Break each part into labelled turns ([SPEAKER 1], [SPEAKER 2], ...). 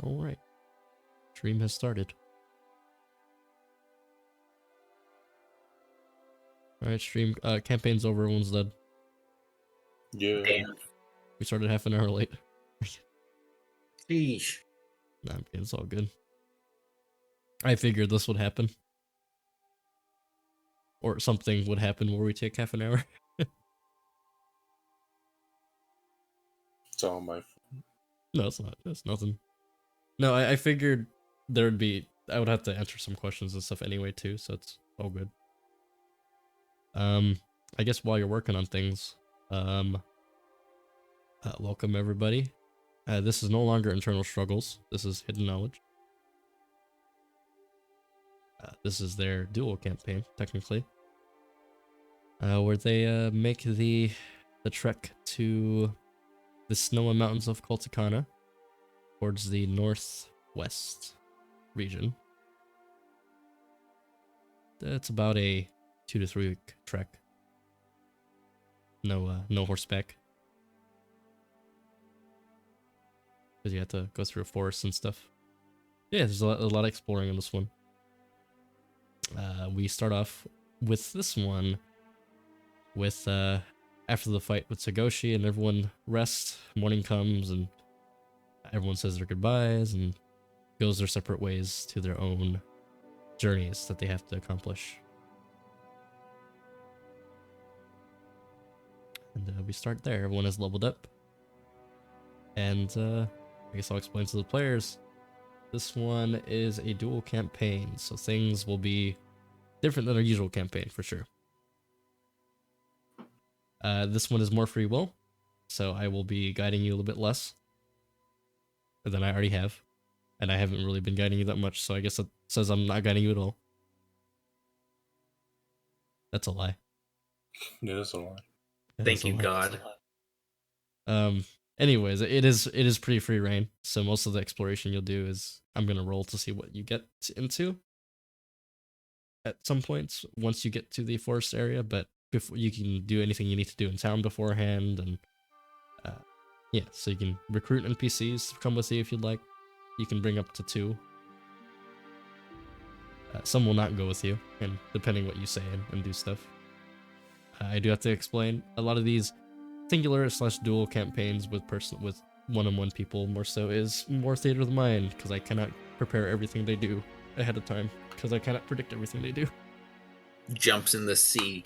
[SPEAKER 1] All right. Stream has started. All right, stream campaign's over. Everyone's dead.
[SPEAKER 2] Yeah.
[SPEAKER 3] Damn.
[SPEAKER 1] We started half an hour late.
[SPEAKER 3] Sheesh.
[SPEAKER 1] Nah, I'm kidding, it's all good. I figured this would happen. Or something would happen where we take half an hour.
[SPEAKER 2] It's all my fault.
[SPEAKER 1] No, it's not. It's nothing. No, I figured there would be... I would have to answer some questions and stuff anyway, too, so it's all good. I guess while you're working on things, welcome everybody. This is no longer Internal Struggles. This is Hidden Knowledge. This is their dual campaign, technically. Where they make the trek to the snowy mountains of Kultakana towards the northwest region. It's about a 2 to 3 week trek. No horseback. Because you have to go through a forest and stuff. Yeah, there's a lot of exploring in this one. We start off with this one with after the fight with Sagoshi and everyone rests, morning comes and everyone says their goodbyes and goes their separate ways to their own journeys that they have to accomplish. And we start there. Everyone has leveled up. And I guess I'll explain to the players. This one is a dual campaign, so things will be different than our usual campaign for sure. This one is more free will, so I will be guiding you a little bit less than I already have. And I haven't really been guiding you that much, so I guess that says I'm not guiding you at all. That's a lie.
[SPEAKER 2] Yeah, that's a lot.
[SPEAKER 3] Thank you, God.
[SPEAKER 1] Anyways, it is pretty free reign, so most of the exploration you'll do is I'm gonna roll to see what you get into at some points once you get to the forest area, but before you can do anything you need to do in town beforehand, and yeah, so you can recruit NPCs to come with you if you'd like. You can bring up to 2. Some will not go with you, and depending what you say and do stuff. I do have to explain a lot of these singular/dual campaigns with one-on-one people more so is more theater of the mind, because I cannot prepare everything they do ahead of time, because I cannot predict everything they do.
[SPEAKER 3] Jumps in the sea.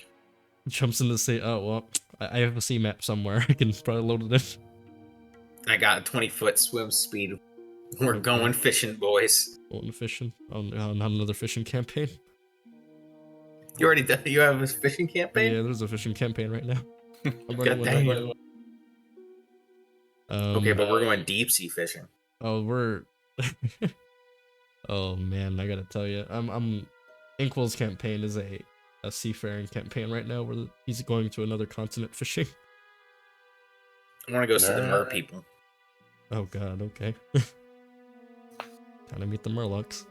[SPEAKER 1] Jumps in the sea. Oh well, I have a sea map somewhere. I can probably load it in.
[SPEAKER 3] I got a 20-foot swim speed. We're going fishing, boys.
[SPEAKER 1] Going fishing on another fishing campaign.
[SPEAKER 3] You already done? You have a fishing campaign?
[SPEAKER 1] Yeah, there's a fishing campaign right now. I'm
[SPEAKER 3] God
[SPEAKER 1] running one
[SPEAKER 3] dang
[SPEAKER 1] right
[SPEAKER 3] it.
[SPEAKER 1] now.
[SPEAKER 3] Okay, but we're going deep sea fishing.
[SPEAKER 1] Oh, we're. Oh man, I gotta tell you, I'm. Inkwell's campaign is a seafaring campaign right now, where he's going to another continent fishing.
[SPEAKER 3] I want to go see the
[SPEAKER 2] Nah.
[SPEAKER 3] mer people.
[SPEAKER 1] Oh god, okay. Time to meet the Murlocs.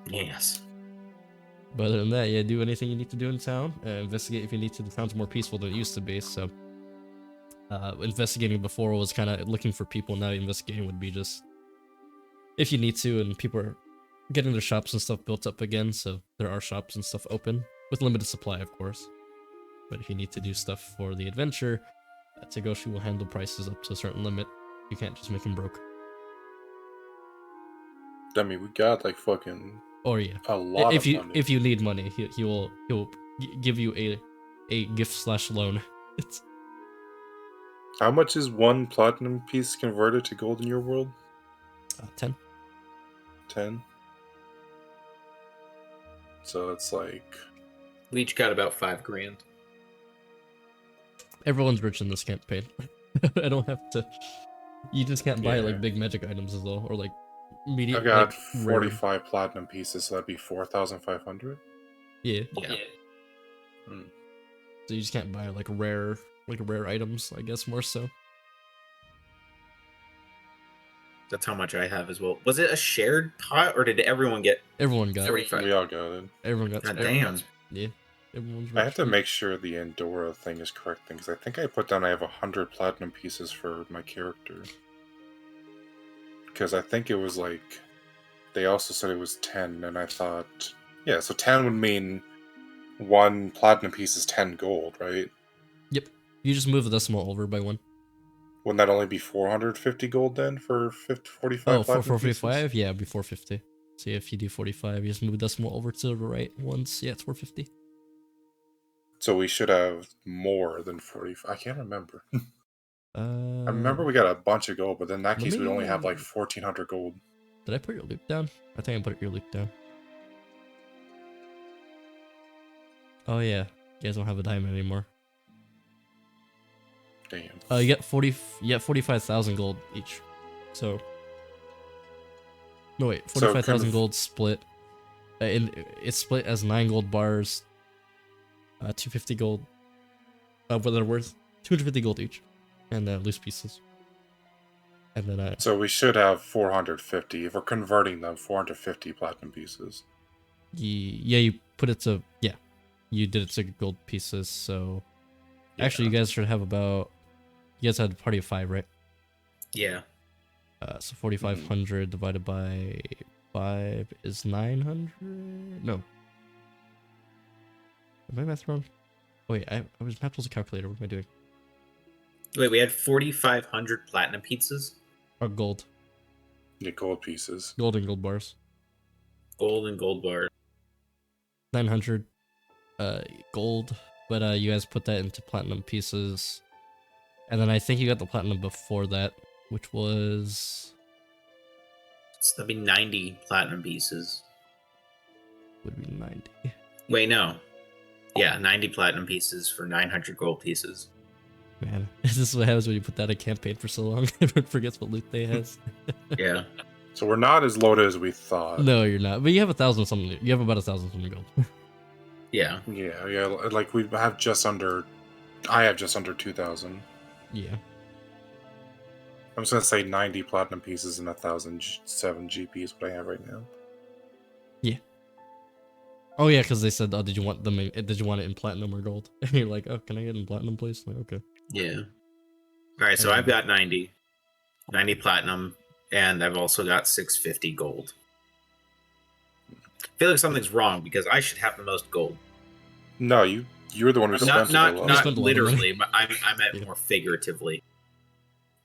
[SPEAKER 3] Yes.
[SPEAKER 1] But other than that, yeah, do anything you need to do in town. Investigate if you need to. The town's more peaceful than it used to be, so. Investigating before was kind of looking for people. Now investigating would be just if you need to, and people are getting their shops and stuff built up again, so there are shops and stuff open with limited supply, of course. But if you need to do stuff for the adventure, Tagoshi will handle prices up to a certain limit. You can't just make them broke.
[SPEAKER 2] I mean, we got like fucking
[SPEAKER 1] Or yeah,
[SPEAKER 2] a lot
[SPEAKER 1] if
[SPEAKER 2] of
[SPEAKER 1] you
[SPEAKER 2] money.
[SPEAKER 1] if you need money, he will give you a gift/loan. It's
[SPEAKER 2] How much is one platinum piece converted to gold in your world?
[SPEAKER 1] 10.
[SPEAKER 2] 10. So it's like
[SPEAKER 3] We each got about 5 grand.
[SPEAKER 1] Everyone's rich in this campaign. I don't have to. You just can't buy
[SPEAKER 2] Yeah.
[SPEAKER 1] like big magic items as well, or like medium.
[SPEAKER 2] I got
[SPEAKER 1] like, rare.
[SPEAKER 2] 45 platinum pieces, so that'd be 4,500.
[SPEAKER 1] Yeah.
[SPEAKER 3] Yeah.
[SPEAKER 1] So you just can't buy like rare items, I guess more so.
[SPEAKER 3] That's how much I have as well. Was it a shared pot, or did everyone get?
[SPEAKER 1] Everyone got.
[SPEAKER 3] 35.
[SPEAKER 2] We all got it.
[SPEAKER 1] Everyone got.
[SPEAKER 3] God
[SPEAKER 1] everyone
[SPEAKER 3] damn.
[SPEAKER 1] got- Yeah. Everyone's rich.
[SPEAKER 2] I have to make sure the Andorra thing is correct, because I think I put down I have 100 platinum pieces for my character. because I think it was like they also said it was 10, and I thought, yeah, so 10 would mean one platinum piece is 10 gold, right?
[SPEAKER 1] Yep. You just move the decimal over by 1.
[SPEAKER 2] Wouldn't that only be 450 gold then for 45
[SPEAKER 1] Oh,
[SPEAKER 2] platinum
[SPEAKER 1] for
[SPEAKER 2] pieces?
[SPEAKER 1] 45? Yeah, it'd be 450. So if you do 45, you just move the decimal over to the right once. Yeah, it's 450.
[SPEAKER 2] So we should have more than 45. I can't remember. I remember
[SPEAKER 1] Uh,
[SPEAKER 2] we got a bunch of gold, but then in that
[SPEAKER 1] let
[SPEAKER 2] case we'd only have like
[SPEAKER 1] me-
[SPEAKER 2] 1400 gold.
[SPEAKER 1] Did I put your loop down? I think I put your loop down. Oh yeah, you guys don't have a diamond anymore.
[SPEAKER 2] Damn.
[SPEAKER 1] You get 45,000 gold each. So no wait,
[SPEAKER 2] So
[SPEAKER 1] 45,000 gold split. It's split as 9 gold bars. 250 gold. What they're worth 250 gold each, and loose pieces. And then
[SPEAKER 2] So we should have 450 if we're converting them. 450 platinum pieces.
[SPEAKER 1] yeah, you put it to you did it to gold pieces. So actually, you guys should have about. You guys had a party of 5, right?
[SPEAKER 3] Yeah.
[SPEAKER 1] So 4,500 divided by 5 is 900. No. Am I math wrong? Oh, wait, I was math was a calculator. What am I doing?
[SPEAKER 3] Wait, we had 4,500 platinum pizzas?
[SPEAKER 1] Or gold.
[SPEAKER 2] Yeah, gold pieces.
[SPEAKER 1] Gold and gold bars.
[SPEAKER 3] Gold and gold bar.
[SPEAKER 1] 900 gold. But you guys put that into platinum pieces. And then I think you got the platinum before that, which was...
[SPEAKER 3] So that'd be 90 platinum pieces.
[SPEAKER 1] Would be 90.
[SPEAKER 3] Wait, no. Yeah, 90 platinum pieces for 900 gold pieces.
[SPEAKER 1] Man, this is what happens when you put that in campaign for so long. Everyone forgets what loot they has.
[SPEAKER 3] Yeah.
[SPEAKER 2] So we're not as loaded as we thought.
[SPEAKER 1] No, you're not. But you have 1,000 something. You have about 1,000 something gold.
[SPEAKER 3] Yeah.
[SPEAKER 2] Yeah. Like we have just under. I have just under 2,000.
[SPEAKER 1] Yeah.
[SPEAKER 2] I'm just gonna say 90 platinum pieces and 1,007 GP is what I have right now.
[SPEAKER 1] Oh yeah, because they said, "Oh, did you want them? Did you want it in platinum or gold?" And you're like, "Oh, can I get it in platinum, please?" Like, okay.
[SPEAKER 3] Yeah. All right, so I've got 90 platinum, and I've also got 650 gold. I feel like something's wrong because I should have the most gold.
[SPEAKER 2] No, you're the one who spent
[SPEAKER 3] Not
[SPEAKER 2] it a lot.
[SPEAKER 3] not
[SPEAKER 1] spent a lot of money.
[SPEAKER 3] literally, but I meant
[SPEAKER 1] Yeah.
[SPEAKER 3] more figuratively.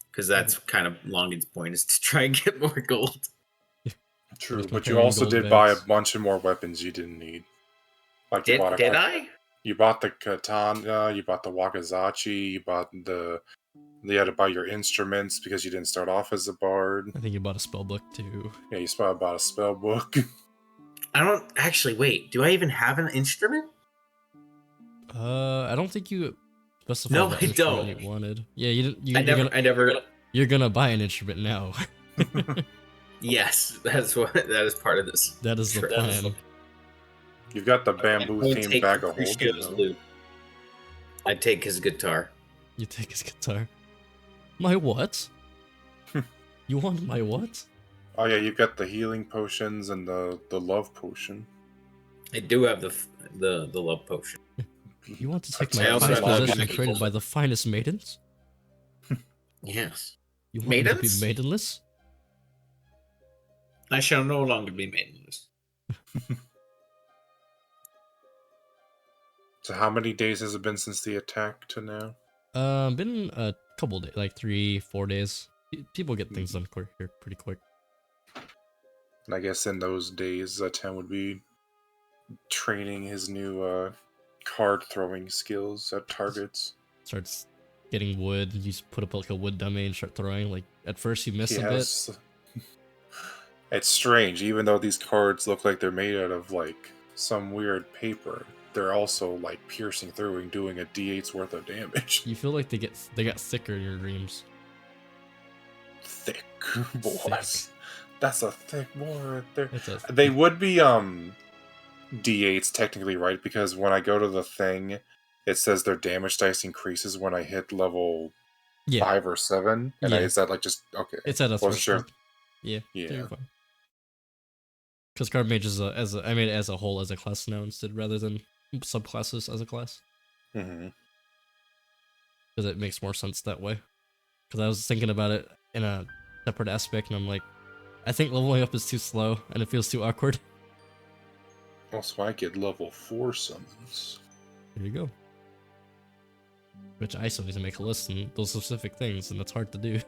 [SPEAKER 3] Because that's kind of Longin's point, is to try and get more gold.
[SPEAKER 2] True,
[SPEAKER 1] Just
[SPEAKER 2] but you
[SPEAKER 1] comparing
[SPEAKER 2] also
[SPEAKER 1] gold
[SPEAKER 2] did buy a
[SPEAKER 1] bags.
[SPEAKER 2] bunch of more weapons you didn't need. Like you bought a
[SPEAKER 3] Did I?
[SPEAKER 2] You bought the katana, you bought the wakizashi, you had to buy your instruments because you didn't start off as a bard.
[SPEAKER 1] I think you bought a spell book too.
[SPEAKER 2] Yeah, you bought a spell book.
[SPEAKER 3] I don't actually wait. Do I even have an instrument?
[SPEAKER 1] I don't think you specified
[SPEAKER 3] No,
[SPEAKER 1] what
[SPEAKER 3] I
[SPEAKER 1] instrument
[SPEAKER 3] don't.
[SPEAKER 1] you wanted. Yeah, you didn't.
[SPEAKER 3] I never.
[SPEAKER 1] You're gonna buy an instrument now.
[SPEAKER 3] Yes, that is part of this.
[SPEAKER 1] That is the
[SPEAKER 3] trip.
[SPEAKER 1] plan.
[SPEAKER 2] You've got the bamboo
[SPEAKER 3] I'll
[SPEAKER 2] themed
[SPEAKER 3] take
[SPEAKER 2] bag of holding.
[SPEAKER 3] Crucio's
[SPEAKER 2] though.
[SPEAKER 3] loot. I'd take his guitar.
[SPEAKER 1] You take his guitar. My what? You want my what?
[SPEAKER 2] Oh yeah, you've got the healing potions and the love potion.
[SPEAKER 3] I do have the love potion.
[SPEAKER 1] You want to take
[SPEAKER 2] I
[SPEAKER 1] my
[SPEAKER 3] also
[SPEAKER 1] prized
[SPEAKER 3] have all
[SPEAKER 1] possession
[SPEAKER 3] the
[SPEAKER 1] created
[SPEAKER 3] people.
[SPEAKER 1] by the finest maidens?
[SPEAKER 3] Yes.
[SPEAKER 1] You want me to be
[SPEAKER 3] Maidens?
[SPEAKER 1] maidenless?
[SPEAKER 3] I shall no longer be maidenless.
[SPEAKER 2] So how many days has it been since the attack to now?
[SPEAKER 1] Been a couple days, like 3-4 days. People get things done quick here, pretty quick.
[SPEAKER 2] And I guess in those days, Ten would be training his new card throwing skills at targets.
[SPEAKER 1] Starts getting wood. You just put up like a wood dummy and start throwing. Like at first you miss
[SPEAKER 2] He
[SPEAKER 1] a bit.
[SPEAKER 2] has. It's strange, even though these cards look like they're made out of like some weird paper. They're also like piercing through and doing a D8's worth of damage.
[SPEAKER 1] You feel like they got thicker in your dreams.
[SPEAKER 2] Thick boys. That's a thick boy right there.
[SPEAKER 1] It's a,
[SPEAKER 2] They would be D8s technically, right? Because when I go to the thing, it says their damage dice increases when I hit level
[SPEAKER 1] yeah,
[SPEAKER 2] 5 or 7. And
[SPEAKER 1] Yeah.
[SPEAKER 2] is that like just okay?
[SPEAKER 1] it's at a
[SPEAKER 2] Wasn't sure.
[SPEAKER 1] threshold. Yeah,
[SPEAKER 2] Yeah.
[SPEAKER 1] Because card mage is I made it as a whole as a class now instead rather than subclasses as a class.
[SPEAKER 2] Mm-hmm.
[SPEAKER 1] Because it makes more sense that way. Because I was thinking about it in a separate aspect, and I'm like, I think leveling up is too slow and it feels too awkward.
[SPEAKER 2] Also, I get level 4 summons.
[SPEAKER 1] There you go. Which I still need to make a list and those specific things, and that's hard to do.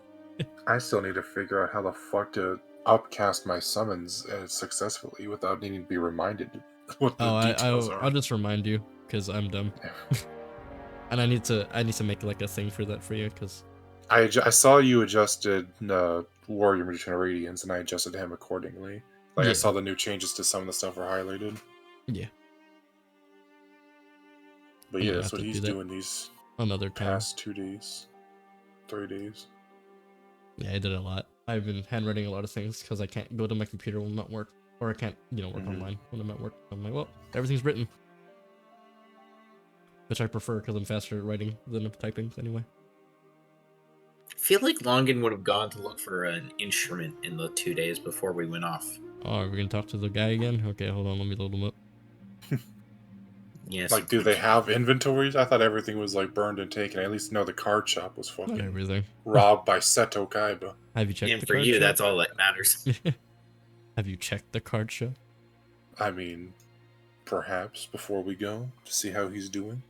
[SPEAKER 2] I still need to figure out how the fuck to upcast my summons successfully without needing to be reminded what the details
[SPEAKER 1] I'll
[SPEAKER 2] are.
[SPEAKER 1] just remind you because I'm dumb, and I need to make like a thing for that for you because
[SPEAKER 2] I saw you adjusted Warrior Magician Radiance, and I adjusted him accordingly. Like, I
[SPEAKER 1] Yeah.
[SPEAKER 2] saw the new changes to some of the stuff were highlighted.
[SPEAKER 1] yeah,
[SPEAKER 2] But
[SPEAKER 1] I'm
[SPEAKER 2] yeah,
[SPEAKER 1] gonna
[SPEAKER 2] that's
[SPEAKER 1] have
[SPEAKER 2] what
[SPEAKER 1] to
[SPEAKER 2] he's
[SPEAKER 1] do that
[SPEAKER 2] doing these
[SPEAKER 1] another time.
[SPEAKER 2] past 2 days. 3 days.
[SPEAKER 1] Yeah, I did a lot. I've been handwriting a lot of things because I can't go to my computer when I'm at work, or I can't work
[SPEAKER 2] Mhm.
[SPEAKER 1] online when I'm at work. I'm like, well, everything's written, which I prefer because I'm faster at writing than typing anyway.
[SPEAKER 3] I feel like Longin would have gone to look for an instrument in the 2 days before we went off.
[SPEAKER 1] Oh, are we gonna talk to the guy again? Okay, hold on, let me load him up.
[SPEAKER 3] Yes.
[SPEAKER 2] Like, do they have inventories? I thought everything was like burned and taken. I at least know the card shop was
[SPEAKER 1] Not
[SPEAKER 2] fucking
[SPEAKER 1] everything.
[SPEAKER 2] robbed by Seto Kaiba.
[SPEAKER 1] Have you checked
[SPEAKER 3] And
[SPEAKER 1] the
[SPEAKER 3] for
[SPEAKER 1] card
[SPEAKER 3] you,
[SPEAKER 1] shop?
[SPEAKER 3] that's all that matters.
[SPEAKER 1] Have you checked the card shop?
[SPEAKER 2] I mean, perhaps before we go to see how he's doing.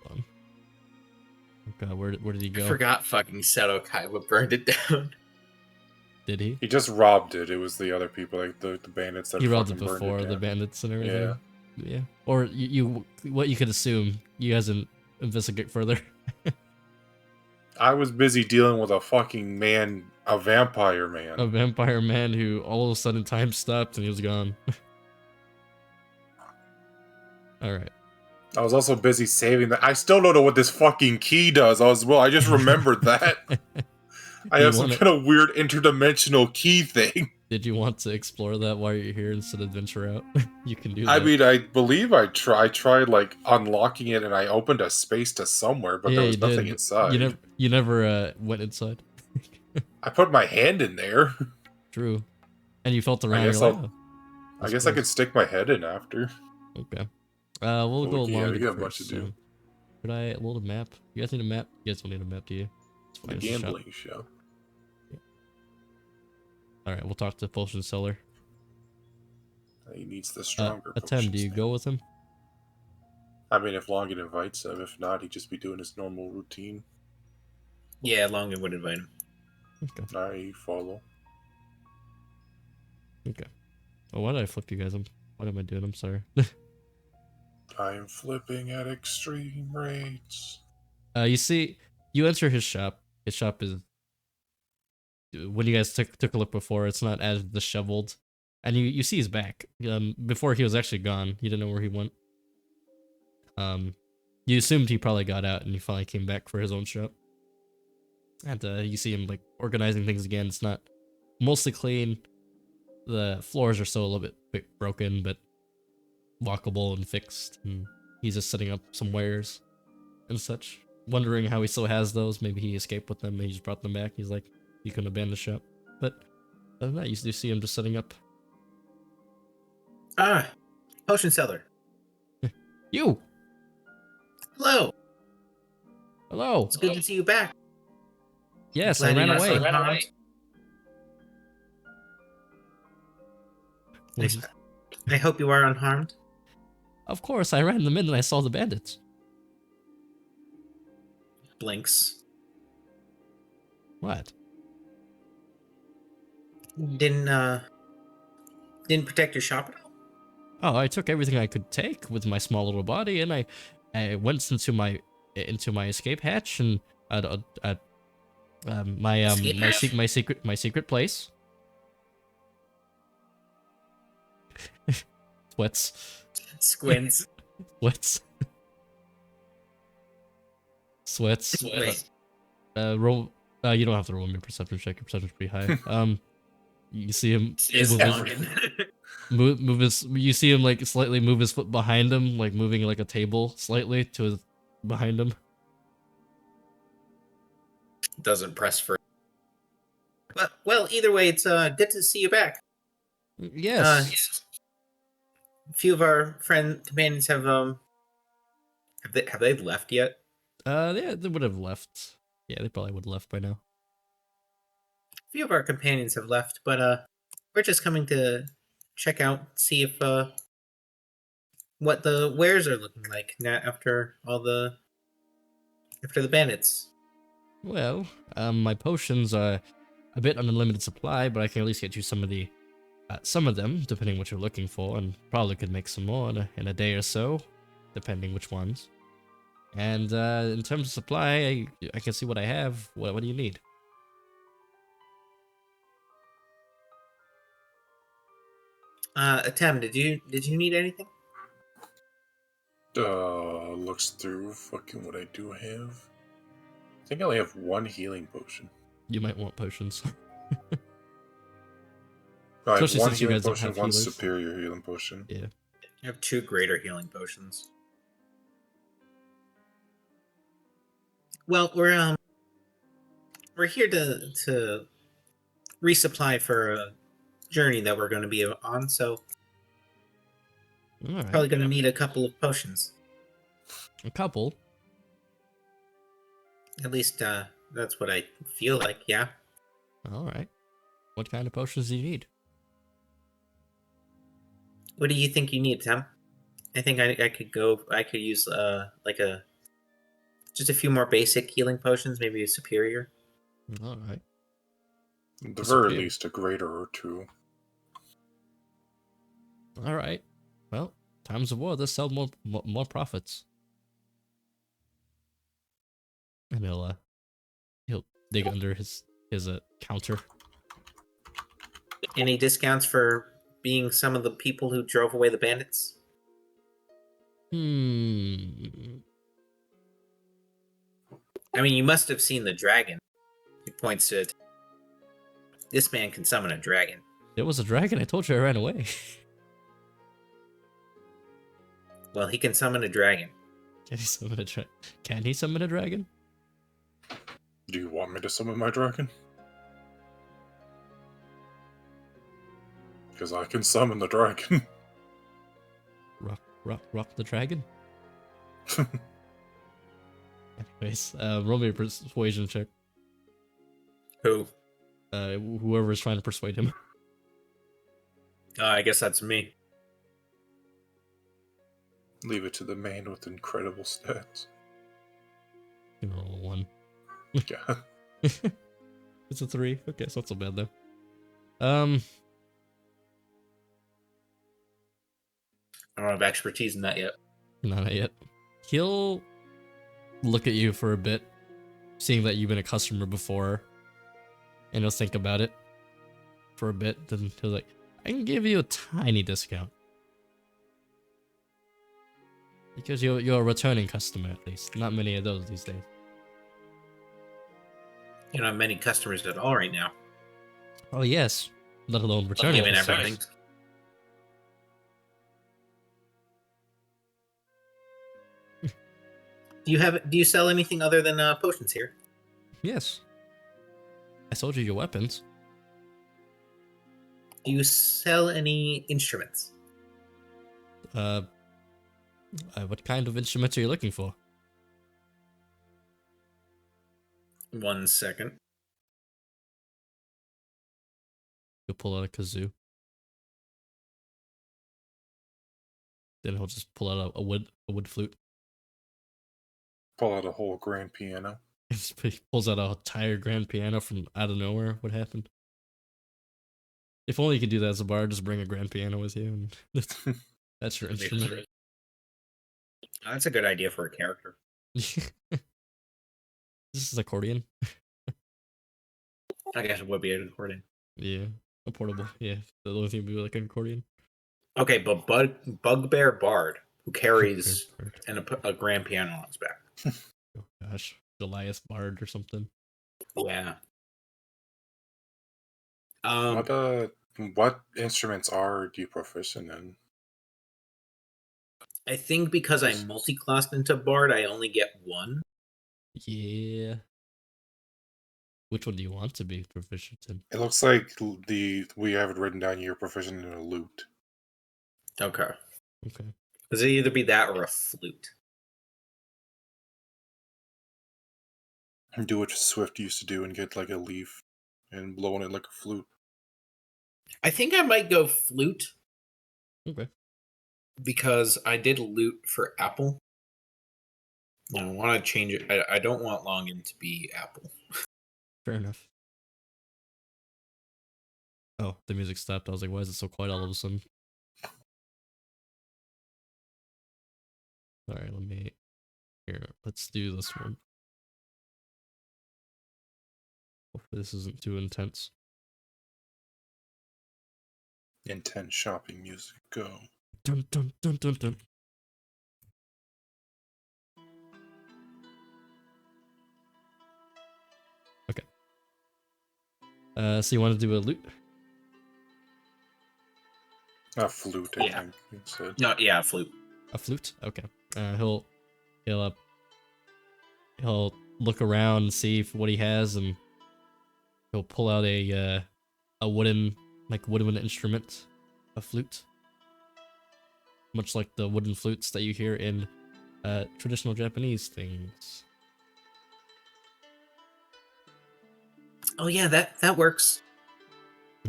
[SPEAKER 1] Hold on. Oh god, where did he
[SPEAKER 3] I
[SPEAKER 1] go?
[SPEAKER 3] forgot fucking Seto Kaiba burned it down.
[SPEAKER 1] Did he?
[SPEAKER 2] He just robbed it. It was the other people, like the bandits that
[SPEAKER 1] He robbed it
[SPEAKER 2] fucking burned
[SPEAKER 1] before
[SPEAKER 2] it
[SPEAKER 1] the
[SPEAKER 2] down.
[SPEAKER 1] bandits and everything.
[SPEAKER 2] Yeah.
[SPEAKER 1] Yeah. Or you what you could assume you guys didn't investigate further.
[SPEAKER 2] I was busy dealing with a fucking man, a vampire man.
[SPEAKER 1] A vampire man who all of a sudden time stopped and he was gone. All right.
[SPEAKER 2] I was also busy saving that. I still don't know what this fucking key does. I just remembered that. I
[SPEAKER 1] You
[SPEAKER 2] have some
[SPEAKER 1] wanna-
[SPEAKER 2] kind of weird interdimensional key thing.
[SPEAKER 1] Did you want to explore that while you're here instead of venture out? You can do that.
[SPEAKER 2] I mean, I believe I tried like unlocking it, and I opened a space to somewhere, but
[SPEAKER 1] yeah,
[SPEAKER 2] there was
[SPEAKER 1] you
[SPEAKER 2] nothing
[SPEAKER 1] did.
[SPEAKER 2] inside.
[SPEAKER 1] You never went inside.
[SPEAKER 2] I put my hand in there.
[SPEAKER 1] True. And you felt around.
[SPEAKER 2] guess
[SPEAKER 1] You're like,
[SPEAKER 2] I'll-
[SPEAKER 1] oh,
[SPEAKER 2] I
[SPEAKER 1] that's
[SPEAKER 2] guess I
[SPEAKER 1] cool.
[SPEAKER 2] could stick my head in after.
[SPEAKER 1] Okay. We'll go
[SPEAKER 2] yeah,
[SPEAKER 1] along
[SPEAKER 2] we
[SPEAKER 1] it
[SPEAKER 2] got a bunch
[SPEAKER 1] first.
[SPEAKER 2] to do.
[SPEAKER 1] So. Could I load a map? You guys need a map? You guys don't need a map, do you? It's
[SPEAKER 2] The
[SPEAKER 1] fine, it's a shop.
[SPEAKER 2] gambling show.
[SPEAKER 1] Alright, we'll talk to the potion seller.
[SPEAKER 2] He needs the stronger.
[SPEAKER 1] Atem,
[SPEAKER 2] potions
[SPEAKER 1] do you
[SPEAKER 2] now.
[SPEAKER 1] go with him?
[SPEAKER 2] I mean, if Longin invites him. If not, he'd just be doing his normal routine.
[SPEAKER 3] Yeah, Longin would invite him.
[SPEAKER 1] Okay.
[SPEAKER 2] I follow.
[SPEAKER 1] Okay. Oh, why did I flip you guys? What am I doing? I'm sorry.
[SPEAKER 2] I am flipping at extreme rates.
[SPEAKER 1] You see, you enter his shop. His shop is when you guys took a look before. It's not as disheveled, and you see his back. Before he was actually gone. You didn't know where he went. You assumed he probably got out and he finally came back for his own shop. And you see him like organizing things again. It's not mostly clean. The floors are still a little bit broken, but walkable and fixed. And he's just setting up some wares and such. Wondering how he still has those. Maybe he escaped with them and he just brought them back. He's like, you can abandon the shop. But other than that, you do see him just setting up.
[SPEAKER 3] Ah, potion seller.
[SPEAKER 1] You!
[SPEAKER 3] Hello.
[SPEAKER 1] Hello!
[SPEAKER 3] It's good to see you back.
[SPEAKER 1] Yes, I
[SPEAKER 3] Glad you
[SPEAKER 1] ran
[SPEAKER 3] got
[SPEAKER 1] away.
[SPEAKER 3] some harmed.
[SPEAKER 1] Was-
[SPEAKER 3] I hope you are unharmed.
[SPEAKER 1] Of course, I ran them in and I saw the bandits.
[SPEAKER 3] Blinks.
[SPEAKER 1] What?
[SPEAKER 3] Didn't protect your shop at all?
[SPEAKER 1] Oh, I took everything I could take with my small little body, and I went into my escape hatch and
[SPEAKER 3] Escape hatch?
[SPEAKER 1] my secret place. Sweats.
[SPEAKER 3] Squints.
[SPEAKER 1] Sweats.
[SPEAKER 3] Wait.
[SPEAKER 1] Roll. You don't have to roll me a perception check. Your perception's pretty high. You see him
[SPEAKER 3] Is
[SPEAKER 1] move his,
[SPEAKER 3] Longin.
[SPEAKER 1] move his. You see him like slightly move his foot behind him, like moving like a table slightly to his behind him.
[SPEAKER 3] Doesn't press for. But well, either way, it's good to see you back.
[SPEAKER 1] Yes.
[SPEAKER 3] A few of our friend companions have they left yet?
[SPEAKER 1] Yeah, they would have left. Yeah, they probably would have left by now.
[SPEAKER 3] few of our companions have left, but we're just coming to check out, see if what the wares are looking like now after the bandits.
[SPEAKER 1] Well, my potions are a bit on a limited supply, but I can at least get you some of them, depending what you're looking for, and probably could make some more in a day or so, depending which ones. And in terms of supply, I can see what I have. What do you need?
[SPEAKER 3] Atem, did you need anything?
[SPEAKER 2] Looks through fucking what I do have. I think I only have one healing potion.
[SPEAKER 1] You might want potions.
[SPEAKER 2] I have
[SPEAKER 1] Especially
[SPEAKER 2] one
[SPEAKER 1] since you
[SPEAKER 2] healing
[SPEAKER 1] guys don't
[SPEAKER 2] potion,
[SPEAKER 1] have
[SPEAKER 2] one
[SPEAKER 1] healers.
[SPEAKER 2] superior healing potion.
[SPEAKER 1] Yeah.
[SPEAKER 3] I have 2 greater healing potions. Well, we're here to resupply for a journey that we're going to be on, so
[SPEAKER 1] All right.
[SPEAKER 3] probably going to need a couple of potions.
[SPEAKER 1] A couple.
[SPEAKER 3] At least that's what I feel like. Yeah.
[SPEAKER 1] All right. What kind of potions do you need?
[SPEAKER 3] What do you think you need, Tim? I think I could go. I could use like just a few more basic healing potions, maybe a superior.
[SPEAKER 1] All right.
[SPEAKER 2] At the
[SPEAKER 1] A
[SPEAKER 2] very
[SPEAKER 1] superior.
[SPEAKER 2] least, a greater or two.
[SPEAKER 1] All right. Well, times of war, let's sell more profits. And he'll dig under his counter.
[SPEAKER 3] Any discounts for being some of the people who drove away the bandits? I mean, you must have seen the dragon. He points to it. This man can summon a dragon.
[SPEAKER 1] There was a dragon. I told you I ran away.
[SPEAKER 3] Well, he can summon a dragon.
[SPEAKER 1] Can he summon a dragon? Can he summon a dragon?
[SPEAKER 2] Do you want me to summon my dragon? Because I can summon the dragon.
[SPEAKER 1] Rock the dragon? Anyways, roll me a persuasion check.
[SPEAKER 3] Who?
[SPEAKER 1] Whoever's trying to persuade him.
[SPEAKER 3] I guess that's me.
[SPEAKER 2] Leave it to the man with incredible stats.
[SPEAKER 1] You roll a 1.
[SPEAKER 2] Yeah.
[SPEAKER 1] It's a 3. Okay, it's not so bad though.
[SPEAKER 3] I don't have expertise in that yet.
[SPEAKER 1] Not yet. He'll look at you for a bit, seeing that you've been a customer before, and he'll think about it for a bit. Then he'll like, I can give you a tiny discount. Because you're a returning customer at least. Not many of those these days.
[SPEAKER 3] You don't have many customers at all right now.
[SPEAKER 1] Oh yes. Let alone returning
[SPEAKER 3] Given
[SPEAKER 1] customers.
[SPEAKER 3] everything. Do you sell anything other than potions here?
[SPEAKER 1] Yes. I sold you your weapons.
[SPEAKER 3] Do you sell any instruments?
[SPEAKER 1] What kind of instruments are you looking for?
[SPEAKER 3] 1 second.
[SPEAKER 1] He'll pull out a kazoo. Then he'll just pull out a wood flute.
[SPEAKER 2] Pull out a whole grand piano.
[SPEAKER 1] He pulls out a entire grand piano from out of nowhere. What happened? If only you could do that as a bard, just bring a grand piano with you, and that's your instrument.
[SPEAKER 3] That's a good idea for a character.
[SPEAKER 1] This is accordion.
[SPEAKER 3] I guess it would be an accordion.
[SPEAKER 1] Yeah, a portable. Yeah, the only thing would be like an accordion.
[SPEAKER 3] Okay, but Bugbear Bard, who carries a grand piano on his back.
[SPEAKER 1] Oh gosh, Goliath Bard or something.
[SPEAKER 3] Yeah.
[SPEAKER 2] What instruments are you proficient in?
[SPEAKER 3] I think because I'm multi-classed into Bard, I only get 1.
[SPEAKER 1] Yeah. Which one do you want to be proficient in?
[SPEAKER 2] It looks like we have it written down. You're proficient in a lute.
[SPEAKER 3] Okay.
[SPEAKER 1] Okay.
[SPEAKER 3] Does it either be that or a flute?
[SPEAKER 2] And do what Swift used to do and get like a leaf and blowing it like a flute.
[SPEAKER 3] I think I might go flute
[SPEAKER 1] Okay.
[SPEAKER 3] because I did loot for Apple. I want to change it. I don't want Longin to be Apple.
[SPEAKER 1] Fair enough. Oh, the music stopped. I was like, why is it so quiet all of a sudden? Alright, here, let's do this one. Hopefully this isn't too intense.
[SPEAKER 2] Intense shopping music. Go.
[SPEAKER 1] Dun dun dun dun dun. Okay. So you want to do a loot?
[SPEAKER 2] A flute, I
[SPEAKER 3] Yeah.
[SPEAKER 2] think you said.
[SPEAKER 3] No, yeah, flute.
[SPEAKER 1] A flute? Okay. He'll look around and see what he has, and he'll pull out a wooden instrument, a flute, much like the wooden flutes that you hear in traditional Japanese things.
[SPEAKER 3] Oh yeah, that works.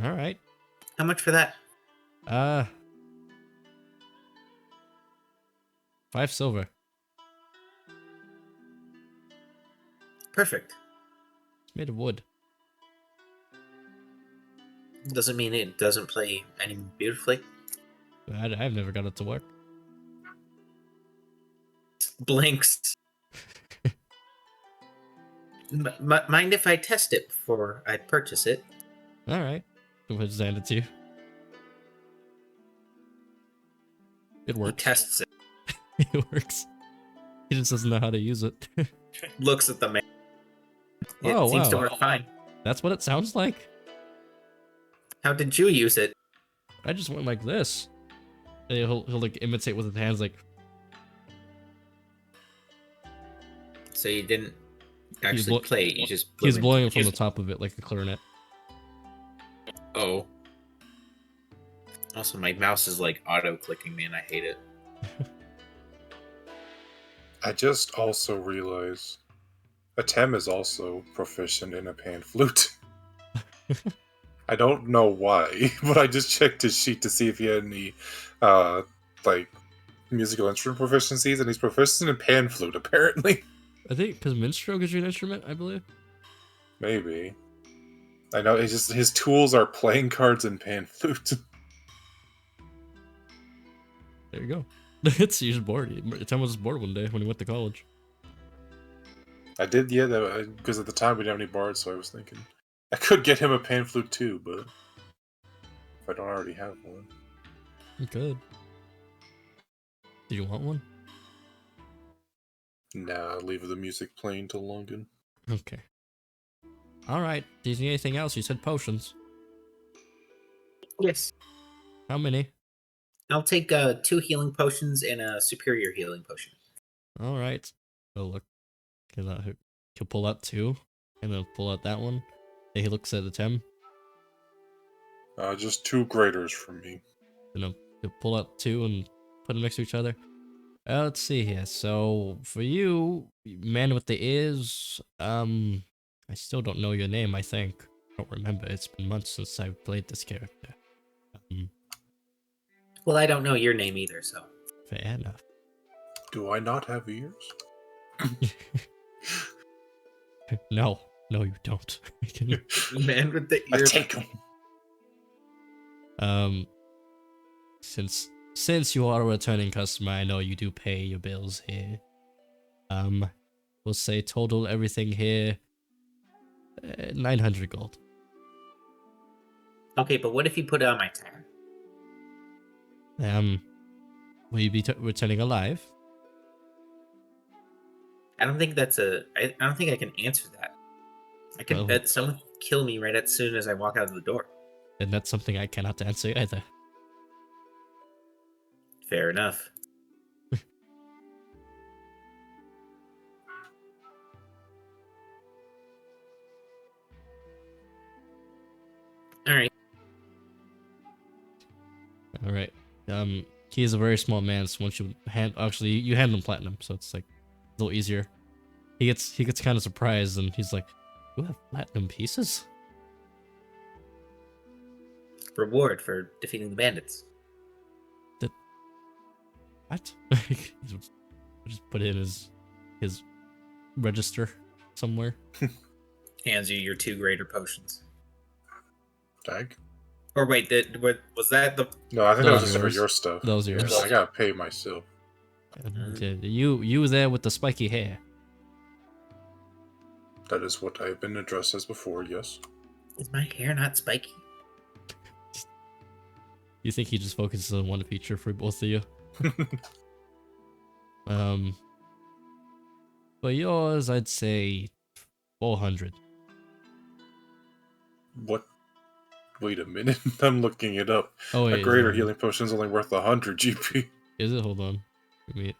[SPEAKER 1] All right.
[SPEAKER 3] How much for that?
[SPEAKER 1] 5 silver.
[SPEAKER 3] Perfect.
[SPEAKER 1] It's made of wood.
[SPEAKER 3] Doesn't mean it doesn't play any beautifully.
[SPEAKER 1] I've never got it to work.
[SPEAKER 3] Blinks. Mind if I test it before I purchase it?
[SPEAKER 1] All right. We'll just hand it to you. It
[SPEAKER 3] He
[SPEAKER 1] works.
[SPEAKER 3] tests it.
[SPEAKER 1] It works. He just doesn't know how to use it.
[SPEAKER 3] Looks at the man. It
[SPEAKER 1] Oh,
[SPEAKER 3] seems to
[SPEAKER 1] wow.
[SPEAKER 3] work fine.
[SPEAKER 1] That's what it sounds like?
[SPEAKER 3] How did you use it?
[SPEAKER 1] I just went like this. And he'll like imitate with his hands, like
[SPEAKER 3] So you didn't actually play it. You just blew
[SPEAKER 1] he's
[SPEAKER 3] it.
[SPEAKER 1] blowing it from the top of it like a clarinet.
[SPEAKER 3] Oh. Also, my mouse is like auto-clicking me, and I hate it.
[SPEAKER 2] I just also realized Atem is also proficient in a pan flute. I don't know why, but I just checked his sheet to see if he had any like musical instrument proficiencies, and he's proficient in pan flute apparently.
[SPEAKER 1] I think because minstrel gives you an instrument, I believe.
[SPEAKER 2] Maybe. I know it's just his tools are playing cards and pan flute.
[SPEAKER 1] There you go. It's he's bored. Tim was bored one day when he went to college.
[SPEAKER 2] I did, yeah, because at the time we didn't have any bards, so I was thinking I could get him a pan flute too, but if I don't already have one.
[SPEAKER 1] You could. Do you want one?
[SPEAKER 2] Nah, leave the music playing till Longin.
[SPEAKER 1] Okay. Alright. Do you need anything else? You said potions.
[SPEAKER 3] Yes.
[SPEAKER 1] How many?
[SPEAKER 3] I'll take 2 healing potions and a superior healing potion.
[SPEAKER 1] Alright. Oh, look. He'll pull out 2, and then pull out that one. And he looks at the Tem.
[SPEAKER 2] Just 2 graders from me.
[SPEAKER 1] And he'll pull out 2 and put them next to each other. Let's see here. So, for you, man with the ears, I still don't know your name, I think. I don't remember. It's been months since I've played this character.
[SPEAKER 3] Well, I don't know your name either, so.
[SPEAKER 1] Fair enough.
[SPEAKER 2] Do I not have ears?
[SPEAKER 1] No, you don't.
[SPEAKER 3] Man with the
[SPEAKER 2] I
[SPEAKER 3] ears.
[SPEAKER 2] take them.
[SPEAKER 1] Since you are a returning customer, I know you do pay your bills here. We'll say total everything here, 900 gold.
[SPEAKER 3] Okay, but what if you put it on my tab?
[SPEAKER 1] Will you be returning alive?
[SPEAKER 3] I don't think that's I don't think I can answer that. I can bet someone kill me right as soon as I walk out of the door.
[SPEAKER 1] And that's something I cannot answer either.
[SPEAKER 3] Fair enough.
[SPEAKER 1] All right. He is a very small man, so once you hand him platinum, so it's like a little easier. He gets kind of surprised, and he's like, "You have platinum pieces?"
[SPEAKER 3] reward for defeating the bandits.
[SPEAKER 1] What? Just put it in his register somewhere.
[SPEAKER 3] Hands you your 2 greater potions.
[SPEAKER 2] Dag.
[SPEAKER 3] Or wait, was that the?
[SPEAKER 2] No, I think
[SPEAKER 1] That
[SPEAKER 2] that was
[SPEAKER 1] was
[SPEAKER 2] just for
[SPEAKER 1] yours.
[SPEAKER 2] your stuff.
[SPEAKER 1] That was yours.
[SPEAKER 2] Yeah, I gotta pay myself.
[SPEAKER 1] You there with the spiky hair.
[SPEAKER 2] That is what I've been addressed as before, yes.
[SPEAKER 3] Is my hair not spiky?
[SPEAKER 1] You think he just focuses on one feature for both of you? But yours, I'd say 400.
[SPEAKER 2] What? Wait a minute. I'm looking it up.
[SPEAKER 1] Oh wait,
[SPEAKER 2] A greater healing potion is only worth 100 GP.
[SPEAKER 1] Is it? Hold on. Give me.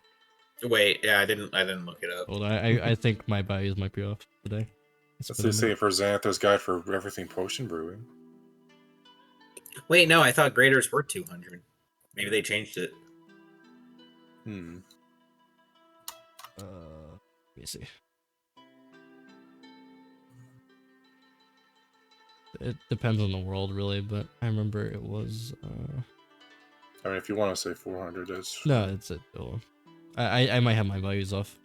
[SPEAKER 3] Wait, yeah, I didn't look it up.
[SPEAKER 1] Hold on. I think my values might be off today.
[SPEAKER 2] That's the same for Xanathar's Guide for Everything Potion Brewing.
[SPEAKER 3] Wait, no, I thought graders were 200. Maybe they changed it.
[SPEAKER 1] Let me see. It depends on the world, really, but I remember it was.
[SPEAKER 2] I mean, if you want to say 400, that's...
[SPEAKER 1] No, it's it. Oh. I might have my values off.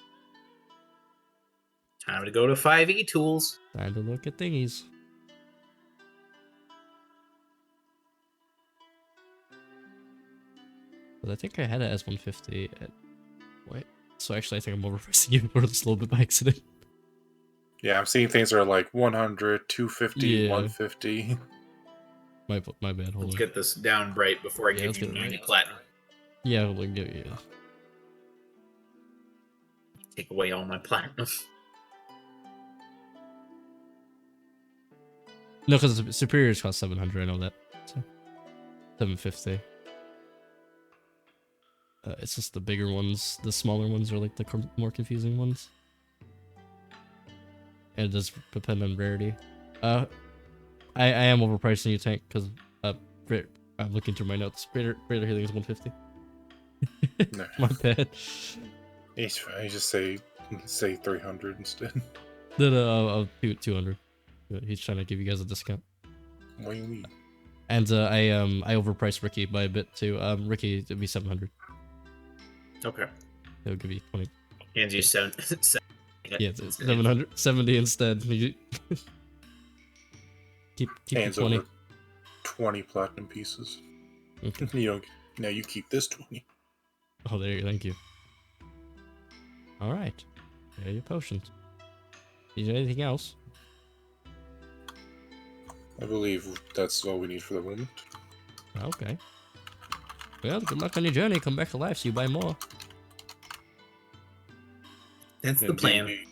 [SPEAKER 3] Time to go to 5e tools.
[SPEAKER 1] Time to look at thingies. But I think I had it as 150 at... Wait. So actually, I think I'm overpricing you for this a little bit by accident.
[SPEAKER 2] Yeah, I'm seeing things that are like 100, 250,
[SPEAKER 1] Yeah.
[SPEAKER 2] 150.
[SPEAKER 1] My bad. Hold
[SPEAKER 3] Let's
[SPEAKER 1] on.
[SPEAKER 3] get this down right before I
[SPEAKER 1] Yeah,
[SPEAKER 3] give
[SPEAKER 1] let's
[SPEAKER 3] you
[SPEAKER 1] get it
[SPEAKER 3] 90
[SPEAKER 1] right.
[SPEAKER 3] platinum.
[SPEAKER 1] Yeah, hold on. Yeah.
[SPEAKER 3] Take away all my platinum.
[SPEAKER 1] No, because superiors cost 700. I know that. So 750. It's just the bigger ones. The smaller ones are like the more confusing ones. And it does depend on rarity. I am overpricing you, Tank, because I'm looking through my notes. Greater healing is 150.
[SPEAKER 2] No.
[SPEAKER 1] My bad.
[SPEAKER 2] It's fine. You just say 300 instead.
[SPEAKER 1] No, 200. He's trying to give you guys a discount.
[SPEAKER 2] What do you mean?
[SPEAKER 1] And I overpriced Ricky by a bit too. Ricky, it'd be 700.
[SPEAKER 3] Okay.
[SPEAKER 1] It'll give you 20.
[SPEAKER 3] Hands you 7.
[SPEAKER 1] Yeah, it's 770 instead. You- keep
[SPEAKER 2] Hands
[SPEAKER 1] the 20.
[SPEAKER 2] over 20 platinum pieces.
[SPEAKER 1] Okay.
[SPEAKER 2] You don't. Now you keep this 20.
[SPEAKER 1] Oh, there you go. Thank you. All right. There are your potions. Need anything else?
[SPEAKER 2] I believe that's all we need for the moment.
[SPEAKER 1] Okay. Well, good luck on your journey. Come back to life so you buy more.
[SPEAKER 3] That's the plan.
[SPEAKER 2] Indeed.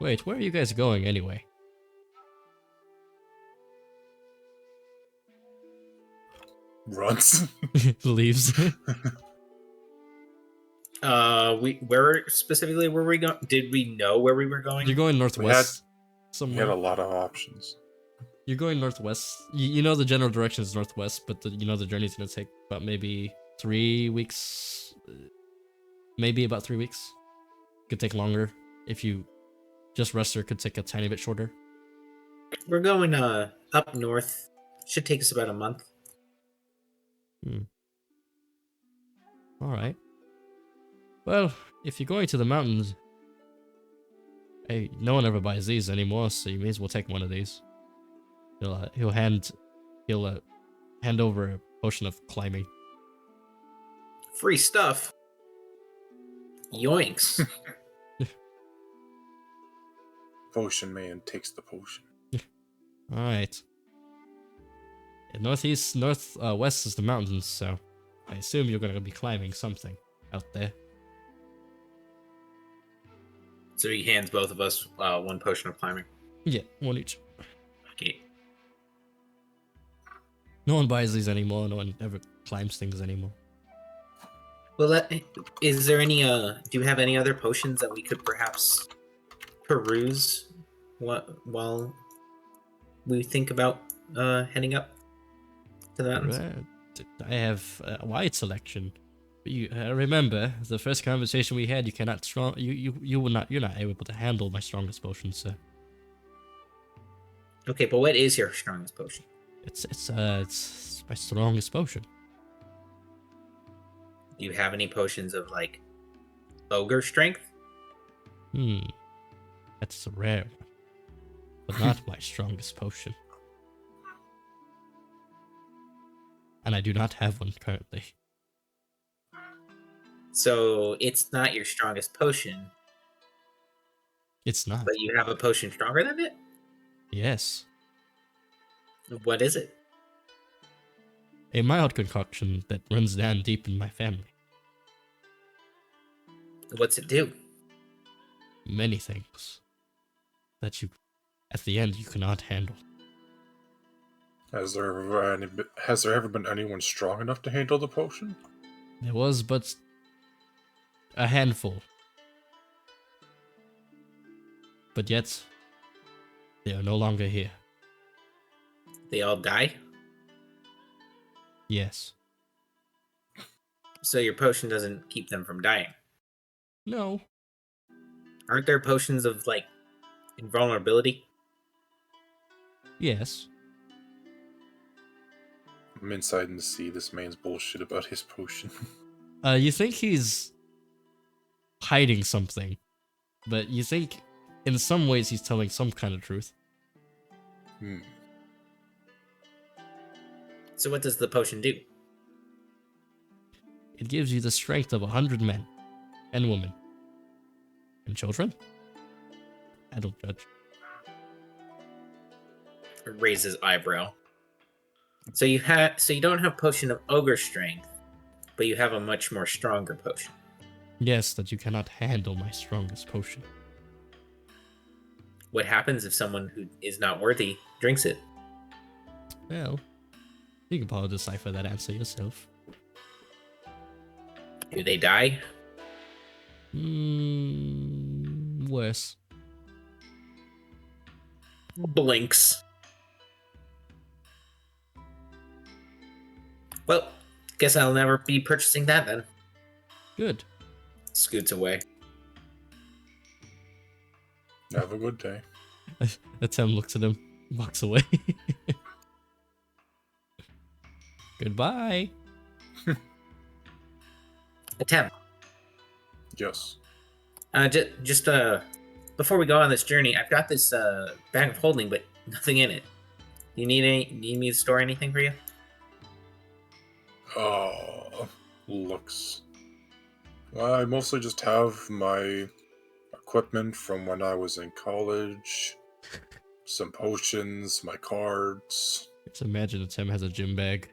[SPEAKER 1] Wait, where are you guys going anyway?
[SPEAKER 2] Runs.
[SPEAKER 1] Leaves.
[SPEAKER 3] Where specifically were we going? Did we know where we were going?
[SPEAKER 1] You're going northwest.
[SPEAKER 2] We
[SPEAKER 1] Somewhere.
[SPEAKER 2] had a lot of options.
[SPEAKER 1] You're going northwest. You know the general direction is northwest, but you know the journey's gonna take about maybe 3 weeks. Maybe about 3 weeks. Could take longer if you just rest, or could take a tiny bit shorter.
[SPEAKER 3] We're going up north. Should take us about a month.
[SPEAKER 1] All right. Well, if you're going to the mountains, hey, no one ever buys these anymore, so you may as well take one of these. He'll hand over a potion of climbing.
[SPEAKER 3] Free stuff. Yoinks.
[SPEAKER 2] Potion man takes the potion.
[SPEAKER 1] All right. And northwest is the mountains, so I assume you're gonna be climbing something out there.
[SPEAKER 3] So he hands both of us one potion of climbing.
[SPEAKER 1] Yeah, one each.
[SPEAKER 3] Okay.
[SPEAKER 1] No one buys these anymore. No one ever climbs things anymore.
[SPEAKER 3] Well, is there any? Do you have any other potions that we could perhaps peruse while we think about heading up to the mountains?
[SPEAKER 1] I have a wide selection. But you remember the first conversation we had. You cannot you're not able to handle my strongest potions, sir.
[SPEAKER 3] Okay, but what is your strongest potion?
[SPEAKER 1] It's my strongest potion.
[SPEAKER 3] Do you have any potions of like ogre strength?
[SPEAKER 1] That's a rare one, but not my strongest potion. And I do not have one currently.
[SPEAKER 3] So it's not your strongest potion,
[SPEAKER 1] It's not.
[SPEAKER 3] but you have a potion stronger than it?
[SPEAKER 1] Yes.
[SPEAKER 3] What is it?
[SPEAKER 1] A mild concoction that runs down deep in my family.
[SPEAKER 3] What's it do?
[SPEAKER 1] Many things that you, at the end, you cannot handle.
[SPEAKER 2] Has there ever been anyone strong enough to handle the potion?
[SPEAKER 1] There was but a handful. But yet, they are no longer here.
[SPEAKER 3] They all die?
[SPEAKER 1] Yes.
[SPEAKER 3] So your potion doesn't keep them from dying.
[SPEAKER 1] No.
[SPEAKER 3] Aren't there potions of like invulnerability?
[SPEAKER 1] Yes.
[SPEAKER 2] I'm inside to see this man's bullshit about his potion.
[SPEAKER 1] You think he's hiding something, but you think in some ways he's telling some kind of truth.
[SPEAKER 3] So what does the potion do?
[SPEAKER 1] It gives you the strength of 100 men and women and children. I don't judge.
[SPEAKER 3] Raises eyebrow. So you don't have potion of ogre strength, but you have a much more stronger potion.
[SPEAKER 1] Yes, that you cannot handle my strongest potion.
[SPEAKER 3] What happens if someone who is not worthy drinks it?
[SPEAKER 1] Well, you can probably decipher that answer yourself.
[SPEAKER 3] Do they die?
[SPEAKER 1] Worse.
[SPEAKER 3] Blinks. Well, guess I'll never be purchasing that then.
[SPEAKER 1] Good.
[SPEAKER 3] Scoots away.
[SPEAKER 2] Have a good day.
[SPEAKER 1] Atem looks at him, walks away. Goodbye.
[SPEAKER 3] Attempt.
[SPEAKER 2] Yes.
[SPEAKER 3] Just before we go on this journey, I've got this bag of holding, but nothing in it. Do you need me to store anything for you?
[SPEAKER 2] Looks. I mostly just have my equipment from when I was in college, some potions, my cards,
[SPEAKER 1] Just imagine Atem has a gym bag.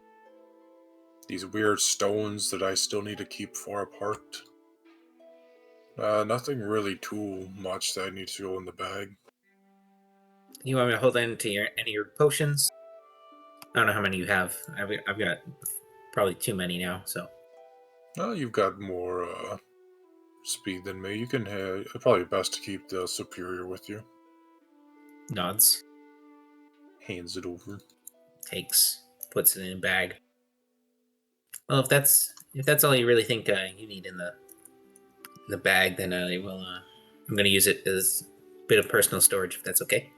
[SPEAKER 2] these weird stones that I still need to keep far apart. Nothing really too much that I need to go in the bag.
[SPEAKER 3] You want me to hold on to any of your potions? I don't know how many you have. I've got probably too many now, so.
[SPEAKER 2] You've got more speed than me. You can probably best to keep the superior with you.
[SPEAKER 3] Nods.
[SPEAKER 2] Hands it over.
[SPEAKER 3] Takes. Puts it in a bag. Well, if that's all you really think you need in the bag, then I will. I'm gonna use it as a bit of personal storage, if that's okay.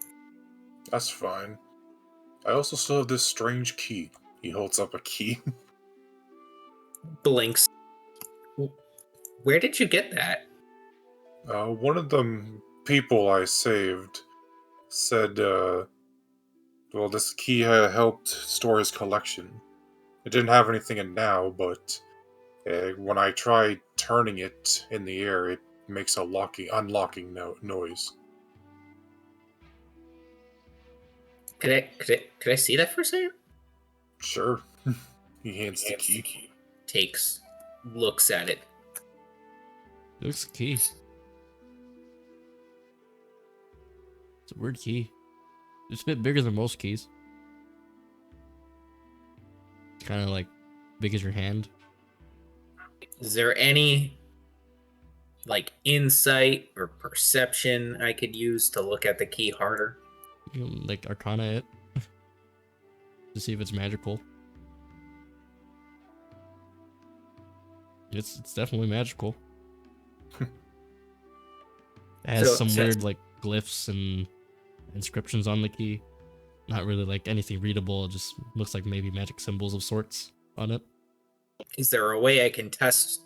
[SPEAKER 2] That's fine. I also still have this strange key. He holds up a key.
[SPEAKER 3] Blinks. Where did you get that?
[SPEAKER 2] One of the people I saved said, well, this key helped store his collection. It didn't have anything in now, but when I try turning it in the air, it makes a unlocking noise.
[SPEAKER 3] Could I see that for a second?
[SPEAKER 2] Sure. He hands the key.
[SPEAKER 3] Takes. Looks at it.
[SPEAKER 1] It looks a key. It's a weird key. It's a bit bigger than most keys. Kind of like big as your hand.
[SPEAKER 3] Is there any like insight or perception I could use to look at the key harder?
[SPEAKER 1] You can, like Arcana it to see if it's magical. It's definitely magical. It has some weird like glyphs and inscriptions on the key. Not really like anything readable. It just looks like maybe magic symbols of sorts on it.
[SPEAKER 3] Is there a way I can test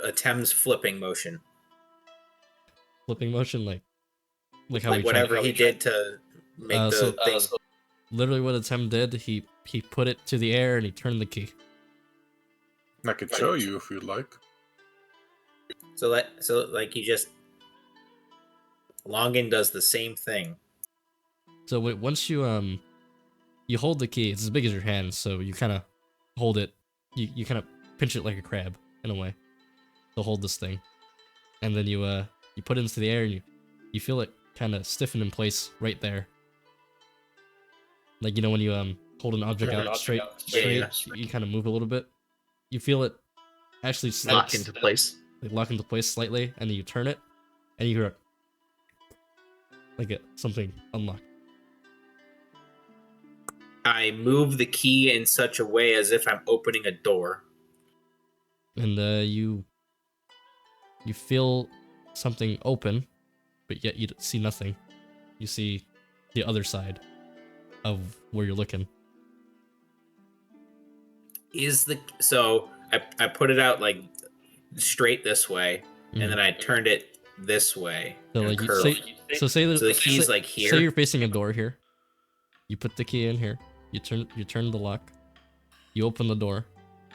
[SPEAKER 3] Atem's flipping motion?
[SPEAKER 1] Flipping motion, like how
[SPEAKER 3] Like
[SPEAKER 1] he
[SPEAKER 3] whatever
[SPEAKER 1] tried.
[SPEAKER 3] he did to make the
[SPEAKER 1] so-
[SPEAKER 3] thing.
[SPEAKER 1] Literally, what Atem did, he put it to the air and he turned the key.
[SPEAKER 2] I could show you if you'd like.
[SPEAKER 3] So like you just Longin does the same thing.
[SPEAKER 1] So once you you hold the key, it's as big as your hand, so you kind of hold it. You kind of pinch it like a crab in a way to hold this thing, and then you put it into the air and you feel it kind of stiffen in place right there. Like, you know, when you hold an object out straight,
[SPEAKER 3] Yeah.
[SPEAKER 1] you kind of move a little bit. You feel it actually
[SPEAKER 3] Lock into place.
[SPEAKER 1] lock into place slightly, and then you turn it, and you hear something unlock.
[SPEAKER 3] I move the key in such a way as if I'm opening a door.
[SPEAKER 1] And you feel something open, but yet you see nothing. You see the other side of where you're looking.
[SPEAKER 3] So I put it out like straight this way, and then I turned it this way.
[SPEAKER 1] So
[SPEAKER 3] and
[SPEAKER 1] like
[SPEAKER 3] curved.
[SPEAKER 1] say
[SPEAKER 3] the key's like here.
[SPEAKER 1] Say you're facing a door here. You put the key in here. You turn the lock. You open the door.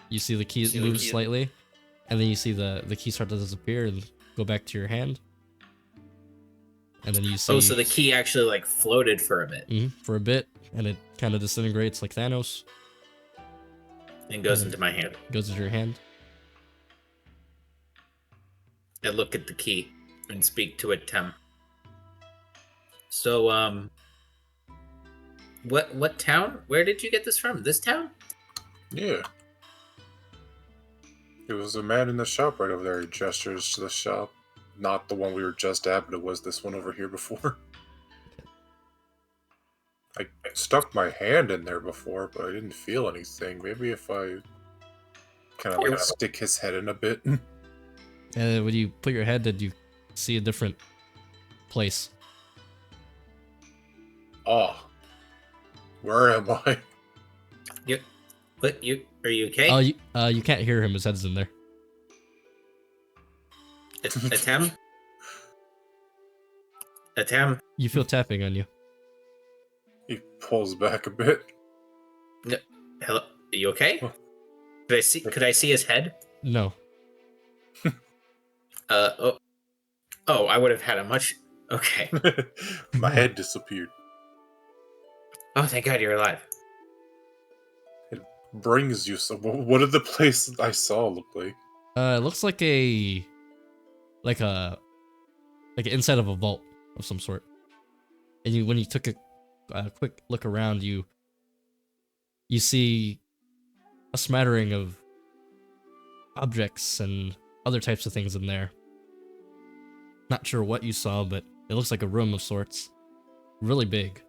[SPEAKER 1] You see the key move slightly, and then you see the key start to disappear and go back to your hand. And then you see.
[SPEAKER 3] Oh, so the key actually like floated for a bit
[SPEAKER 1] for a bit, and it kind of disintegrates like Thanos.
[SPEAKER 3] and goes into my hand.
[SPEAKER 1] Goes into your hand.
[SPEAKER 3] I look at the key and speak to it, Tem. So, what town? Where did you get this from? This town?
[SPEAKER 2] Yeah. It was a man in the shop right over there. He gestures to the shop. Not the one we were just at, but it was this one over here before. I stuck my hand in there before, but I didn't feel anything. Maybe if I kind of like stick his head in a bit.
[SPEAKER 1] And when you put your head, did you see a different place?
[SPEAKER 2] Oh. Where am I?
[SPEAKER 3] Are you okay?
[SPEAKER 1] Oh, you can't hear him. His head's in there.
[SPEAKER 3] Atem? Atem?
[SPEAKER 1] You feel tapping on you.
[SPEAKER 2] He pulls back a bit.
[SPEAKER 3] Hello? Are you okay? Could I see his head?
[SPEAKER 1] No.
[SPEAKER 3] Oh, I would have had a much. Okay.
[SPEAKER 2] My head disappeared.
[SPEAKER 3] Oh, thank God you're alive.
[SPEAKER 2] It brings you some. What did the place I saw look like?
[SPEAKER 1] It looks like like inside of a vault of some sort. And when you took a quick look around, you see a smattering of objects and other types of things in there. Not sure what you saw, but it looks like a room of sorts. Really big,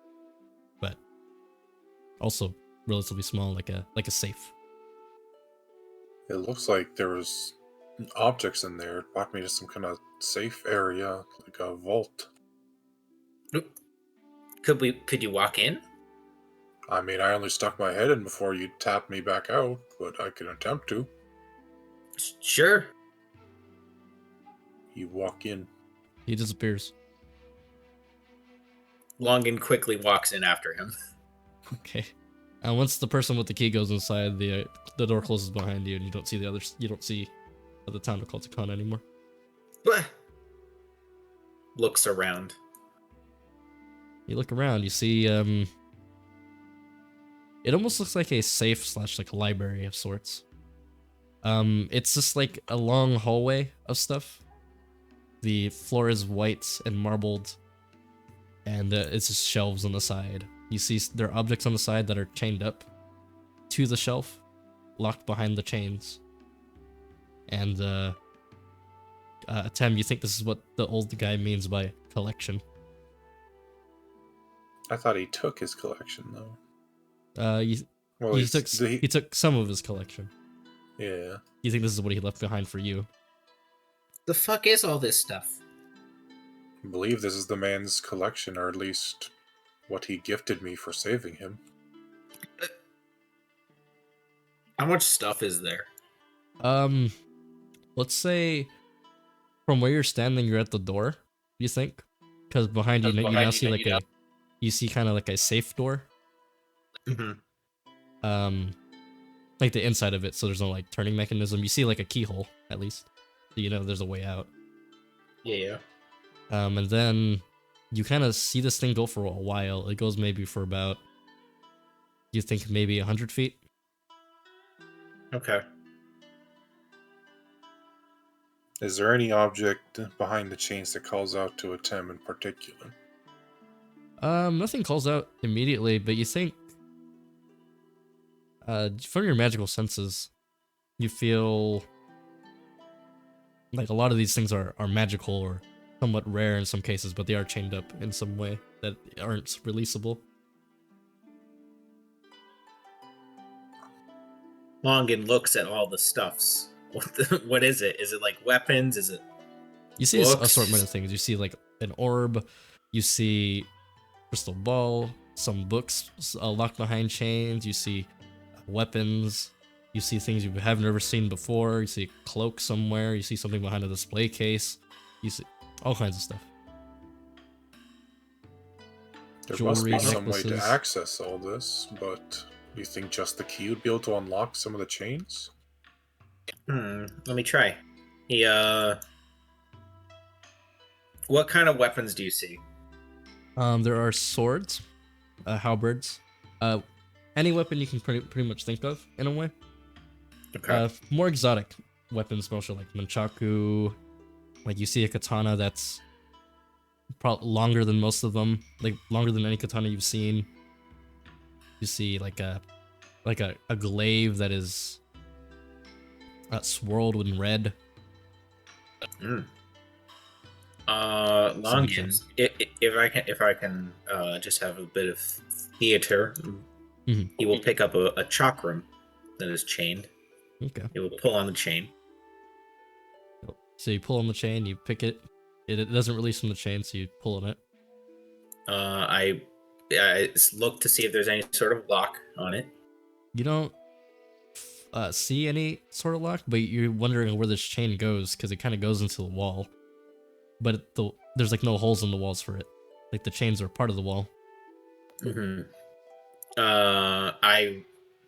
[SPEAKER 1] but also relatively small, like a safe.
[SPEAKER 2] It looks like there was objects in there. It brought me to some kind of safe area, like a vault.
[SPEAKER 3] Could you walk in?
[SPEAKER 2] I mean, I only stuck my head in before you tapped me back out, but I can attempt to.
[SPEAKER 3] Sure.
[SPEAKER 2] You walk in.
[SPEAKER 1] He disappears.
[SPEAKER 3] Longin quickly walks in after him.
[SPEAKER 1] Okay. And once the person with the key goes inside, the door closes behind you, and you don't see the others. You don't see the town of Culticon anymore.
[SPEAKER 3] Looks around.
[SPEAKER 1] You look around. You see it almost looks like a safe / like a library of sorts. It's just like a long hallway of stuff. The floor is white and marbled, and it's just shelves on the side. You see there are objects on the side that are chained up to the shelf, locked behind the chains. And Tem, you think this is what the old guy means by collection?
[SPEAKER 2] I thought he took his collection, though.
[SPEAKER 1] He took some of his collection.
[SPEAKER 2] Yeah.
[SPEAKER 1] You think this is what he left behind for you?
[SPEAKER 3] The fuck is all this stuff?
[SPEAKER 2] I believe this is the man's collection, or at least what he gifted me for saving him.
[SPEAKER 3] How much stuff is there?
[SPEAKER 1] Let's say from where you're standing, you're at the door. You think? Because behind you, you now see like you see kind of like a safe door.
[SPEAKER 3] Mm-hmm.
[SPEAKER 1] Like the inside of it, so there's no like turning mechanism. You see like a keyhole at least, so you know there's a way out.
[SPEAKER 3] Yeah.
[SPEAKER 1] And then you kind of see this thing go for a while. It goes maybe for about, you think maybe 100 feet.
[SPEAKER 3] Okay.
[SPEAKER 2] Is there any object behind the chains that calls out to Atem in particular?
[SPEAKER 1] Nothing calls out immediately, but you think, from your magical senses, you feel like a lot of these things are magical or somewhat rare in some cases, but they are chained up in some way that aren't releasable.
[SPEAKER 3] Longin looks at all the stuffs. What is it? Is it like weapons? Is it
[SPEAKER 1] You see an
[SPEAKER 3] books?
[SPEAKER 1] assortment of things. You see like an orb, you see crystal ball, some books locked behind chains, you see weapons, you see things you haven't ever seen before, you see a cloak somewhere, you see something behind a display case, you see all kinds of stuff.
[SPEAKER 2] There must be
[SPEAKER 1] Jewelry,
[SPEAKER 2] some way to
[SPEAKER 1] necklaces.
[SPEAKER 2] access all this, but you think just the key would be able to unlock some of the chains?
[SPEAKER 3] Let me try. What kind of weapons do you see?
[SPEAKER 1] There are swords, halberds, any weapon you can pretty much think of in a way.
[SPEAKER 3] Okay.
[SPEAKER 1] More exotic weapons, mostly like nunchaku. Like you see a katana that's probably longer than most of them, like longer than any katana you've seen. You see like a glaive that is swirled in red.
[SPEAKER 3] Longins. If I can just have a bit of theater,
[SPEAKER 1] Mhm.
[SPEAKER 3] he will pick up a chakram that is chained.
[SPEAKER 1] Okay.
[SPEAKER 3] He will pull on the chain.
[SPEAKER 1] So you pull on the chain, you pick it. It doesn't release from the chain, so you pull on it.
[SPEAKER 3] I look to see if there's any sort of lock on it.
[SPEAKER 1] You don't see any sort of lock, but you're wondering where this chain goes because it kind of goes into the wall. But there's like no holes in the walls for it. Like the chains are part of the wall.
[SPEAKER 3] Mm-hmm. I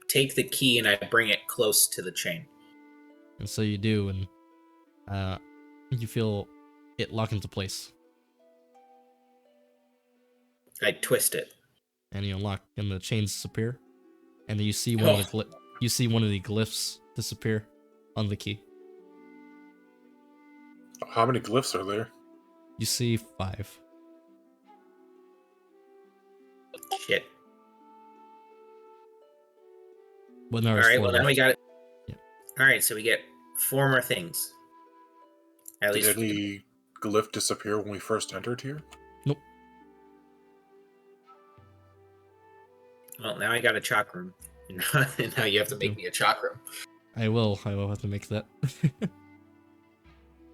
[SPEAKER 3] take the key and I bring it close to the chain.
[SPEAKER 1] And so you do, and you feel it lock into place.
[SPEAKER 3] I twist it.
[SPEAKER 1] And you unlock, and the chains disappear. And then you see one of the glyphs disappear on the key.
[SPEAKER 2] How many glyphs are there?
[SPEAKER 1] You see 5.
[SPEAKER 3] Shit.
[SPEAKER 1] But now
[SPEAKER 3] All
[SPEAKER 1] there's
[SPEAKER 3] right.
[SPEAKER 1] 4
[SPEAKER 3] Well, then
[SPEAKER 1] left.
[SPEAKER 3] we got it.
[SPEAKER 1] Yeah.
[SPEAKER 3] All right. So we get 4 more things. At
[SPEAKER 2] Did
[SPEAKER 3] least.
[SPEAKER 2] any glyph disappear when we first entered here?
[SPEAKER 1] Nope.
[SPEAKER 3] Well, now I got a chakram. And now you have to make me a chakram.
[SPEAKER 1] I will have to make that.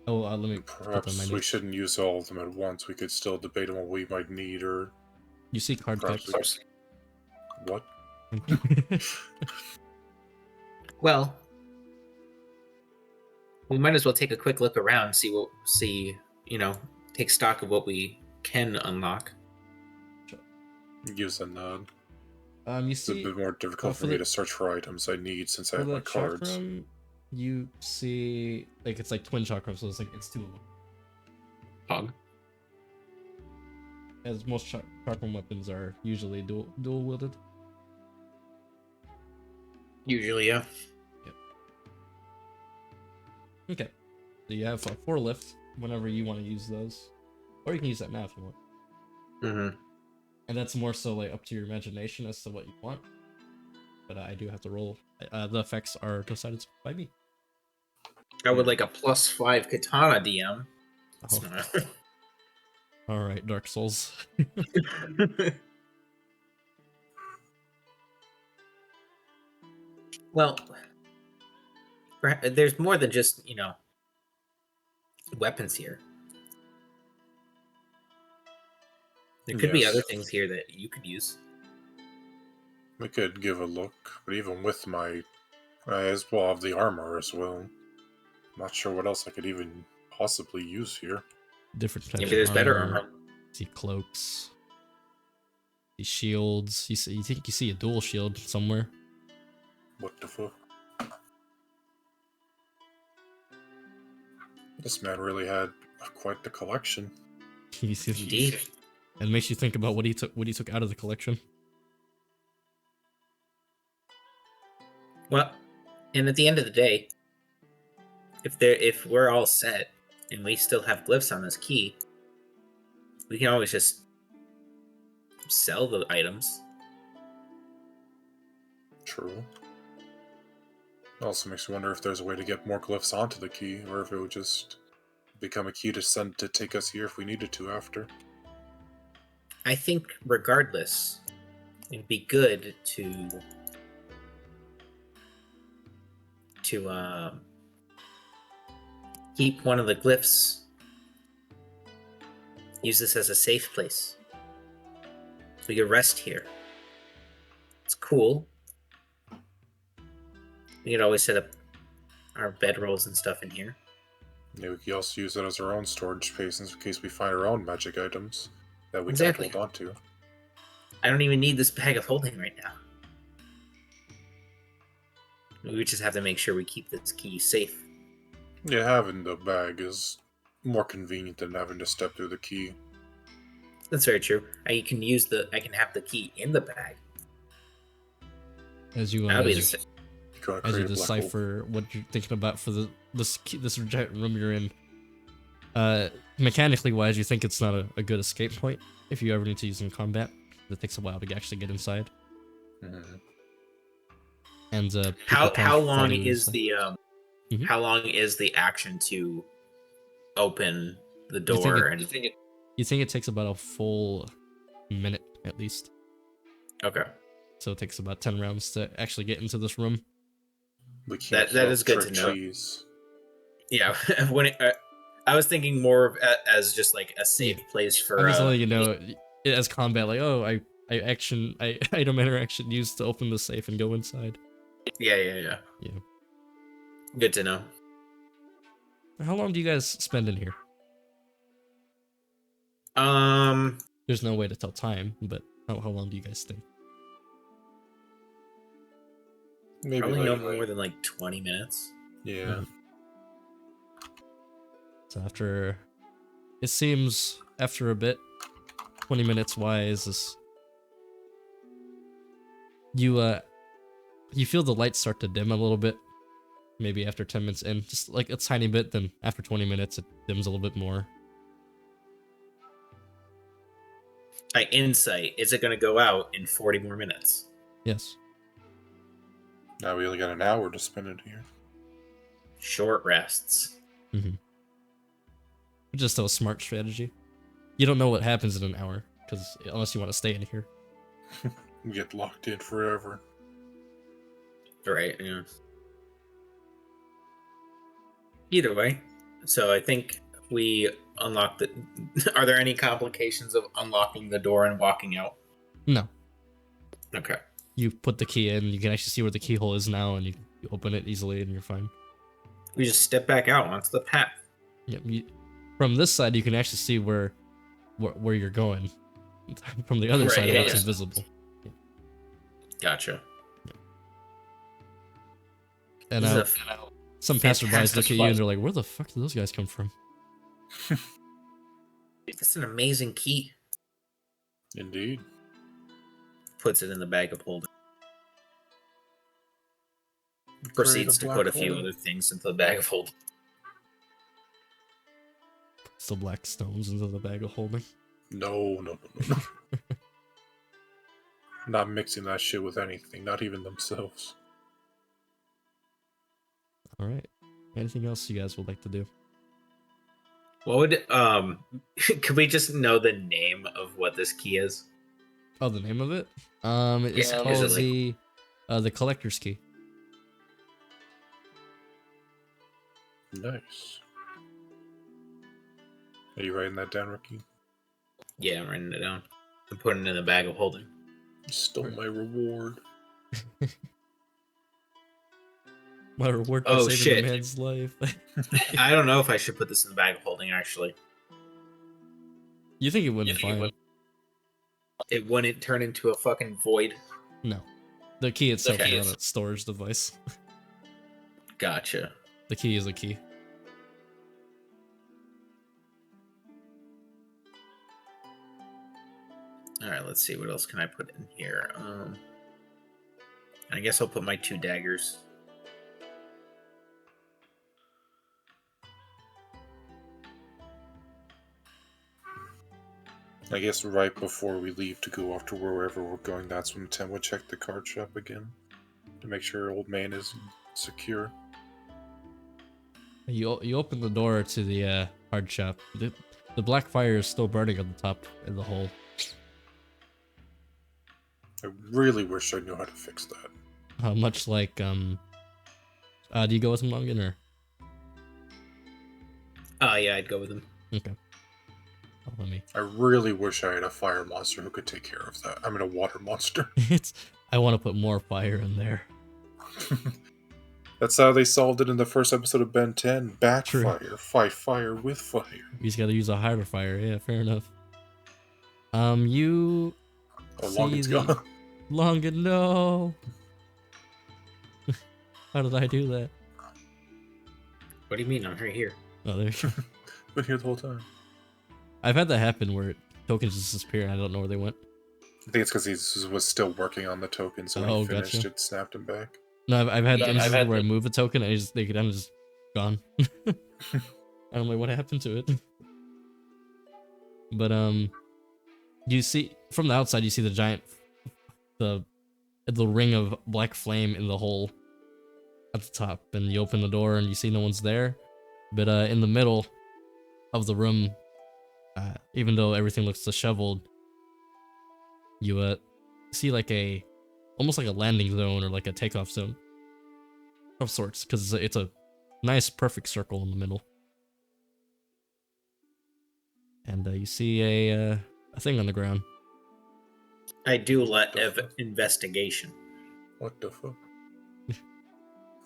[SPEAKER 1] Oh, let me put that in my
[SPEAKER 2] Perhaps we
[SPEAKER 1] notes.
[SPEAKER 2] shouldn't use all of them at once. We could still debate on what we might need, or
[SPEAKER 1] You see card
[SPEAKER 2] perhaps
[SPEAKER 1] packs.
[SPEAKER 2] what?
[SPEAKER 3] Well, we might as well take a quick look around, take stock of what we can unlock.
[SPEAKER 2] Use a nod.
[SPEAKER 1] You
[SPEAKER 2] It's a
[SPEAKER 1] see
[SPEAKER 2] bit more difficult
[SPEAKER 1] for
[SPEAKER 2] for me
[SPEAKER 1] the-
[SPEAKER 2] to search for items I need since I
[SPEAKER 1] for
[SPEAKER 2] have
[SPEAKER 1] the
[SPEAKER 2] my cards.
[SPEAKER 1] chakram, you see like it's like twin chakrams, so it's 2 of them.
[SPEAKER 3] Pog.
[SPEAKER 1] As most chakram weapons are usually dual wielded.
[SPEAKER 3] Usually, yeah.
[SPEAKER 1] Okay. So you have 4 left whenever you want to use those. Or you can use that now if you want.
[SPEAKER 3] Mm-hmm.
[SPEAKER 1] And that's more so like up to your imagination as to what you want. But I do have to roll. The effects are decided by me.
[SPEAKER 3] I would like a +5 katana DM. That's
[SPEAKER 1] Oh.
[SPEAKER 3] not-
[SPEAKER 1] Alright, Dark Souls.
[SPEAKER 3] Well, there's more than just, weapons here. There could be
[SPEAKER 2] Yes.
[SPEAKER 3] other things here that you could use.
[SPEAKER 2] We could give a look, but even with my, I as well have the armor as well. Not sure what else I could even possibly use here.
[SPEAKER 1] Different types
[SPEAKER 3] Maybe
[SPEAKER 1] of
[SPEAKER 3] there's better
[SPEAKER 1] armor.
[SPEAKER 3] armor.
[SPEAKER 1] See cloaks. See shields. You think you see a dual shield somewhere?
[SPEAKER 2] What the fuck? This man really had quite the collection.
[SPEAKER 1] You see,
[SPEAKER 3] Indeed.
[SPEAKER 1] it makes you think about what he took out of the collection.
[SPEAKER 3] Well, and at the end of the day, if we're all set and we still have glyphs on this key, we can always just sell the items.
[SPEAKER 2] True. Also makes me wonder if there's a way to get more glyphs onto the key, or if it would just become a key to send to take us here if we needed to after.
[SPEAKER 3] I think regardless, it'd be good to keep one of the glyphs. Use this as a safe place. We could rest here. It's cool. We could always set up our bedrolls and stuff in here.
[SPEAKER 2] Yeah, we could also use it as our own storage space in case we find our own magic items that we
[SPEAKER 3] Exactly.
[SPEAKER 2] can hold on to.
[SPEAKER 3] I don't even need this bag of holding right now. We just have to make sure we keep this key safe.
[SPEAKER 2] Yeah, having the bag is more convenient than having to step through the key.
[SPEAKER 3] That's very true. I can have the key in the bag.
[SPEAKER 1] As you
[SPEAKER 3] That'll be
[SPEAKER 2] If you wanna
[SPEAKER 1] as you
[SPEAKER 2] create a black hole.
[SPEAKER 1] decipher what you're thinking about for this giant room you're in. Mechanically wise, you think it's not a good escape point if you ever need to use in combat. It takes a while to actually get inside.
[SPEAKER 2] Mhm.
[SPEAKER 1] And people
[SPEAKER 3] How
[SPEAKER 1] kind of
[SPEAKER 3] how long
[SPEAKER 1] follow you
[SPEAKER 3] is
[SPEAKER 1] inside.
[SPEAKER 3] the
[SPEAKER 1] Mhm.
[SPEAKER 3] how long is the action to open the
[SPEAKER 1] You think
[SPEAKER 3] door?
[SPEAKER 1] it- You think it takes about a full minute at least.
[SPEAKER 3] Okay,
[SPEAKER 1] So it takes about 10 rounds to actually get into this room.
[SPEAKER 2] We can't
[SPEAKER 3] that
[SPEAKER 2] help
[SPEAKER 3] is good to
[SPEAKER 2] trick
[SPEAKER 3] know.
[SPEAKER 2] cheese.
[SPEAKER 3] yeah. I was thinking more of as just like a safe place for.
[SPEAKER 1] I'm just letting you know, as combat, like, oh, I item interaction used to open the safe and go inside.
[SPEAKER 3] Yeah.
[SPEAKER 1] Yeah.
[SPEAKER 3] Good to know.
[SPEAKER 1] How long do you guys spend in here?
[SPEAKER 3] There's
[SPEAKER 1] There's no way to tell time, but how long do you guys stay?
[SPEAKER 2] Maybe
[SPEAKER 3] probably no
[SPEAKER 2] like,
[SPEAKER 3] more than like 20 minutes.
[SPEAKER 2] yeah.
[SPEAKER 1] So it seems after a bit, 20 minutes wise, you feel the lights start to dim a little bit. Maybe after 10 minutes in, just like a tiny bit. Then after 20 minutes, it dims a little bit more.
[SPEAKER 3] Insight. Is it going to go out in 40 more minutes?
[SPEAKER 1] Yes.
[SPEAKER 2] Now we only got an hour to spend it here.
[SPEAKER 3] Short rests.
[SPEAKER 1] Just a smart strategy. You don't know what happens in an hour, because unless you want to stay in here.
[SPEAKER 2] We get locked in forever.
[SPEAKER 3] Right, yeah. Either way, so I think we unlocked the. Are there any complications of unlocking the door and walking out?
[SPEAKER 1] No.
[SPEAKER 3] Okay.
[SPEAKER 1] You put the key in, you can actually see where the keyhole is now, and you open it easily, and you're fine.
[SPEAKER 3] We just step back out onto the path.
[SPEAKER 1] Yep. From this side, you can actually see where you're going. From the other
[SPEAKER 3] Right,
[SPEAKER 1] side,
[SPEAKER 3] yeah,
[SPEAKER 1] it's
[SPEAKER 3] yeah.
[SPEAKER 1] invisible.
[SPEAKER 3] Gotcha.
[SPEAKER 1] And
[SPEAKER 3] This
[SPEAKER 1] now
[SPEAKER 3] is
[SPEAKER 1] some
[SPEAKER 3] fantastic
[SPEAKER 1] passerbys look at you and
[SPEAKER 3] flight.
[SPEAKER 1] they're like, "Where the fuck did those guys come from?"
[SPEAKER 3] That's an amazing key.
[SPEAKER 2] Indeed.
[SPEAKER 3] Puts it in the bag of holding.
[SPEAKER 2] Create
[SPEAKER 3] Proceeds
[SPEAKER 2] a
[SPEAKER 3] to
[SPEAKER 2] black
[SPEAKER 3] put a few
[SPEAKER 2] hole.
[SPEAKER 3] other things into the bag of holding.
[SPEAKER 1] Puts the black stones into the bag of holding.
[SPEAKER 2] No. Not mixing that shit with anything, not even themselves.
[SPEAKER 1] All right. Anything else you guys would like to do?
[SPEAKER 3] What would could we just know the name of what this key is?
[SPEAKER 1] Oh, the name of it? It's
[SPEAKER 3] Yeah,
[SPEAKER 1] called
[SPEAKER 3] is it
[SPEAKER 1] the collector's key.
[SPEAKER 2] Nice. Are you writing that down, Ricky?
[SPEAKER 3] Yeah, I'm writing it down. and put it in the bag of holding.
[SPEAKER 2] You stole my reward.
[SPEAKER 1] My reward for
[SPEAKER 3] Oh,
[SPEAKER 1] saving
[SPEAKER 3] shit.
[SPEAKER 1] the man's life.
[SPEAKER 3] I don't know if I should put this in the bag of holding, actually.
[SPEAKER 1] You think it wouldn't be fine?
[SPEAKER 3] It wouldn't turn into a fucking void.
[SPEAKER 1] No. The key itself
[SPEAKER 3] key
[SPEAKER 1] is not a storage device.
[SPEAKER 3] Gotcha.
[SPEAKER 1] The key is a key.
[SPEAKER 3] Alright, let's see. What else can I put in here? I guess I'll put my 2 daggers.
[SPEAKER 2] I guess right before we leave to go off to wherever we're going, that's when Tim would check the card shop again to make sure old man is secure.
[SPEAKER 1] You open the door to the card shop. The black fire is still burning on the top in the hole.
[SPEAKER 2] I really wish I knew how to fix that.
[SPEAKER 1] Much like do you go with him, Longan, or?
[SPEAKER 3] Yeah, I'd go with him.
[SPEAKER 1] Okay. Oh, let me.
[SPEAKER 2] I really wish I had a fire monster who could take care of that. I mean, a water monster.
[SPEAKER 1] I want to put more fire in there.
[SPEAKER 2] That's how they solved it in the first episode of Ben 10. Backfire.
[SPEAKER 1] True.
[SPEAKER 2] Fight fire with fire.
[SPEAKER 1] He's got to use a harder fire. Yeah, fair enough. You.
[SPEAKER 2] Oh, Longan's gone.
[SPEAKER 1] Longan, no. How did I do that?
[SPEAKER 3] What do you mean? I'm right here.
[SPEAKER 1] Oh, there you go.
[SPEAKER 2] Been here the whole time.
[SPEAKER 1] I've had that happen where tokens just disappear and I don't know where they went.
[SPEAKER 2] I think it's because he was still working on the token, so when he finished,
[SPEAKER 1] gotcha.
[SPEAKER 2] it snapped him back.
[SPEAKER 1] No, I've had instances where I move a token and they could end just gone. I don't know what happened to it. But you see from the outside, you see the giant, the ring of black flame in the hole at the top, and you open the door and you see no one's there. But in the middle of the room, even though everything looks disheveled, you see like almost like a landing zone or like a takeoff zone of sorts, because it's a nice perfect circle in the middle. And you see a thing on the ground.
[SPEAKER 3] I do let investigation.
[SPEAKER 2] What the fuck?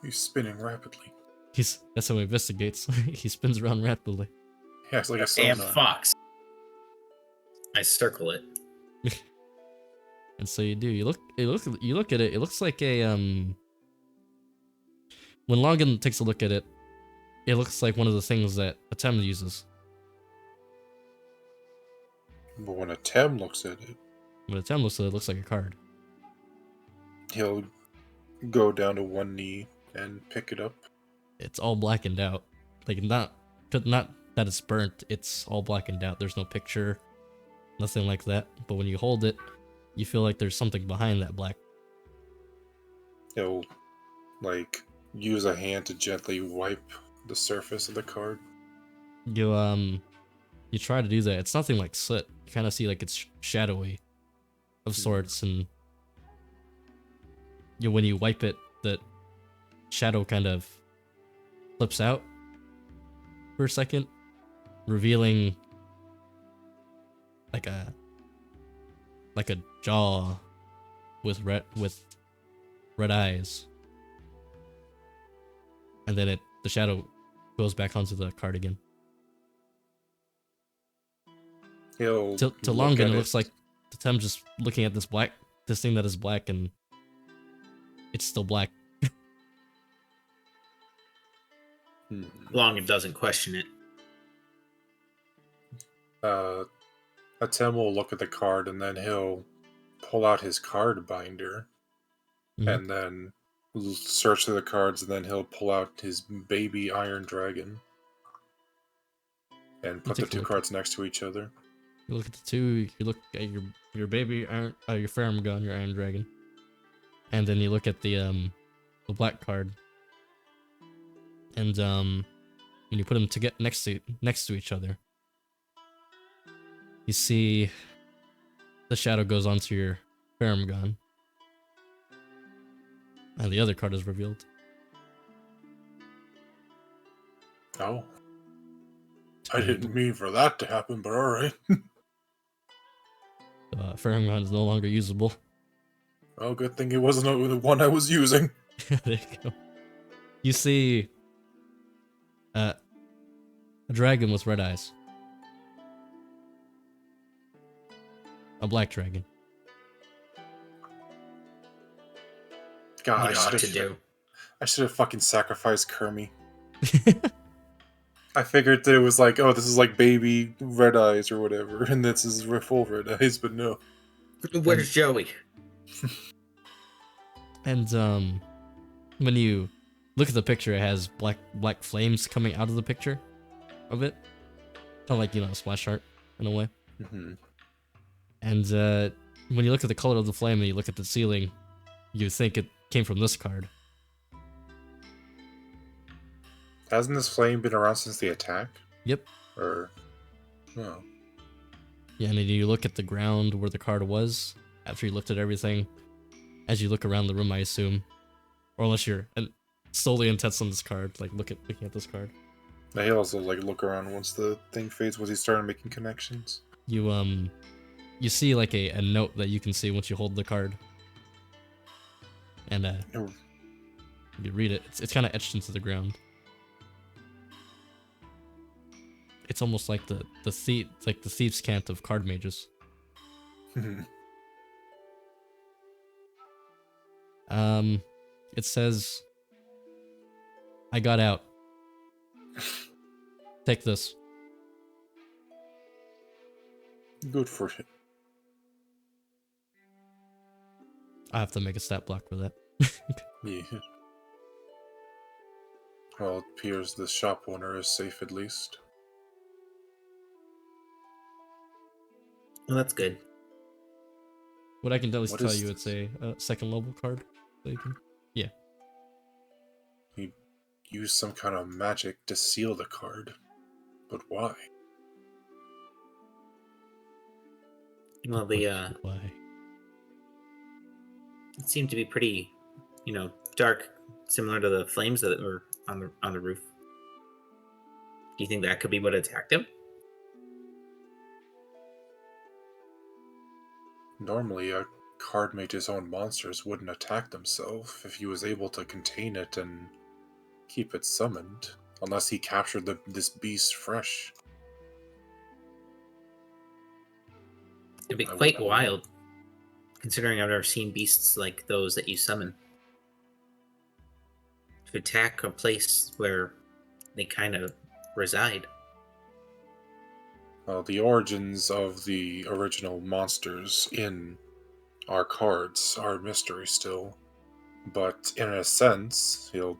[SPEAKER 2] He's spinning rapidly.
[SPEAKER 1] That's how he investigates. He spins around rapidly.
[SPEAKER 2] Yeah, it's like a
[SPEAKER 3] Damn
[SPEAKER 2] sonar.
[SPEAKER 3] fox. I circle it.
[SPEAKER 1] And so you do. You look at it. It looks like a When Longan takes a look at it, it looks like one of the things that Atem uses.
[SPEAKER 2] But when Atem looks at it,
[SPEAKER 1] When Atem looks at it, it looks like a card.
[SPEAKER 2] he'll go down to one knee and pick it up.
[SPEAKER 1] It's all blackened out. Like not that it's burnt. It's all blackened out. There's no picture, nothing like that. But when you hold it, you feel like there's something behind that black.
[SPEAKER 2] He'll, like, use a hand to gently wipe the surface of the card.
[SPEAKER 1] You try to do that. It's nothing like soot. You kind of see like it's shadowy of sorts, and when you wipe it, that shadow kind of flips out for a second, revealing like a jaw with red eyes, and then the shadow goes back onto the card again.
[SPEAKER 2] He'll
[SPEAKER 1] To
[SPEAKER 2] look
[SPEAKER 1] Longan,
[SPEAKER 2] at
[SPEAKER 1] it looks like Atem just looking at this thing that is black, and it's still black.
[SPEAKER 3] Longan doesn't question it.
[SPEAKER 2] Atem will look at the card, and then he'll pull out his card binder, and then search through the cards, and then he'll pull out his baby Iron Dragon and put the two cards next to each other.
[SPEAKER 1] You look at the two. You look at your baby Iron, your Faramgon, your Iron Dragon, and then you look at the black card, and when you put them to get next to each other, you see the shadow goes onto your Faramgon, and the other card is revealed.
[SPEAKER 2] Oh. I didn't mean for that to happen, but alright.
[SPEAKER 1] Faramgon is no longer usable.
[SPEAKER 2] Oh, good thing it wasn't the one I was using.
[SPEAKER 1] There you go. You see a dragon with red eyes. A black dragon.
[SPEAKER 2] God,
[SPEAKER 3] You know what to do.
[SPEAKER 2] I should have fucking sacrificed Kermie. I figured that it was like, oh, this is like baby red eyes or whatever, and this is full red eyes, but no.
[SPEAKER 3] Where's Joey?
[SPEAKER 1] And when you look at the picture, it has black flames coming out of the picture of it, kind of like, you know, a splash art in a way.
[SPEAKER 2] Mm-hmm.
[SPEAKER 1] And when you look at the color of the flame and you look at the ceiling, you think it came from this card.
[SPEAKER 2] Hasn't this flame been around since the attack?
[SPEAKER 1] Yep.
[SPEAKER 2] Or, oh,
[SPEAKER 1] Yeah, and then you look at the ground where the card was after you lifted everything. As you look around the room, I assume, or unless you're solely intense on this card, like looking at this card.
[SPEAKER 2] now he also like look around once the thing fades. Was he started making connections?
[SPEAKER 1] You see like a note that you can see once you hold the card, and
[SPEAKER 2] Oh.
[SPEAKER 1] you read it. It's kind of etched into the ground. It's almost like the thieves' cant of card mages. It says, "I got out. Take this."
[SPEAKER 2] Good for him.
[SPEAKER 1] I have to make a stat block for that.
[SPEAKER 2] Yeah. Well, it appears the shop owner is safe at least.
[SPEAKER 3] Well, that's good.
[SPEAKER 1] What I can at least
[SPEAKER 2] What
[SPEAKER 1] tell
[SPEAKER 2] is
[SPEAKER 1] you, it's a second level card. So you can,
[SPEAKER 2] He used some kind of magic to seal the card. But why?
[SPEAKER 3] Well,
[SPEAKER 1] why?
[SPEAKER 3] it seemed to be pretty, dark, similar to the flames that were on the roof. Do you think that could be what attacked him?
[SPEAKER 2] Normally, a card mage's own monsters wouldn't attack themselves if he was able to contain it and keep it summoned. Unless he captured this beast fresh.
[SPEAKER 3] It'd be
[SPEAKER 2] I
[SPEAKER 3] quite
[SPEAKER 2] would-
[SPEAKER 3] wild, considering I've never seen beasts like those that you summon to attack a place where they kind of reside.
[SPEAKER 2] Well, the origins of the original monsters in our cards are a mystery still. But in a sense, he'll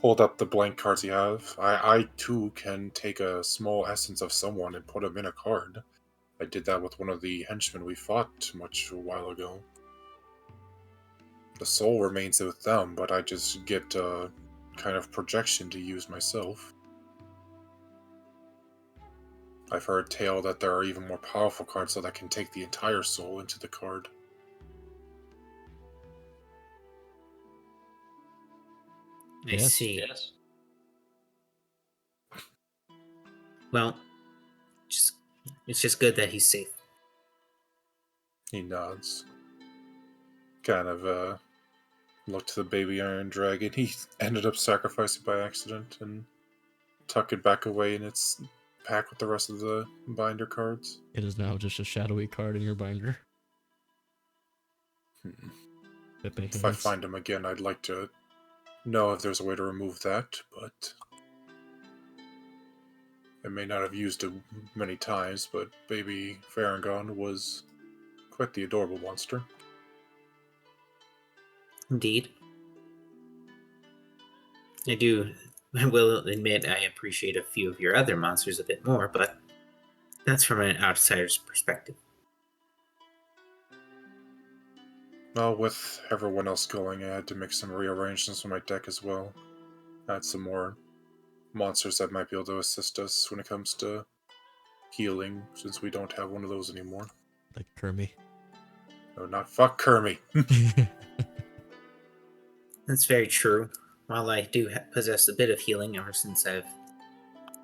[SPEAKER 2] hold up the blank cards you have. I too can take a small essence of someone and put them in a card. I did that with one of the henchmen we fought much a while ago. The soul remains with them, but I just get a kind of projection to use myself. I've heard tale that there are even more powerful cards that can take the entire soul into the card.
[SPEAKER 3] I
[SPEAKER 1] Yes.
[SPEAKER 3] see. Well, it's just good that he's safe.
[SPEAKER 2] He nods. Kind of look to the baby iron dragon he ended up sacrificing by accident and tuck it back away in its pack with the rest of the binder cards.
[SPEAKER 1] It is now just a shadowy card in your binder. Pepe
[SPEAKER 2] If I
[SPEAKER 1] hands.
[SPEAKER 2] find him again, I'd like to know if there's a way to remove that, but I may not have used it many times, but baby Farangon was quite the adorable monster.
[SPEAKER 3] Indeed. I will admit I appreciate a few of your other monsters a bit more, but that's from an outsider's perspective.
[SPEAKER 2] Well, with everyone else going, I had to make some rearrangements with my deck as well. Add some more monsters that might be able to assist us when it comes to healing, since we don't have one of those anymore.
[SPEAKER 1] Like Kermie.
[SPEAKER 2] No, not fuck Kermie.
[SPEAKER 3] That's very true. While I do possess a bit of healing ever since I've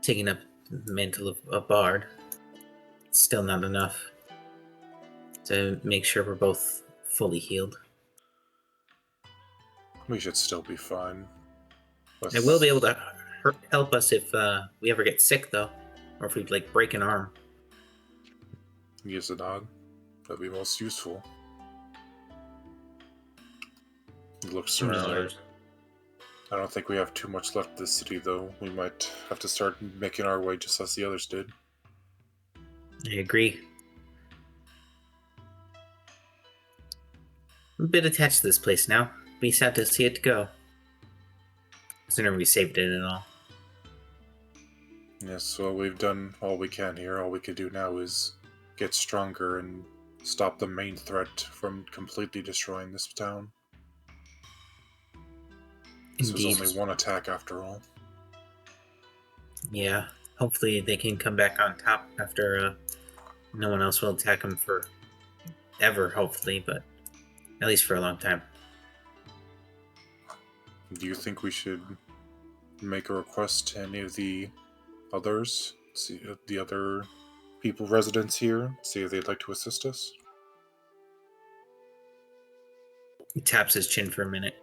[SPEAKER 3] taken up the mantle of a bard, it's still not enough to make sure we're both fully healed.
[SPEAKER 2] We should still be fine.
[SPEAKER 3] It will be able to help us if we ever get sick, though, or if we like break an arm.
[SPEAKER 2] Use a nod. That'd be most useful. He looks around. I don't think we have too much left of the city, though. We might have to start making our way just as the others did.
[SPEAKER 3] I agree. I'm a bit attached to this place now. Be sad to see it go. Considering we saved it and all.
[SPEAKER 2] Yes, well, we've done all we can here. All we can do now is get stronger and stop the main threat from completely destroying this town. This was only one attack after all.
[SPEAKER 3] Yeah, hopefully they can come back on top after no one else will attack them for ever, hopefully, but at least for a long time.
[SPEAKER 2] Do you think we should make a request to any of the others, see the other people, residents here, see if they'd like to assist us?
[SPEAKER 3] He taps his chin for a minute.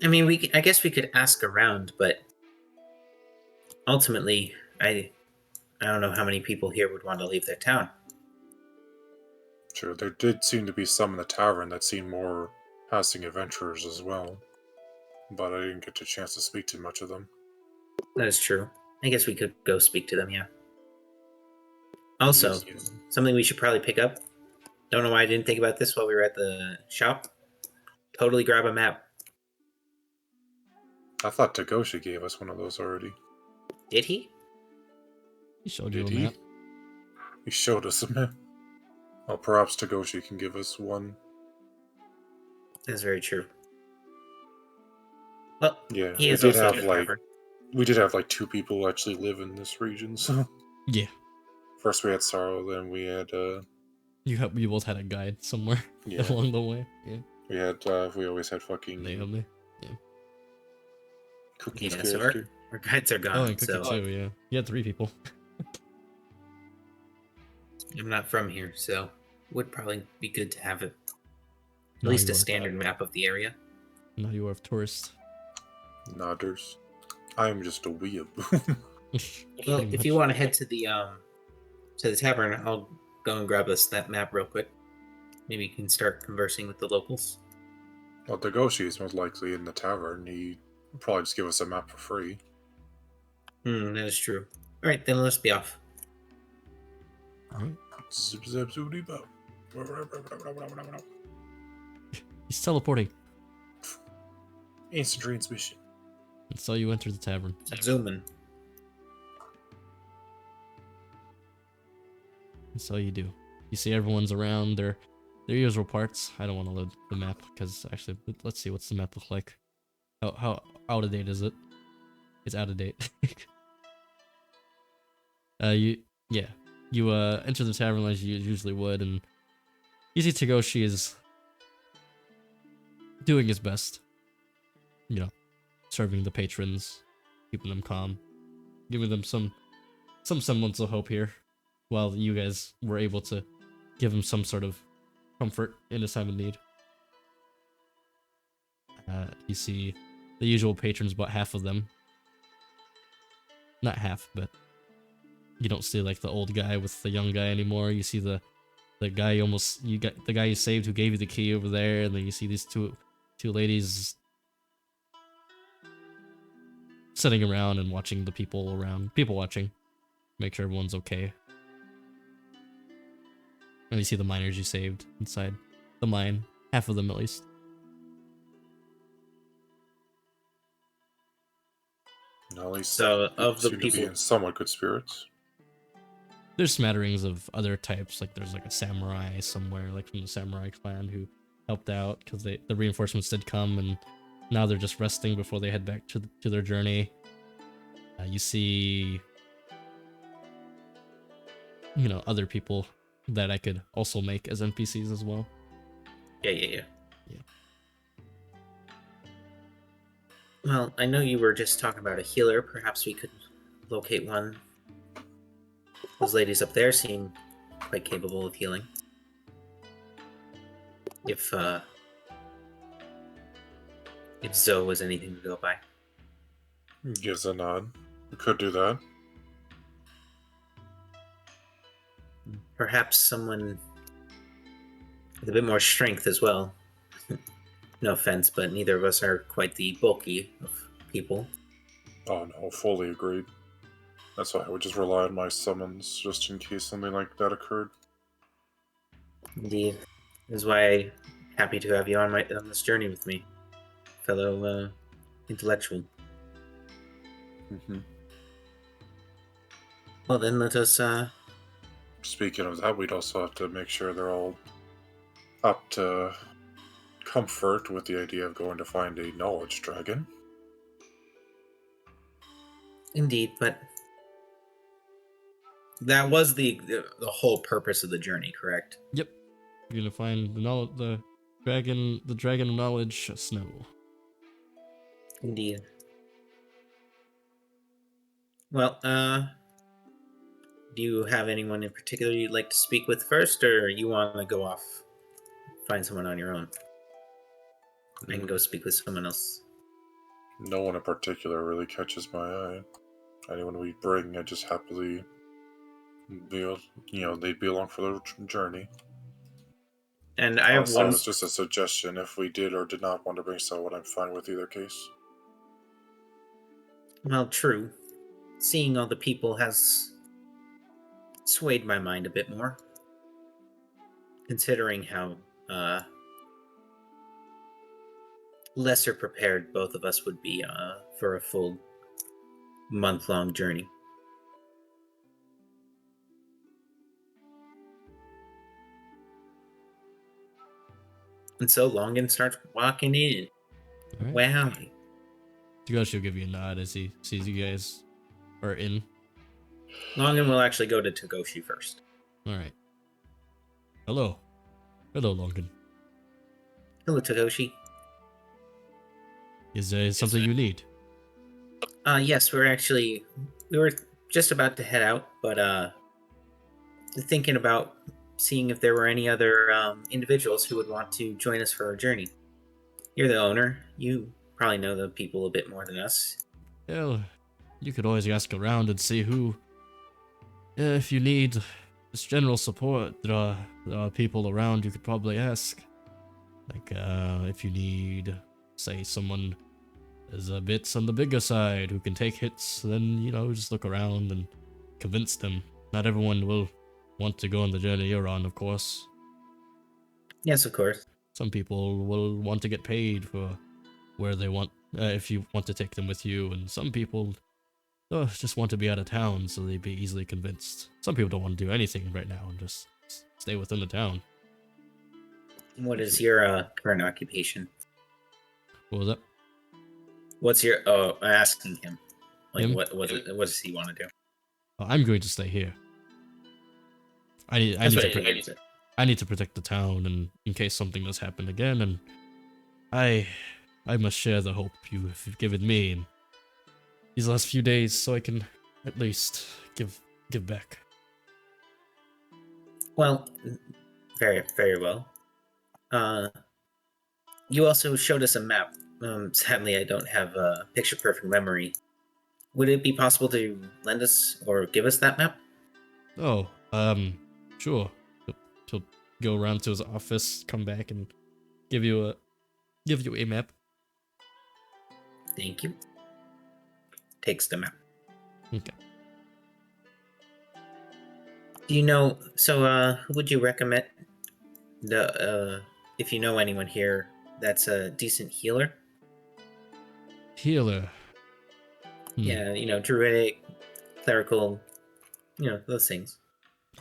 [SPEAKER 3] I mean, I guess we could ask around, but ultimately, I don't know how many people here would want to leave their town.
[SPEAKER 2] Sure, there did seem to be some in the tavern that seemed more passing adventurers as well, but I didn't get a chance to speak to much of them.
[SPEAKER 3] That is true. I guess we could go speak to them, yeah. Also, something we should probably pick up. Don't know why I didn't think about this while we were at the shop. Totally grab a map.
[SPEAKER 2] I thought Tagoshi gave us one of those already.
[SPEAKER 3] Did he?
[SPEAKER 1] He showed you a map.
[SPEAKER 2] He showed us a map. Well, perhaps Tagoshi can give us one.
[SPEAKER 3] That's very true. Well,
[SPEAKER 2] yeah,
[SPEAKER 3] he is also
[SPEAKER 2] we did have like 2 people actually live in this region, so
[SPEAKER 1] yeah.
[SPEAKER 2] First we had Sorrow, then we had
[SPEAKER 1] You both had a guide somewhere along the way. Yeah.
[SPEAKER 2] We had we always had fucking
[SPEAKER 1] Naomi. Yeah.
[SPEAKER 2] Cookie's
[SPEAKER 3] yeah,
[SPEAKER 2] character.
[SPEAKER 3] So our guides are gone.
[SPEAKER 1] Oh, and Cookie too, yeah. You had 3 people.
[SPEAKER 3] I'm not from here, so would probably be good to have at
[SPEAKER 1] No,
[SPEAKER 3] least
[SPEAKER 1] you
[SPEAKER 3] a
[SPEAKER 1] are.
[SPEAKER 3] standard map of the area.
[SPEAKER 1] Now you are a tourist.
[SPEAKER 2] Nodders. I am just a weeb.
[SPEAKER 3] Well, if you want to head to the tavern, I'll go and grab us that map real quick. Maybe you can start conversing with the locals.
[SPEAKER 2] Well, Tagoshi is most likely in the tavern. He will probably just give us a map for free.
[SPEAKER 3] That is true. All right, then let's be off.
[SPEAKER 1] Alright.
[SPEAKER 2] Zip zap zoody bop.
[SPEAKER 1] He's teleporting.
[SPEAKER 2] Instant transmission.
[SPEAKER 1] And so you enter the tavern.
[SPEAKER 3] Zooming.
[SPEAKER 1] And so you do. You see everyone's around their usual parts. I don't want to load the map because actually, let's see what's the map look like. How out of date is it? It's out of date. You enter the tavern as you usually would, and you see Tagoshi is doing his best. You know, serving the patrons, keeping them calm, giving them some semblance of hope here, while you guys were able to give him some sort of comfort in his time of need. You see the usual patrons, about half of them. Not half, but you don't see like the old guy with the young guy anymore. You see the guy you got the guy you saved who gave you the key over there, and then you see these two ladies sitting around and watching the people watching, make sure everyone's okay. And you see the miners you saved inside the mine, half of them at least.
[SPEAKER 2] At least
[SPEAKER 3] So, of the
[SPEAKER 2] seem to be
[SPEAKER 3] people,
[SPEAKER 2] in somewhat good spirits.
[SPEAKER 1] There's smatterings of other types, like there's like a samurai somewhere, like from the samurai clan who helped out because the reinforcements did come, and now they're just resting before they head back to their journey. You see, other people that I could also make as NPCs as well.
[SPEAKER 3] Yeah. Well, I know you were just talking about a healer. Perhaps we could locate one. Those ladies up there seem quite capable of healing. If Zoe was anything to go by.
[SPEAKER 2] Gives a nod. We could do that.
[SPEAKER 3] Perhaps someone with a bit more strength as well. No offense, but neither of us are quite the bulky of people.
[SPEAKER 2] Oh no, fully agreed. That's why I would just rely on my summons just in case something like that occurred.
[SPEAKER 3] Indeed. This is why I'm happy to have you on this journey with me, fellow intellectual.
[SPEAKER 2] Mm-hmm.
[SPEAKER 3] Well then, let us
[SPEAKER 2] Speaking of that, we'd also have to make sure they're all up to comfort with the idea of going to find a knowledge dragon.
[SPEAKER 3] Indeed, but that was the whole purpose of the journey, correct?
[SPEAKER 1] Yep. You're gonna find the dragon of knowledge, Snow.
[SPEAKER 3] Indeed. Well, do you have anyone in particular you'd like to speak with first, or you want to go off, find someone on your own? I can go speak with someone else.
[SPEAKER 2] No one in particular really catches my eye. Anyone we bring, I just happily be, they'd be along for the journey.
[SPEAKER 3] And I have one.
[SPEAKER 2] It's just a suggestion. If we did or did not want to bring someone, I'm fine with either case.
[SPEAKER 3] Well, true. Seeing all the people has swayed my mind a bit more, considering how lesser prepared both of us would be for a full month-long journey. And so Longan starts walking in.
[SPEAKER 1] All right.
[SPEAKER 3] Wow.
[SPEAKER 1] Togashi will give you a nod as he sees you guys are in.
[SPEAKER 3] Longan will actually go to Togoshi first.
[SPEAKER 1] All right. Hello, Longan.
[SPEAKER 3] Hello, Togoshi.
[SPEAKER 1] Is there something you need?
[SPEAKER 3] Yes, we were just about to head out, but thinking about seeing if there were any other individuals who would want to join us for our journey. You're the owner. You probably know the people a bit more than us.
[SPEAKER 1] Well, you could always ask around and see who. If you need just general support, there are people around you could probably ask. Like, if you need, say, someone is a bit on the bigger side who can take hits, then, just look around and convince them. Not everyone will want to go on the journey you're on, of course.
[SPEAKER 3] Yes, of course.
[SPEAKER 1] Some people will want to get paid for where they want, if you want to take them with you, and some people just want to be out of town so they'd be easily convinced. Some people don't want to do anything right now and just stay within the town.
[SPEAKER 3] What is your current occupation?
[SPEAKER 1] What was that?
[SPEAKER 3] What's your? Oh, I'm asking him. Like,
[SPEAKER 1] Him?
[SPEAKER 3] what does he want to do?
[SPEAKER 1] I'm going to stay here. I need to protect the town, and in case something does happen again, and I must share the hope you've given me in these last few days, so I can at least give back.
[SPEAKER 3] Well, very, very well. You also showed us a map. Sadly, I don't have a picture-perfect memory. Would it be possible to lend us or give us that map?
[SPEAKER 1] Oh, sure. He'll go around to his office, come back, and give you a map.
[SPEAKER 3] Thank you. Takes the map.
[SPEAKER 1] Okay.
[SPEAKER 3] Do you know? So, who would you recommend? If you know anyone here that's a decent healer.
[SPEAKER 1] Healer.
[SPEAKER 3] Yeah, druidic, clerical, those things.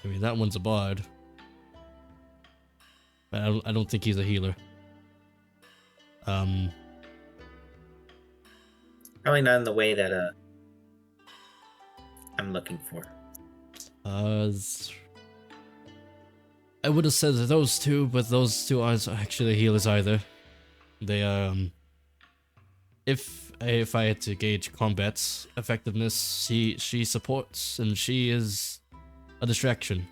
[SPEAKER 1] I mean, that one's a bard. But I don't think he's a healer.
[SPEAKER 3] Probably not in the way that I'm looking for.
[SPEAKER 1] I would have said those two, but those two aren't actually healers either. They if I had to gauge combat's effectiveness, she supports, and she is a distraction.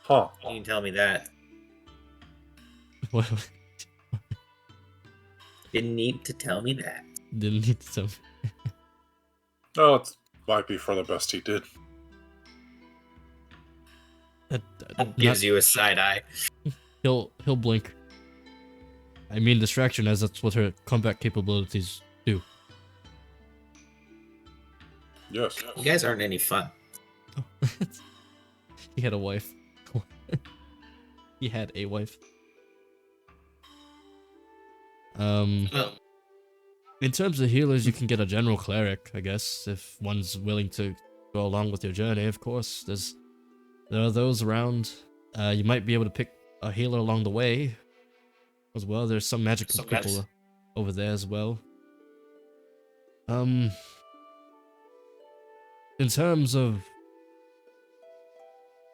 [SPEAKER 2] Huh.
[SPEAKER 3] You can tell me that.
[SPEAKER 1] What?
[SPEAKER 3] Didn't need to tell me that.
[SPEAKER 1] Didn't need to.
[SPEAKER 2] Oh, it might be for the best he did.
[SPEAKER 3] Gives you a side eye.
[SPEAKER 1] He'll blink. I mean distraction, as that's what her combat capabilities do.
[SPEAKER 2] Yes.
[SPEAKER 3] You guys aren't any fun.
[SPEAKER 1] He had a wife. He had a wife.
[SPEAKER 3] Oh.
[SPEAKER 1] In terms of healers, you can get a general cleric, I guess, if one's willing to go along with your journey. Of course, there are those around. You might be able to pick a healer along the way as well. There's some magical people over there as well. In terms of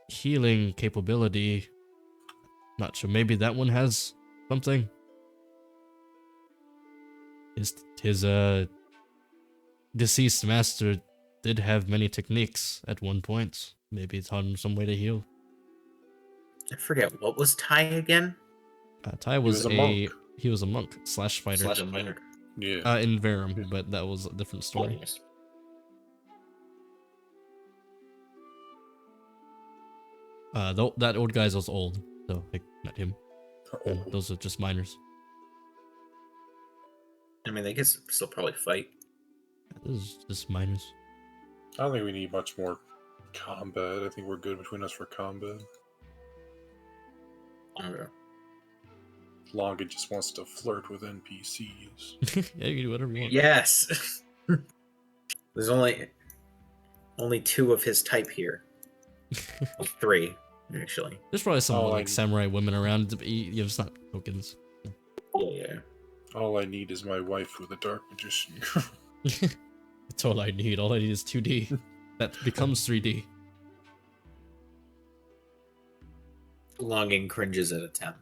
[SPEAKER 1] healing capability, not sure. Maybe that one has something. His deceased master did have many techniques at one point. Maybe it taught him some way to heal.
[SPEAKER 3] I forget, what was Ty again?
[SPEAKER 1] Ty was
[SPEAKER 2] a monk.
[SPEAKER 1] He was a monk slash fighter.
[SPEAKER 2] Yeah.
[SPEAKER 1] In Verum, but that was a different story. That old guy was old, so I met him. And those are just minors.
[SPEAKER 3] I mean, they could still probably fight.
[SPEAKER 1] This is just minors.
[SPEAKER 2] I don't think we need much more combat. I think we're good between us for combat.
[SPEAKER 3] Okay.
[SPEAKER 2] Longa just wants to flirt with NPCs.
[SPEAKER 1] Yeah, you can do whatever you want.
[SPEAKER 3] Yes. There's only two of his type here. Well, 3, actually.
[SPEAKER 1] There's probably some
[SPEAKER 2] Oh,
[SPEAKER 1] like samurai women around. It's not tokens.
[SPEAKER 3] Yeah.
[SPEAKER 2] All I need is my wife with a dark magician.
[SPEAKER 1] That's all I need. All I need is 2D. That becomes 3D.
[SPEAKER 3] Longing cringes at a 10.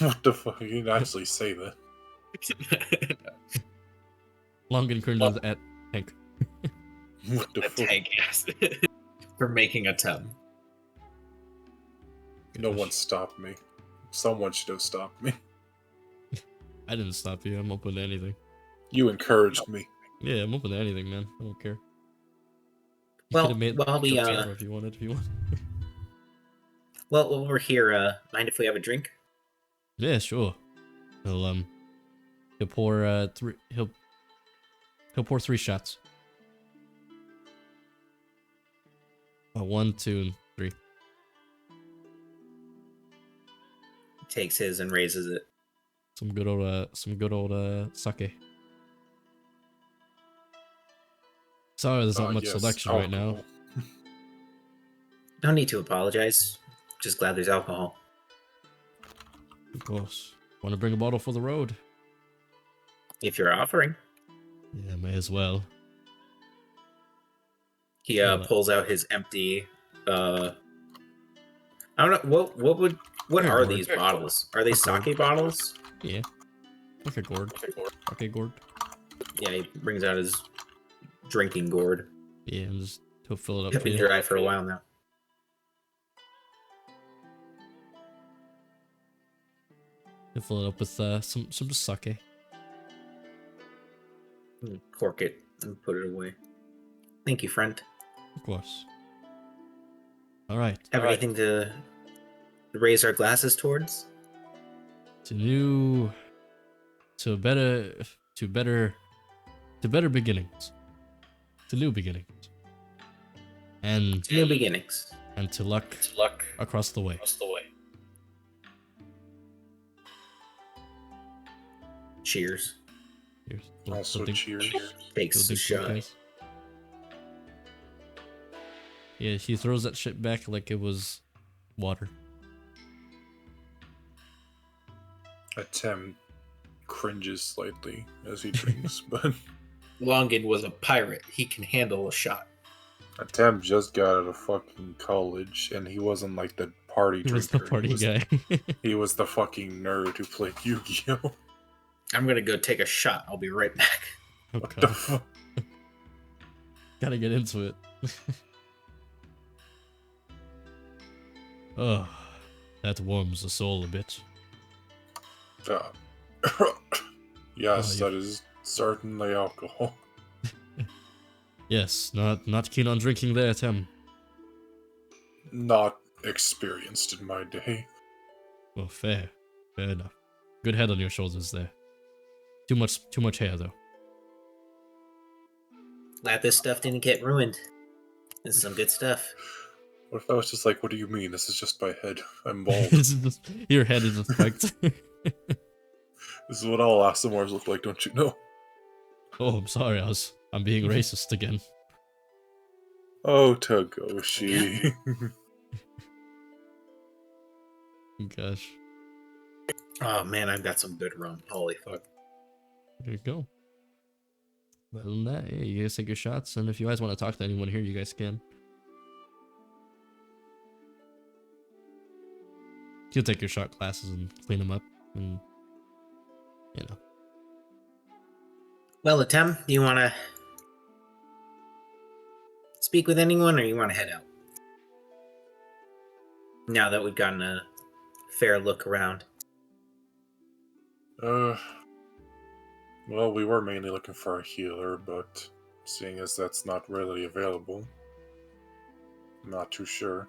[SPEAKER 2] What the fuck? You didn't actually say that.
[SPEAKER 1] Longan cringes at Hank.
[SPEAKER 2] What the
[SPEAKER 3] A
[SPEAKER 2] fuck?
[SPEAKER 3] tank, yes. For making a 10.
[SPEAKER 2] No one stopped me. Someone should have stopped me.
[SPEAKER 1] I didn't stop you. I'm open to anything.
[SPEAKER 2] You encouraged me.
[SPEAKER 1] Yeah, I'm open to anything, man. I don't care. You
[SPEAKER 3] Well,
[SPEAKER 1] could've made
[SPEAKER 3] while we,
[SPEAKER 1] jokes over if you wanted.
[SPEAKER 3] Well, while we're here, mind if we have a drink?
[SPEAKER 1] Yeah, sure. He'll pour 3. He'll pour 3 shots. 1, 2, and 3.
[SPEAKER 3] Takes his and raises it.
[SPEAKER 1] Some good old sake. Sorry, there's not much
[SPEAKER 2] Yes,
[SPEAKER 1] selection right now.
[SPEAKER 2] alcohol.
[SPEAKER 3] No need to apologize. Just glad there's alcohol.
[SPEAKER 1] Of course. Want to bring a bottle for the road?
[SPEAKER 3] If you're offering.
[SPEAKER 1] Yeah, may as well.
[SPEAKER 3] He
[SPEAKER 1] Yeah.
[SPEAKER 3] pulls out his empty. I don't know what
[SPEAKER 1] They're
[SPEAKER 3] are
[SPEAKER 1] gourd.
[SPEAKER 3] these bottles? Are they
[SPEAKER 1] They're gourd.
[SPEAKER 3] sake bottles?
[SPEAKER 1] Yeah. Like a gourd. Okay, gourd.
[SPEAKER 3] Yeah, he brings out his drinking gourd.
[SPEAKER 1] Yeah, and just he'll fill it up
[SPEAKER 3] It's
[SPEAKER 1] for
[SPEAKER 3] been
[SPEAKER 1] you.
[SPEAKER 3] dry for a while now.
[SPEAKER 1] He'll fill it up with some just sake.
[SPEAKER 3] Cork it and put it away. Thank you, friend.
[SPEAKER 1] Of course. All right.
[SPEAKER 3] Have anything to raise our glasses towards?
[SPEAKER 1] To better beginnings. To new beginnings. And
[SPEAKER 3] New beginnings.
[SPEAKER 1] to luck across the way.
[SPEAKER 3] Cheers.
[SPEAKER 1] Here's
[SPEAKER 2] Also,
[SPEAKER 1] something-
[SPEAKER 2] cheers.
[SPEAKER 3] Takes a
[SPEAKER 1] something
[SPEAKER 3] shot.
[SPEAKER 1] guys. Yeah, he throws that shit back like it was water.
[SPEAKER 2] Atem cringes slightly as he drinks, but
[SPEAKER 3] Longin was a pirate. He can handle a shot.
[SPEAKER 2] Atem just got out of fucking college, and he wasn't like the party
[SPEAKER 1] He was
[SPEAKER 2] drinker.
[SPEAKER 1] the party guy.
[SPEAKER 2] He was the fucking nerd who played Yu-Gi-Oh!
[SPEAKER 3] I'm gonna go take a shot. I'll be right back.
[SPEAKER 1] Oh
[SPEAKER 2] What the
[SPEAKER 1] god.
[SPEAKER 2] fuck?
[SPEAKER 1] Gotta get into it. Oh, that warms the soul a bit.
[SPEAKER 2] Uh, yes,
[SPEAKER 1] you-
[SPEAKER 2] that is certainly alcohol.
[SPEAKER 1] Yes, not keen on drinking there, Tim.
[SPEAKER 2] Not experienced in my day.
[SPEAKER 1] Well, fair enough. Good head on your shoulders there. Too much hair though.
[SPEAKER 3] Glad this stuff didn't get ruined. This is some good stuff.
[SPEAKER 2] What if I was just like, what do you mean? This is just my head. I'm bald.
[SPEAKER 1] Your head is just spiked.
[SPEAKER 2] This is what all ASMRs look like, don't you know?
[SPEAKER 1] Oh, I'm sorry, I'm being racist again.
[SPEAKER 2] Oh, Togoshi.
[SPEAKER 1] Gosh,
[SPEAKER 3] Oh man, I've got some good rum. Holy fuck.
[SPEAKER 1] there you go. Other than that, yeah, you guys take your shots, and if you guys want to talk to anyone here, you guys can. You'll take your shot glasses and clean them up, and you know.
[SPEAKER 3] Well, Atem, do you want to speak with anyone, or you want to head out? Now that we've gotten a fair look around.
[SPEAKER 2] Well, we were mainly looking for a healer, but seeing as that's not readily available, I'm not too sure.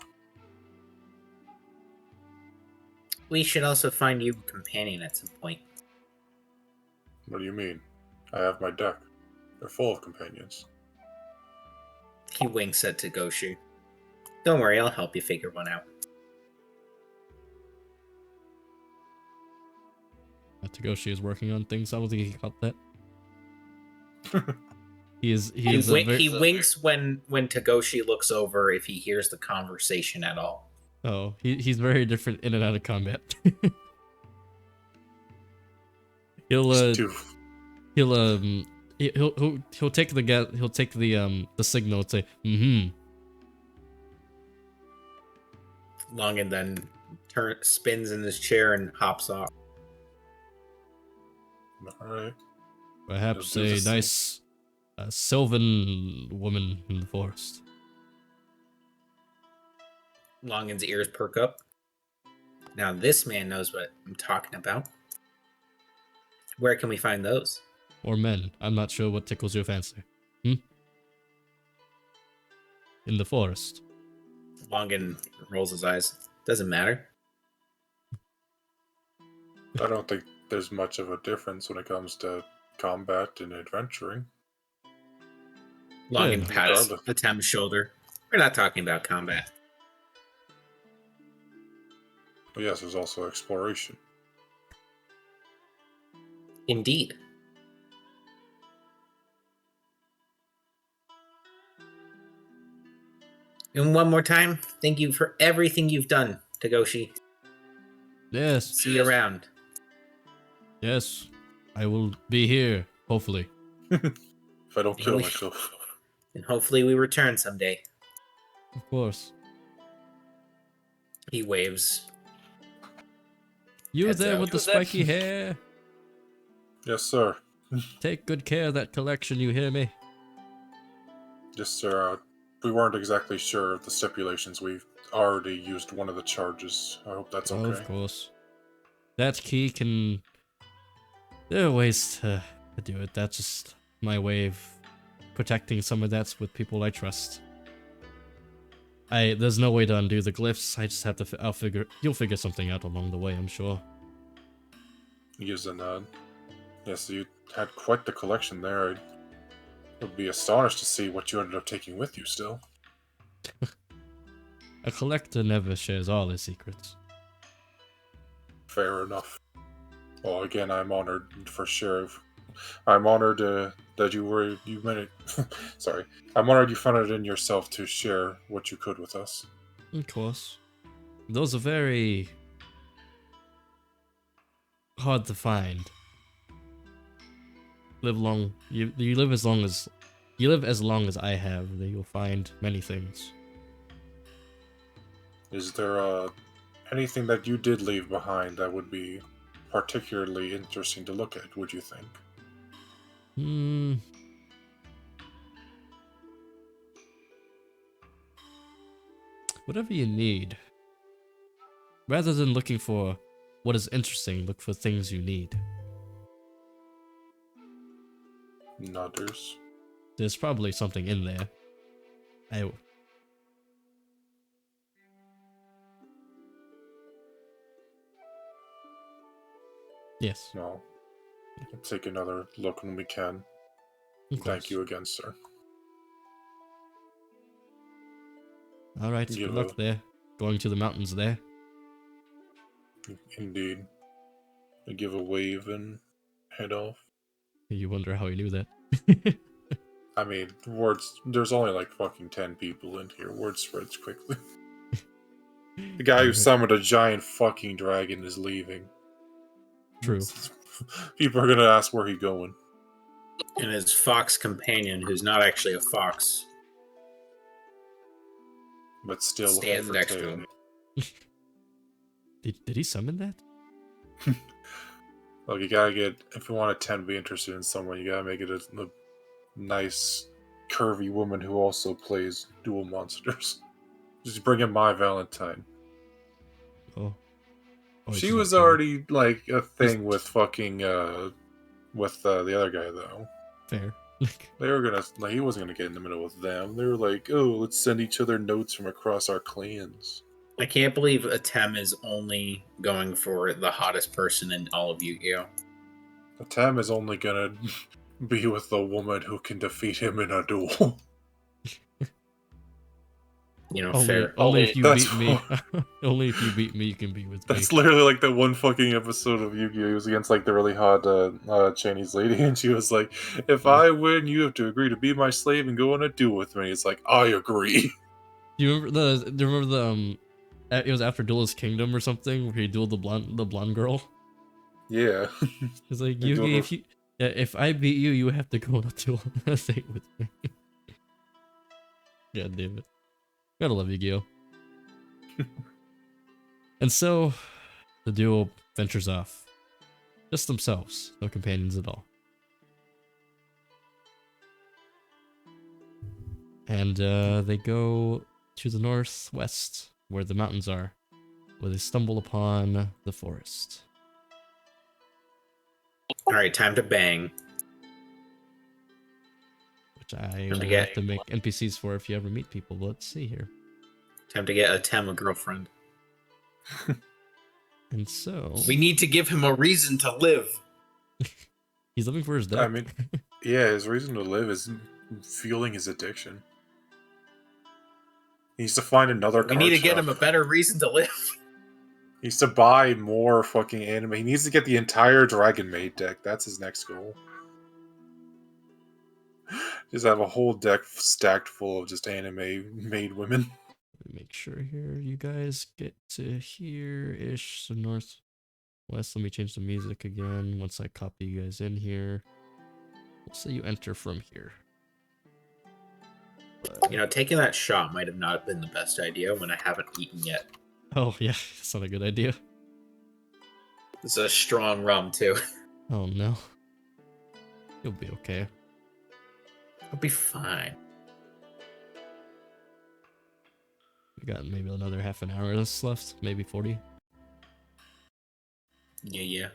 [SPEAKER 3] We should also find you a companion at some point.
[SPEAKER 2] What do you mean? I have my deck. They're full of companions.
[SPEAKER 3] He winks at Tagoshi. Don't worry, I'll help you figure one out.
[SPEAKER 1] Tagoshi is working on things. I don't think he caught that. He
[SPEAKER 3] winks when Tagoshi looks over if he hears the conversation at all.
[SPEAKER 1] Oh, he's very different in and out of combat. he'll take the signal and say
[SPEAKER 3] Longan then spins in his chair and hops off.
[SPEAKER 2] Alright.
[SPEAKER 1] Perhaps
[SPEAKER 2] He'll do
[SPEAKER 1] a
[SPEAKER 2] the
[SPEAKER 1] nice sylvan woman in the forest.
[SPEAKER 3] Longan's ears perk up. Now this man knows what I'm talking about. Where can we find those?
[SPEAKER 1] Or men. I'm not sure what tickles your fancy. In the forest.
[SPEAKER 3] Longan rolls his eyes. Doesn't matter.
[SPEAKER 2] I don't think there's much of a difference when it comes to combat and adventuring.
[SPEAKER 3] Longan pats
[SPEAKER 2] Regardless.
[SPEAKER 3] Atem's shoulder. We're not talking about combat.
[SPEAKER 2] But yes, there's also exploration.
[SPEAKER 3] Indeed. And one more time, thank you for everything you've done, Tagoshi.
[SPEAKER 1] Yes.
[SPEAKER 3] See you around.
[SPEAKER 1] Yes. I will be here, hopefully.
[SPEAKER 2] If I don't kill
[SPEAKER 3] Really?
[SPEAKER 2] myself.
[SPEAKER 3] And hopefully we return someday.
[SPEAKER 1] Of course.
[SPEAKER 3] He waves.
[SPEAKER 1] You
[SPEAKER 3] Heads
[SPEAKER 1] there
[SPEAKER 3] out.
[SPEAKER 1] with the spiky hair?
[SPEAKER 2] Yes, sir.
[SPEAKER 1] Take good care of that collection, you hear me?
[SPEAKER 2] Yes, sir. We weren't exactly sure of the stipulations. We've already used one of the charges. I hope that's okay.
[SPEAKER 1] Of course. That key can... There are ways to do it. That's just my way of protecting some of that with people I trust. There's no way to undo the glyphs. I just have to... You'll figure something out along the way, I'm sure.
[SPEAKER 2] He gives a nod. Yes, you had quite the collection there. I would be astonished to see what you ended up taking with you still.
[SPEAKER 1] A collector never shares all his secrets.
[SPEAKER 2] Fair enough. Well, again, I'm honored for sure. I'm honored that you meant it. Sorry. I'm honored you found it in yourself to share what you could with us.
[SPEAKER 1] Of course. Those are very... hard to find. You live as long as I have, then you'll find many things.
[SPEAKER 2] Is there anything that you did leave behind that would be particularly interesting to look at, would you think?
[SPEAKER 1] whatever you need. Rather than looking for what is interesting, look for things you need.
[SPEAKER 2] Nutters.
[SPEAKER 1] There's probably something in there. Yes.
[SPEAKER 2] No. We'll take another look when we can.
[SPEAKER 1] Of
[SPEAKER 2] Thank
[SPEAKER 1] course.
[SPEAKER 2] you again, sir.
[SPEAKER 1] All right.
[SPEAKER 2] Give
[SPEAKER 1] Good luck
[SPEAKER 2] a-
[SPEAKER 1] there. Going to the mountains there.
[SPEAKER 2] Indeed. I give a wave and head off.
[SPEAKER 1] You wonder how he knew that.
[SPEAKER 2] I mean, there's only like fucking 10 people in here. Word spreads quickly. The guy who summoned a giant fucking dragon is leaving.
[SPEAKER 1] True.
[SPEAKER 2] People are gonna ask where he going.
[SPEAKER 3] And his fox companion, who's not actually a fox,
[SPEAKER 2] But still
[SPEAKER 3] stands
[SPEAKER 2] looking for
[SPEAKER 3] next to
[SPEAKER 2] tail.
[SPEAKER 3] him.
[SPEAKER 1] Did he summon that?
[SPEAKER 2] Look, you gotta get, if you want a 10 to be interested in someone, you gotta make it a nice, curvy woman who also plays dual monsters. Just bring in My Valentine.
[SPEAKER 1] Oh.
[SPEAKER 2] She
[SPEAKER 1] she's
[SPEAKER 2] was
[SPEAKER 1] not
[SPEAKER 2] already like a thing with fucking with the other guy though.
[SPEAKER 1] fair.
[SPEAKER 2] They were gonna like he wasn't gonna get in the middle with them. They were like, oh, let's send each other notes from across our clans.
[SPEAKER 3] I can't believe Atem is only going for the hottest person in all of Yu-Gi-Oh!
[SPEAKER 2] Atem is only gonna be with the woman who can defeat him in a duel.
[SPEAKER 3] You know,
[SPEAKER 1] only,
[SPEAKER 3] fair.
[SPEAKER 1] only if you
[SPEAKER 2] That's
[SPEAKER 1] beat me. Only if you beat me, you can be with me.
[SPEAKER 2] That's literally like that one fucking episode of Yu-Gi-Oh! He was against like the really hot Chinese lady, and she was like, "If I win, you have to agree to be my slave and go on a duel with me." It's like, I agree.
[SPEAKER 1] Do you remember the it was after Duelist Kingdom or something where he dueled the blonde girl?
[SPEAKER 2] Yeah.
[SPEAKER 1] He's like,
[SPEAKER 2] They
[SPEAKER 1] Yugi,
[SPEAKER 2] dueled
[SPEAKER 1] if you if I beat you, you have to go on a duel date with me. God damn it. Gotta love Yu-Gi-Oh! And so the duo ventures off. Just themselves, no companions at all. And they go to the northwest, where the mountains are, where they stumble upon the forest.
[SPEAKER 3] All right, time to bang.
[SPEAKER 1] Which I
[SPEAKER 3] Time
[SPEAKER 1] will
[SPEAKER 3] to
[SPEAKER 1] have
[SPEAKER 3] get
[SPEAKER 1] to make NPCs for if you ever meet people. But let's see here.
[SPEAKER 3] time to get Atem a girlfriend.
[SPEAKER 1] And so
[SPEAKER 3] We need to give him a reason to live.
[SPEAKER 1] he's looking for his death.
[SPEAKER 2] I mean, yeah, his reason to live is fueling his addiction. He needs to find another
[SPEAKER 3] We need to get
[SPEAKER 2] shop.
[SPEAKER 3] him a better reason to live.
[SPEAKER 2] He needs to buy more fucking anime. He needs to get the entire Dragon Maid deck. That's his next goal. Just have a whole deck stacked full of just anime made women.
[SPEAKER 1] Make sure here you guys get to here-ish, so northwest. Let me change the music again once I copy you guys in here. We'll say you enter from here.
[SPEAKER 3] You know, taking that shot might have not been the best idea when I haven't eaten yet.
[SPEAKER 1] Oh yeah, that's not a good idea.
[SPEAKER 3] It's a strong rum too.
[SPEAKER 1] Oh no. You'll be okay.
[SPEAKER 3] I'll be fine.
[SPEAKER 1] We got maybe another half an hour left, maybe 40.
[SPEAKER 3] Yeah.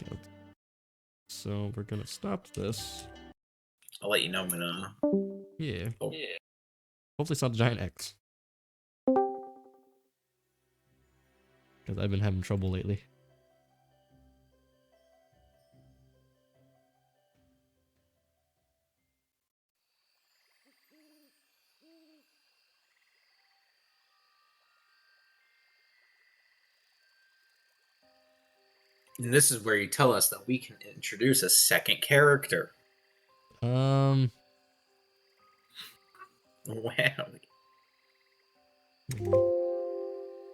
[SPEAKER 1] Okay. So we're gonna stop this.
[SPEAKER 3] I'll let you know when.
[SPEAKER 1] Yeah.
[SPEAKER 3] Oh yeah.
[SPEAKER 1] Hopefully it's not a giant X. Because I've been having trouble lately.
[SPEAKER 3] And this is where you tell us that we can introduce a second character. Wow.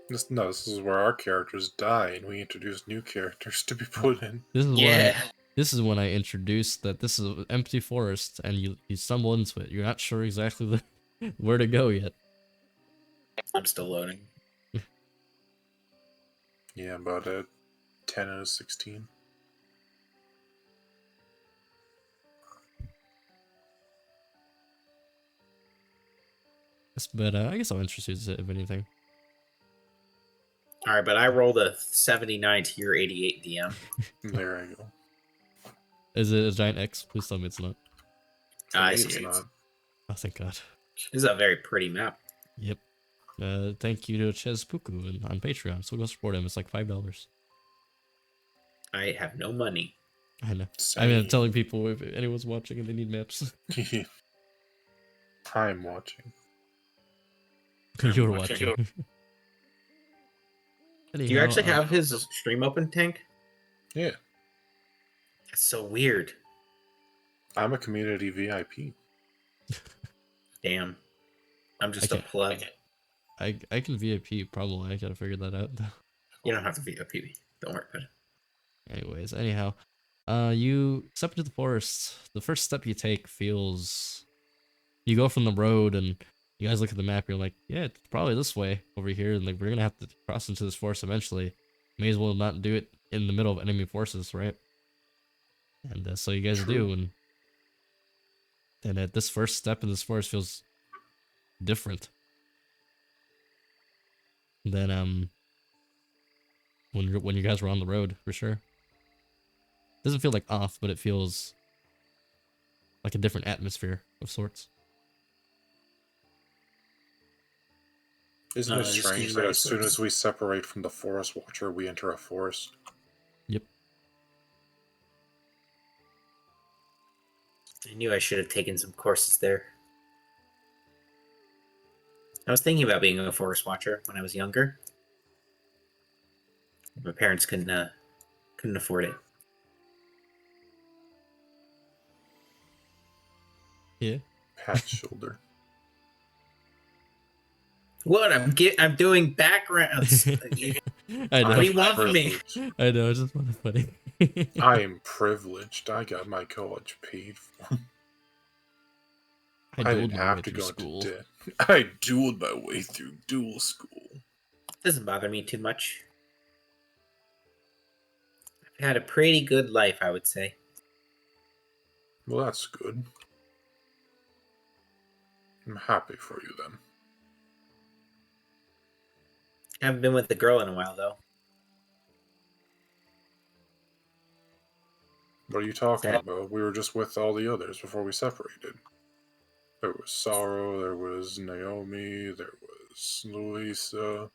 [SPEAKER 2] This is where our characters die, and we introduce new characters to be put in.
[SPEAKER 1] This is
[SPEAKER 3] Yeah.
[SPEAKER 1] This is when I introduced that this is an empty forest, and you stumble into it. You're not sure exactly where to go yet.
[SPEAKER 3] I'm still loading.
[SPEAKER 2] Yeah, about a 10 out of 16.
[SPEAKER 1] But I guess I'll introduce it if anything.
[SPEAKER 3] All right, but I rolled a 79 to your 88 DM.
[SPEAKER 2] There I go.
[SPEAKER 1] Is it a giant X? Please tell me it's not.
[SPEAKER 2] For
[SPEAKER 3] I
[SPEAKER 2] me,
[SPEAKER 3] see
[SPEAKER 2] it's
[SPEAKER 3] it.
[SPEAKER 2] not.
[SPEAKER 1] Oh, thank God.
[SPEAKER 3] This is a very pretty map.
[SPEAKER 1] Yep. Thank you to Chespuku on Patreon. So go support him. It's like $5.
[SPEAKER 3] I have no money.
[SPEAKER 1] I know.
[SPEAKER 2] Same.
[SPEAKER 1] I mean, I'm telling people if anyone's watching and they need maps.
[SPEAKER 2] I'm watching.
[SPEAKER 1] You're watching.
[SPEAKER 3] Do you actually have his stream open, Tank?
[SPEAKER 2] Yeah,
[SPEAKER 3] That's so weird.
[SPEAKER 2] I'm a community VIP.
[SPEAKER 3] Damn. I'm just a
[SPEAKER 1] can't-
[SPEAKER 3] plug.
[SPEAKER 1] I can VIP probably. I gotta figure that out.
[SPEAKER 3] You don't have to be a PB. Don't worry about it.
[SPEAKER 1] Anyways, anyhow, you step into the forest. The first step you take feels. You go from the road, and you guys look at the map. You're like, yeah, it's probably this way over here, and like we're gonna have to cross into this forest eventually. May as well not do it in the middle of enemy forces, right? And so you guys
[SPEAKER 2] True.
[SPEAKER 1] do, and at this first step in this forest feels different than when you guys were on the road for sure. Doesn't feel like off, but it feels like a different atmosphere of sorts.
[SPEAKER 2] Isn't it
[SPEAKER 3] just
[SPEAKER 2] strange
[SPEAKER 3] keep
[SPEAKER 2] that
[SPEAKER 3] right
[SPEAKER 2] as soon
[SPEAKER 3] to-
[SPEAKER 2] as we separate from the Forest Watcher, we enter a forest?
[SPEAKER 1] Yep.
[SPEAKER 3] I knew I should have taken some courses there. I was thinking about being a forest watcher when I was younger. My parents couldn't afford it.
[SPEAKER 1] Yeah.
[SPEAKER 2] Pat shoulder.
[SPEAKER 3] What? I'm doing backgrounds.
[SPEAKER 1] I know.
[SPEAKER 3] What do you want from me?
[SPEAKER 2] privileged.
[SPEAKER 1] I know. I just want to funny.
[SPEAKER 2] I am privileged. I got my college paid for. I
[SPEAKER 1] dueled
[SPEAKER 2] didn't
[SPEAKER 1] my way
[SPEAKER 2] have to
[SPEAKER 1] through
[SPEAKER 2] go
[SPEAKER 1] school.
[SPEAKER 2] to debt. I dueled my way through dual school.
[SPEAKER 3] Doesn't bother me too much. I've had a pretty good life, I would say.
[SPEAKER 2] Well, that's good. I'm happy for you then.
[SPEAKER 3] I haven't been with a girl in a while, though.
[SPEAKER 2] What are you talking
[SPEAKER 3] That-
[SPEAKER 2] about? We were just with all the others before we separated. There was Sorrow, there was Naomi, there was Louisa.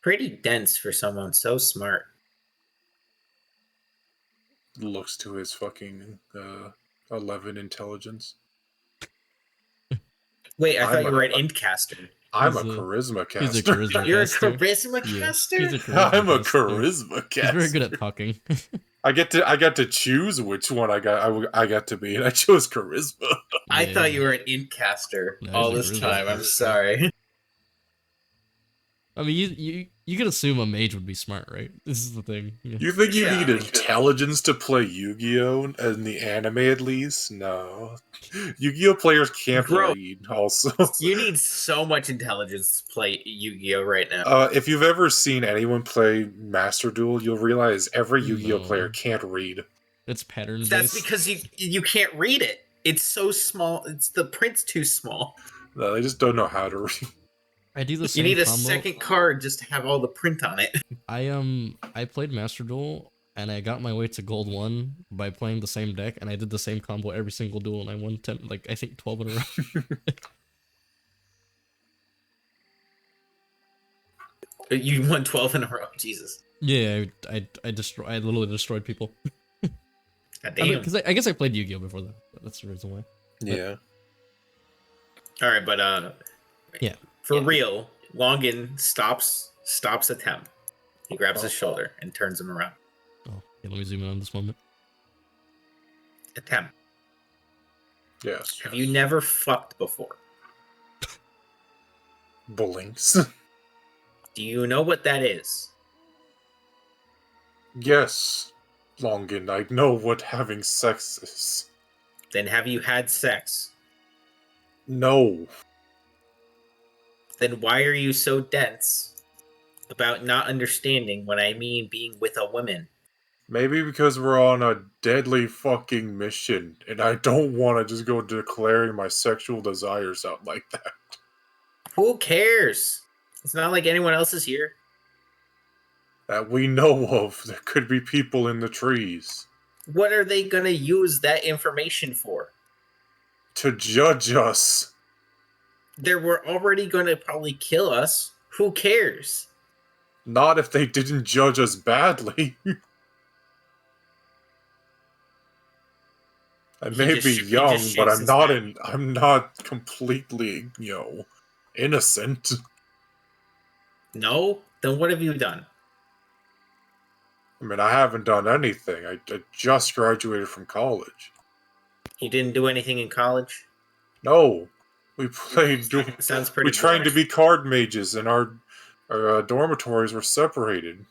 [SPEAKER 3] Pretty dense for someone so smart.
[SPEAKER 2] Looks to his fucking 11 intelligence.
[SPEAKER 3] Wait, I thought
[SPEAKER 2] I'm
[SPEAKER 3] you were
[SPEAKER 2] a-
[SPEAKER 3] an Indcaster.
[SPEAKER 2] I'm
[SPEAKER 1] He's
[SPEAKER 2] a
[SPEAKER 1] a-
[SPEAKER 2] charisma caster.
[SPEAKER 1] He's a charisma
[SPEAKER 3] You're a
[SPEAKER 1] caster.
[SPEAKER 3] charisma
[SPEAKER 1] Yeah,
[SPEAKER 3] caster?
[SPEAKER 1] he's a charisma
[SPEAKER 2] I'm a
[SPEAKER 1] caster.
[SPEAKER 2] charisma caster.
[SPEAKER 1] He's very good at talking.
[SPEAKER 2] I get to choose which one I got to be, and I chose charisma.
[SPEAKER 3] I
[SPEAKER 1] Yeah.
[SPEAKER 3] thought you were an Indcaster
[SPEAKER 1] No,
[SPEAKER 3] all
[SPEAKER 1] he's a
[SPEAKER 3] this
[SPEAKER 1] charisma
[SPEAKER 3] time. I'm
[SPEAKER 1] caster.
[SPEAKER 3] sorry.
[SPEAKER 1] I mean, you could assume a mage would be smart, right? This is the thing. Yeah.
[SPEAKER 2] You think you
[SPEAKER 3] Yeah.
[SPEAKER 2] need intelligence to play Yu-Gi-Oh! In the anime at least? No. Yu-Gi-Oh! Players can't
[SPEAKER 3] Bro.
[SPEAKER 2] read, also.
[SPEAKER 3] You need so much intelligence to play Yu-Gi-Oh right now.
[SPEAKER 2] If you've ever seen anyone play Master Duel, you'll realize every Yu-Gi-Oh!
[SPEAKER 1] No.
[SPEAKER 2] player can't read.
[SPEAKER 1] It's pattern
[SPEAKER 3] That's
[SPEAKER 1] based.
[SPEAKER 3] because you can't read it. It's so small. It's the print's too small.
[SPEAKER 2] No, they just don't know how to read.
[SPEAKER 1] I do the
[SPEAKER 3] You
[SPEAKER 1] same
[SPEAKER 3] need a
[SPEAKER 1] combo.
[SPEAKER 3] second card just to have all the print on it.
[SPEAKER 1] I played Master Duel and I got my way to gold 1 by playing the same deck, and I did the same combo every single duel, and I won 10, like I think 12 in a row.
[SPEAKER 3] You won 12 in a row. Jesus.
[SPEAKER 1] Yeah, I literally destroyed people.
[SPEAKER 3] God
[SPEAKER 1] I
[SPEAKER 3] damn.
[SPEAKER 1] I guess I played Yu-Gi-Oh before that. That's the reason why.
[SPEAKER 2] Yeah.
[SPEAKER 3] All right, but
[SPEAKER 1] Yeah.
[SPEAKER 3] for
[SPEAKER 1] Yeah.
[SPEAKER 3] real, Longin stops Atem. He grabs his shoulder and turns him around.
[SPEAKER 1] Oh, okay, let me zoom in on this moment.
[SPEAKER 3] Atem,
[SPEAKER 2] Yes.
[SPEAKER 3] have you never fucked before?
[SPEAKER 2] Blinks.
[SPEAKER 3] Do you know what that is?
[SPEAKER 2] Yes. Longin, I know what having sex is.
[SPEAKER 3] Then have you had sex?
[SPEAKER 2] No.
[SPEAKER 3] Then why are you so dense about not understanding what I mean being with a woman?
[SPEAKER 2] Maybe because we're on a deadly fucking mission, and I don't want to just go declaring my sexual desires out like that.
[SPEAKER 3] Who cares? It's not like anyone else is here.
[SPEAKER 2] That we know of. There could be people in the trees.
[SPEAKER 3] What are they gonna use that information for?
[SPEAKER 2] To judge us.
[SPEAKER 3] They were already gonna probably kill us. Who cares?
[SPEAKER 2] Not if they didn't judge us badly. I may be young, but I'm not completely, innocent.
[SPEAKER 3] No? Then what have you done?
[SPEAKER 2] I mean, I haven't done anything. I just graduated from college.
[SPEAKER 3] You didn't do anything in college?
[SPEAKER 2] No. We played...
[SPEAKER 3] Sounds pretty
[SPEAKER 2] We trained to
[SPEAKER 3] boring.
[SPEAKER 2] be card mages, and our dormitories were separated.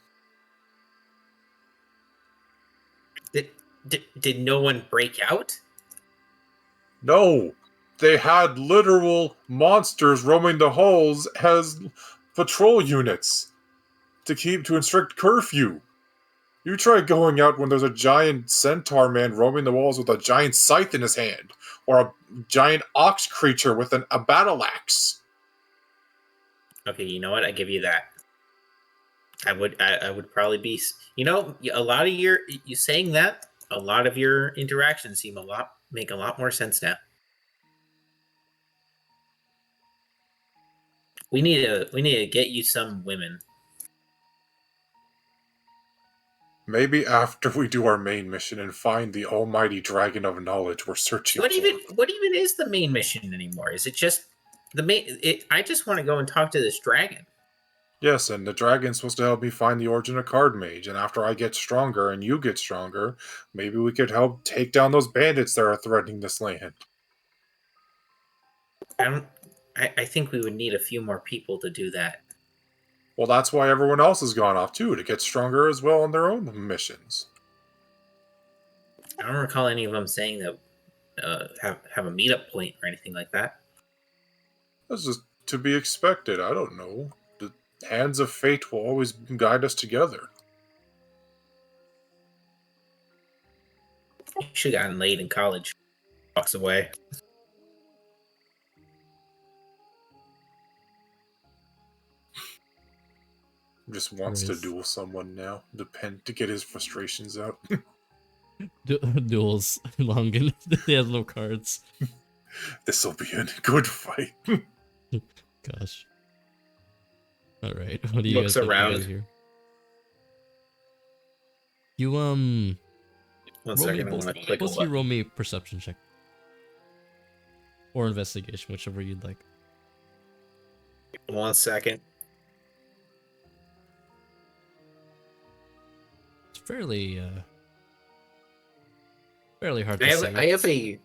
[SPEAKER 3] Did no one break out?
[SPEAKER 2] No! They had literal monsters roaming the halls as patrol units to instruct curfew. You try going out when there's a giant centaur man roaming the walls with a giant scythe in his hand, or a giant ox creature with a battle axe.
[SPEAKER 3] Okay, you know what? I give you that. I would probably be. A lot of you saying that. A lot of your interactions make a lot more sense now. We need to get you some women.
[SPEAKER 2] Maybe after we do our main mission and find the almighty dragon of knowledge we're searching
[SPEAKER 3] What
[SPEAKER 2] for.
[SPEAKER 3] even is the main mission anymore? Is it just the main? I just want to go and talk to this dragon.
[SPEAKER 2] Yes, and the dragon's supposed to help me find the origin of Card Mage, and after I get stronger and you get stronger, maybe we could help take down those bandits that are threatening this land.
[SPEAKER 3] I think we would need a few more people to do that.
[SPEAKER 2] Well, that's why everyone else has gone off too, to get stronger as well on their own missions.
[SPEAKER 3] I don't recall any of them saying that have a meetup point or anything like that.
[SPEAKER 2] That's just to be expected. I don't know. The hands of fate will always guide us together.
[SPEAKER 3] You should have gotten laid in college. Walks away.
[SPEAKER 2] Just wants to duel someone now, to get his frustrations out.
[SPEAKER 1] Duels. Longan. He has no cards.
[SPEAKER 2] This'll be a good fight.
[SPEAKER 1] Gosh. Alright, what do you
[SPEAKER 3] Looks
[SPEAKER 1] guys
[SPEAKER 3] around.
[SPEAKER 1] here? You,
[SPEAKER 3] One
[SPEAKER 1] roll
[SPEAKER 3] second,
[SPEAKER 1] me,
[SPEAKER 3] I want to click
[SPEAKER 1] both of you roll me a perception check. Or investigation, whichever you'd like.
[SPEAKER 3] 1 second.
[SPEAKER 1] It's fairly hard to say.
[SPEAKER 3] I have a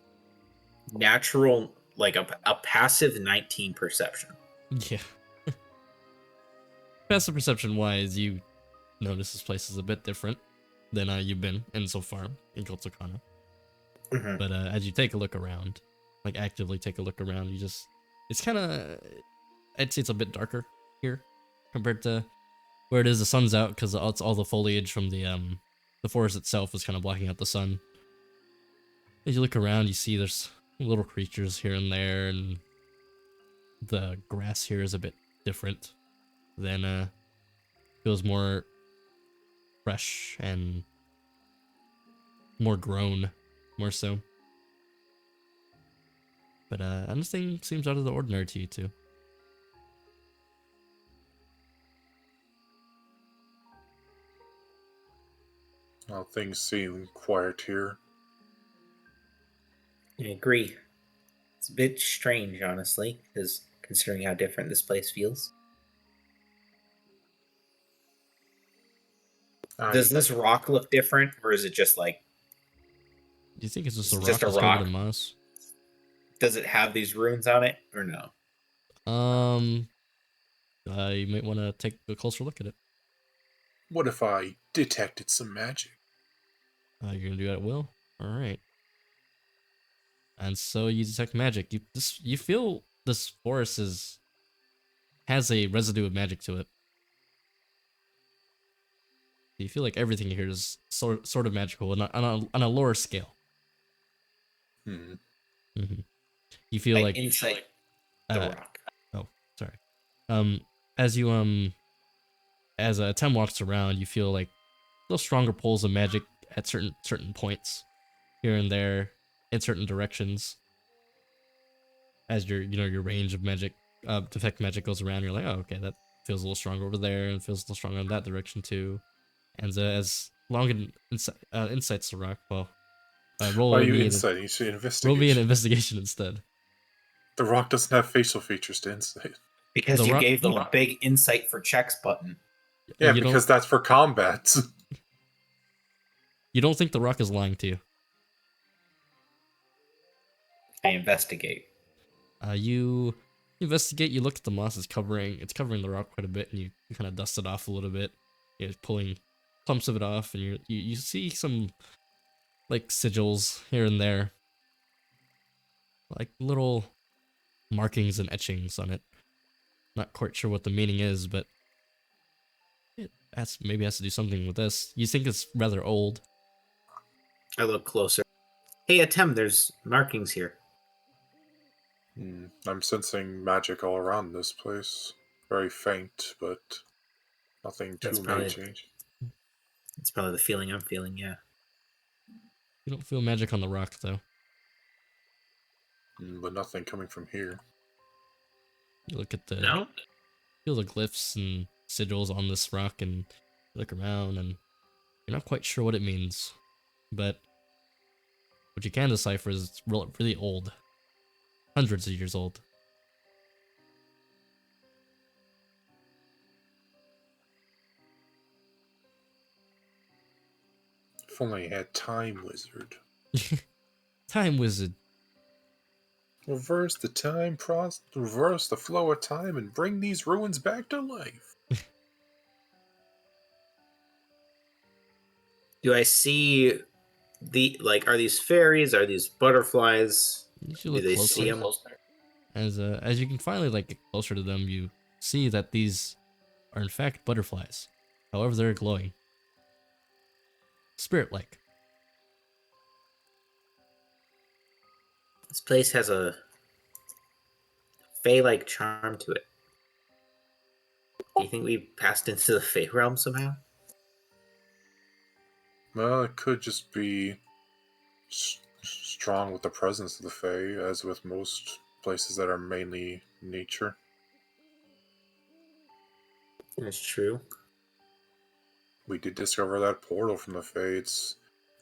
[SPEAKER 3] natural, like a passive 19 perception.
[SPEAKER 1] Yeah. Passive perception wise, you notice this place is a bit different than you've been in so far in Goltsukana.
[SPEAKER 3] Mm-hmm.
[SPEAKER 1] But as you take a look around, like actively take a look around, it's kind of, I'd say it's a bit darker here compared to where it is. The sun's out because it's all the foliage from the forest itself is kind of blocking out the sun. As you look around, you see there's little creatures here and there, and the grass here is a bit different than feels more fresh and more grown, more so. But nothing seems out of the ordinary to you two.
[SPEAKER 2] Well, things seem quiet here.
[SPEAKER 3] I agree. It's a bit strange, honestly, because considering how different this place feels. Does this rock look different, or is it just like?
[SPEAKER 1] Do you think it's just a
[SPEAKER 3] It's
[SPEAKER 1] rock
[SPEAKER 3] just a
[SPEAKER 1] that's covered
[SPEAKER 3] rock?
[SPEAKER 1] in moss?
[SPEAKER 3] Does it have these runes on it, or no?
[SPEAKER 1] You might want to take a closer look at it.
[SPEAKER 2] What if I detected some magic?
[SPEAKER 1] You're gonna do that at will? Alright. And so you detect magic. You feel this forest has a residue of magic to it. You feel like everything here is sort of magical on a lower scale.
[SPEAKER 2] Hmm.
[SPEAKER 1] Mm-hmm. You feel like
[SPEAKER 3] insight the
[SPEAKER 1] uh,
[SPEAKER 3] rock.
[SPEAKER 1] sorry. Um, as you as Tem walks around, you feel like little stronger pulls of magic at certain points, here and there, in certain directions. As your range of magic, detect magic goes around, you're like, oh, okay, that feels a little stronger over there, and feels a little stronger in that direction too. And as long insights the rock, well,
[SPEAKER 2] Why are you insighting? You should
[SPEAKER 1] roll me an
[SPEAKER 2] investigation.
[SPEAKER 1] investigation instead.
[SPEAKER 2] The rock doesn't have facial features to insight.
[SPEAKER 3] Because
[SPEAKER 1] The
[SPEAKER 3] you
[SPEAKER 1] rock-
[SPEAKER 3] gave them a big insight for checks button.
[SPEAKER 2] Yeah,
[SPEAKER 1] you
[SPEAKER 2] because that's for combat.
[SPEAKER 1] you don't think the rock is lying to you.
[SPEAKER 3] I investigate.
[SPEAKER 1] You investigate. You look at the moss. It's covering the rock quite a bit, and you kind of dust it off a little bit. You're pulling clumps of it off, and you see some like sigils here and there, like little markings and etchings on it. Not quite sure what the meaning is, but it maybe has to do something with this. You think it's rather old.
[SPEAKER 3] I look closer. Hey, Atem, there's markings here.
[SPEAKER 2] I'm sensing magic all around this place. Very faint, but nothing
[SPEAKER 3] That's
[SPEAKER 2] too
[SPEAKER 3] probably-
[SPEAKER 2] major.
[SPEAKER 3] It's probably the feeling I'm feeling, yeah.
[SPEAKER 1] You don't feel magic on the rock though.
[SPEAKER 2] But nothing coming from here.
[SPEAKER 1] You look at the
[SPEAKER 3] No?
[SPEAKER 1] feel the glyphs and sigils on this rock, and you look around, and you're not quite sure what it means. But what you can decipher is it's really old. Hundreds of years old.
[SPEAKER 2] If only I had Time Wizard.
[SPEAKER 1] Time wizard.
[SPEAKER 2] Reverse the time process, reverse the flow of time, and bring these ruins back to life.
[SPEAKER 3] Do I see are these fairies? Are these butterflies?
[SPEAKER 1] You should
[SPEAKER 3] Do
[SPEAKER 1] look
[SPEAKER 3] they
[SPEAKER 1] closer.
[SPEAKER 3] see them?
[SPEAKER 1] As you can finally get closer to them, you see that these are in fact butterflies. However, they're glowing. Spirit-like.
[SPEAKER 3] This place has a Fey-like charm to it. Do you think we passed into the Fey realm somehow?
[SPEAKER 2] Well, it could just be strong with the presence of the Fae, as with most places that are mainly nature.
[SPEAKER 3] That's true.
[SPEAKER 2] We did discover that portal from the Fae. It's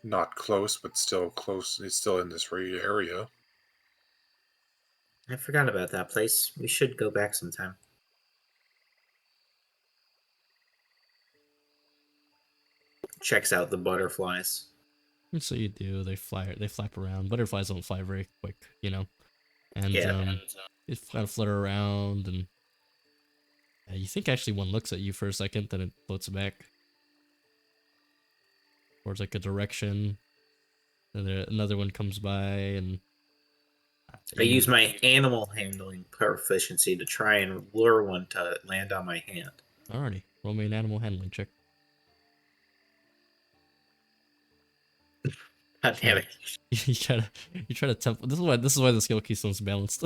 [SPEAKER 2] not close, but still close. It's still in this area.
[SPEAKER 3] I forgot about that place. We should go back sometime. Checks out the butterflies.
[SPEAKER 1] And so you do. They flap around. Butterflies don't fly very quick, And
[SPEAKER 3] Yeah.
[SPEAKER 1] they kind of flutter around, and you think actually one looks at you for a second, then it floats back towards like a direction. And then another one comes by, and
[SPEAKER 3] I use my animal handling proficiency to try and lure one to land on my hand.
[SPEAKER 1] Alrighty, roll me an animal handling check.
[SPEAKER 3] God damn it.
[SPEAKER 1] you try to temp. This is why the skill keystone's balanced.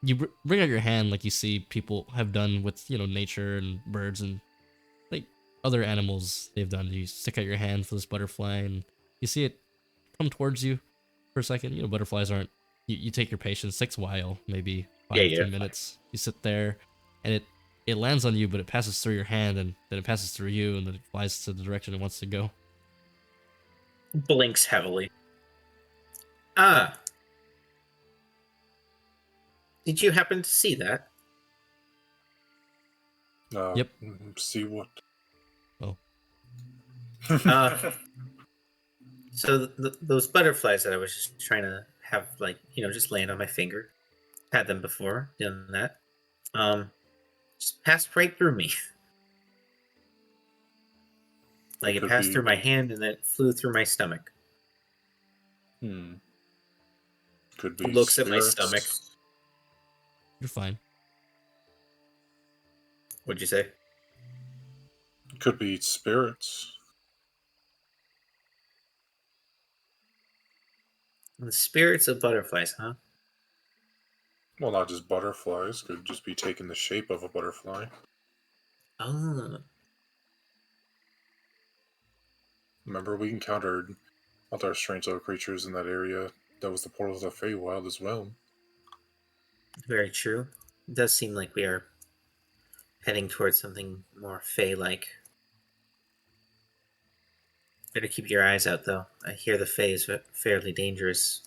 [SPEAKER 1] You bring out your hand like you see people have done with nature and birds and like other animals they've done. You stick out your hand for this butterfly, and you see it come towards you for a second. Butterflies aren't. You take your patience. Takes a while, maybe 5 to 10 minutes. You sit there, and it lands on you, but it passes through your hand, and then it passes through you, and then it flies to the direction it wants to go.
[SPEAKER 3] Blinks heavily. Did you happen to see that?
[SPEAKER 1] Yep.
[SPEAKER 2] See what?
[SPEAKER 1] Oh.
[SPEAKER 3] So those butterflies that I was just trying to have, just land on my finger. Had them before, done that. Just passed right through me. Like it passed through my hand and then it flew through my stomach.
[SPEAKER 2] Could be.
[SPEAKER 3] Looks
[SPEAKER 2] spirits.
[SPEAKER 3] at my stomach.
[SPEAKER 1] You're fine.
[SPEAKER 3] What'd you say?
[SPEAKER 2] Could be spirits.
[SPEAKER 3] The spirits of butterflies, huh?
[SPEAKER 2] Well, not just butterflies. Could just be taking the shape of a butterfly.
[SPEAKER 3] Oh,
[SPEAKER 2] Remember, we encountered other strange little creatures in that area. That was the portal to the Feywild as well.
[SPEAKER 3] very true. It does seem like we are heading towards something more Fey-like. Better keep your eyes out, though. I hear the Fey is fairly dangerous,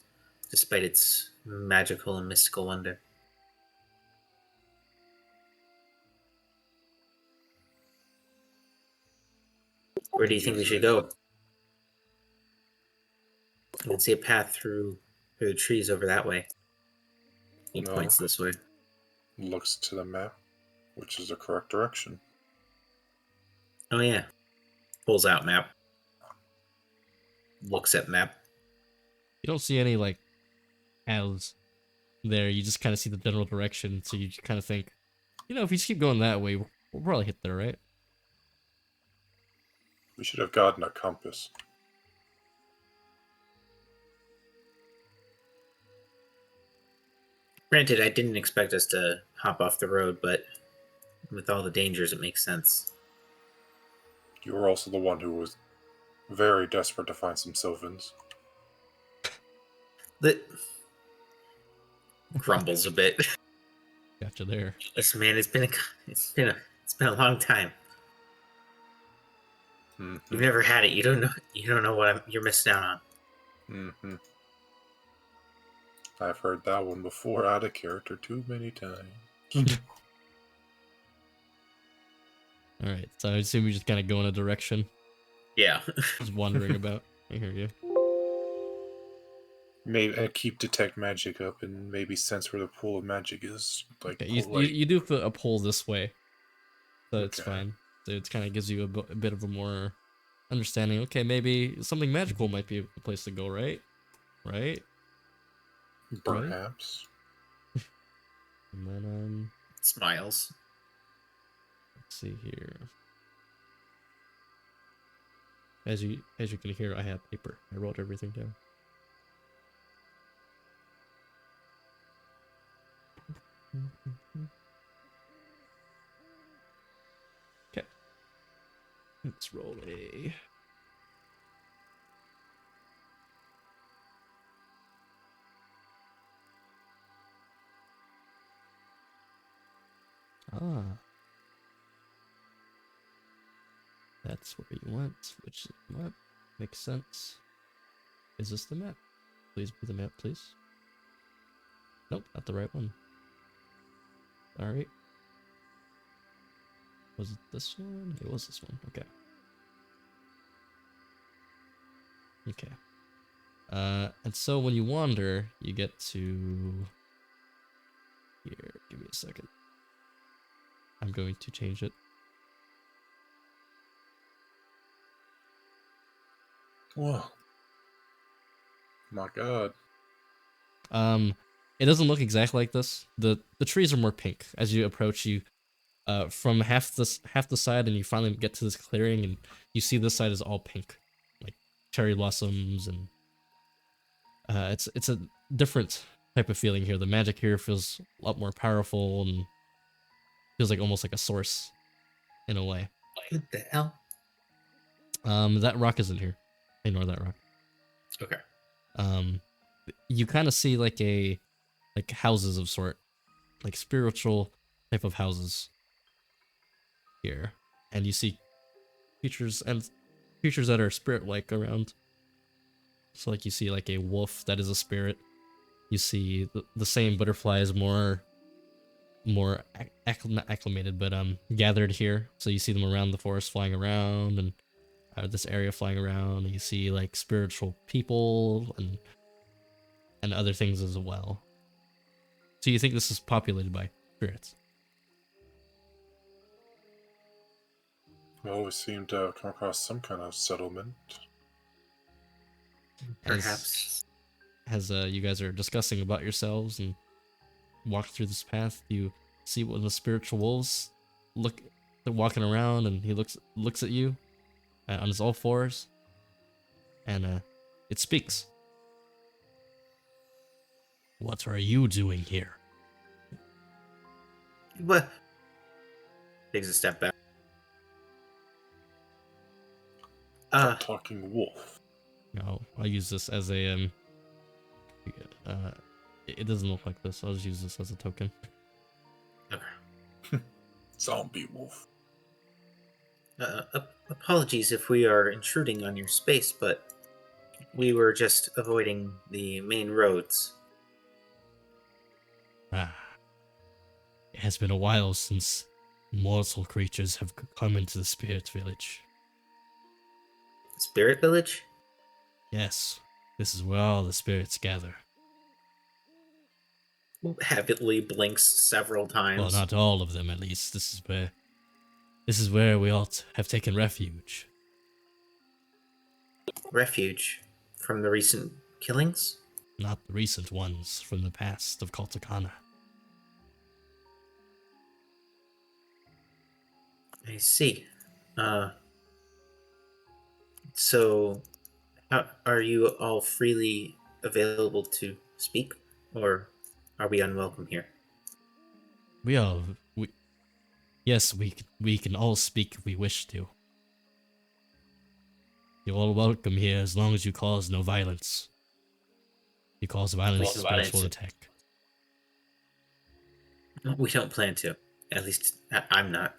[SPEAKER 3] despite its magical and mystical wonder. Where do you think we should go? I can see a path through the trees over that way. He
[SPEAKER 2] No.
[SPEAKER 3] points this way.
[SPEAKER 2] Looks to the map, which is the correct direction.
[SPEAKER 3] Oh yeah. Pulls out map. Looks at map.
[SPEAKER 1] You don't see any like paths there. You just kind of see the general direction, so you kind of think, you know, if you just keep going that way, we'll probably hit there, right?
[SPEAKER 2] We should have gotten a compass.
[SPEAKER 3] Granted, I didn't expect us to hop off the road, but with all the dangers, it makes sense.
[SPEAKER 2] You were also the one who was very desperate to find some Sylvans.
[SPEAKER 3] That grumbles a bit.
[SPEAKER 1] Gotcha there.
[SPEAKER 3] Listen, man, it's been a long time.
[SPEAKER 2] Mm-hmm.
[SPEAKER 3] You've never had it. You don't know what you're missing out on.
[SPEAKER 2] Mm-hmm. I've heard that one before out of character too many times.
[SPEAKER 1] Alright, so I assume you just kind of go in a direction,
[SPEAKER 3] Yeah.
[SPEAKER 1] just wandering about. I hear you.
[SPEAKER 2] Maybe and keep detect magic up and maybe sense where the pool of magic is. Like
[SPEAKER 1] Okay, you
[SPEAKER 2] polite.
[SPEAKER 1] you do put a pull this way, so it's
[SPEAKER 2] Okay.
[SPEAKER 1] fine. So it kind of gives you a bit of a more understanding. Okay, maybe something magical might be a place to go, right? Right?
[SPEAKER 2] Perhaps.
[SPEAKER 1] And then
[SPEAKER 3] Smiles.
[SPEAKER 1] let's see here. As you can hear, I have paper. I wrote everything down. Okay. Let's roll a. Ah. That's where you went, which is the map. Makes sense. Is this the map? Please be the map, please. Nope, not the right one. Alright. Was it this one? It was this one. Okay. Okay. And so when you wander, you get to here. Give me a second. I'm going to change it.
[SPEAKER 2] Whoa. My God.
[SPEAKER 1] It doesn't look exactly like this. The trees are more pink as you approach. You from half the side, and you finally get to this clearing, and you see this side is all pink, like cherry blossoms, and it's a different type of feeling here. The magic here feels a lot more powerful and feels like almost like a source in a way.
[SPEAKER 3] What the hell?
[SPEAKER 1] That rock isn't here. Ignore that rock.
[SPEAKER 3] Okay.
[SPEAKER 1] You kind of see like houses of sort, like spiritual type of houses here, and you see creatures that are spirit-like around. So like you see like a wolf that is a spirit. You see the same butterflies more not acclimated, but gathered here. So you see them around the forest flying around, and this area flying around, and you see like spiritual people and other things as well. So you think this is populated by spirits?
[SPEAKER 2] We always seem to come across some kind of settlement.
[SPEAKER 3] Perhaps.
[SPEAKER 1] As you guys are discussing about yourselves and walk through this path, you see one of the spiritual wolves they're walking around, and he looks at you on his all fours, and it speaks. What are you doing here?
[SPEAKER 3] What? Takes a step back.
[SPEAKER 2] A talking wolf.
[SPEAKER 1] No, I'll use this as a uh, it doesn't look like this. I'll just use this as a token.
[SPEAKER 3] Okay.
[SPEAKER 2] Zombie wolf.
[SPEAKER 3] Apologies if we are intruding on your space, but we were just avoiding the main roads.
[SPEAKER 1] Ah, it has been a while since mortal creatures have come into the spirit village.
[SPEAKER 3] Spirit Village?
[SPEAKER 1] Yes, this is where all the spirits gather.
[SPEAKER 3] Heavily blinks several times.
[SPEAKER 1] Well, not all of them, at least. This is where we all have taken refuge.
[SPEAKER 3] Refuge from the recent killings?
[SPEAKER 1] Not the recent ones from the past of Kaltakana.
[SPEAKER 3] I see. So, are you all freely available to speak, or are we unwelcome here?
[SPEAKER 1] Yes, we can all speak if we wish to. You're all welcome here as long as you cause no violence. If you cause violence, the spirits will attack.
[SPEAKER 3] We don't plan to. At least I'm not.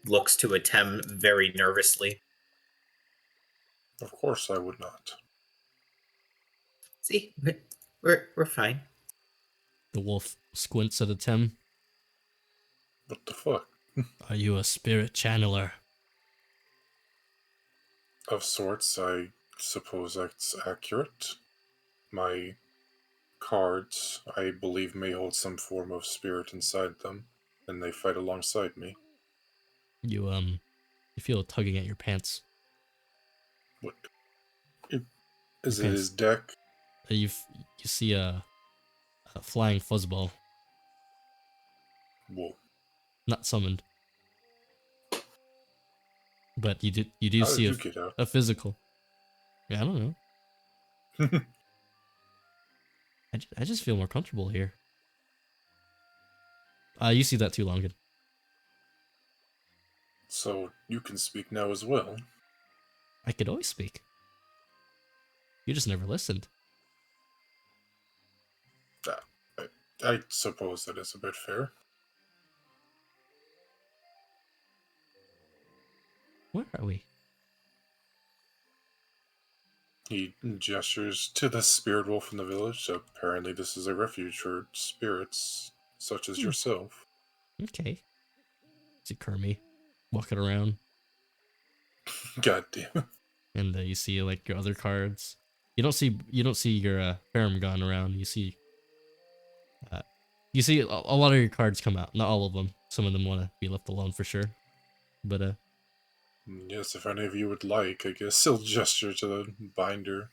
[SPEAKER 3] Looks to Atem very nervously.
[SPEAKER 2] Of course I would not.
[SPEAKER 3] See, we're fine.
[SPEAKER 1] The wolf squints at Atem.
[SPEAKER 2] What the fuck?
[SPEAKER 1] Are you a spirit channeler?
[SPEAKER 2] Of sorts, I suppose that's accurate. My cards, I believe, may hold some form of spirit inside them, and they fight alongside me.
[SPEAKER 1] You feel a tugging at your pants.
[SPEAKER 2] What? Is
[SPEAKER 1] Okay.
[SPEAKER 2] it his deck?
[SPEAKER 1] You see a flying fuzzball,
[SPEAKER 2] Whoa.
[SPEAKER 1] not summoned, but you do
[SPEAKER 2] How
[SPEAKER 1] see
[SPEAKER 2] did you get out?
[SPEAKER 1] a physical. Yeah, I don't know. I just feel more comfortable here. You see that too, Longan.
[SPEAKER 2] So you can speak now as well.
[SPEAKER 1] I could always speak. You just never listened.
[SPEAKER 2] I suppose that is a bit fair.
[SPEAKER 1] Where are we?
[SPEAKER 2] He gestures to the spirit wolf in the village. Apparently this is a refuge for spirits such as yourself.
[SPEAKER 1] Okay. See Kermie walking around,
[SPEAKER 2] God damn.
[SPEAKER 1] and you see like your other cards. You don't see your Faramgon around. You see a lot of your cards come out. Not all of them. Some of them want to be left alone for sure. But
[SPEAKER 2] Yes, if any of you would like, I guess he'll gesture to the binder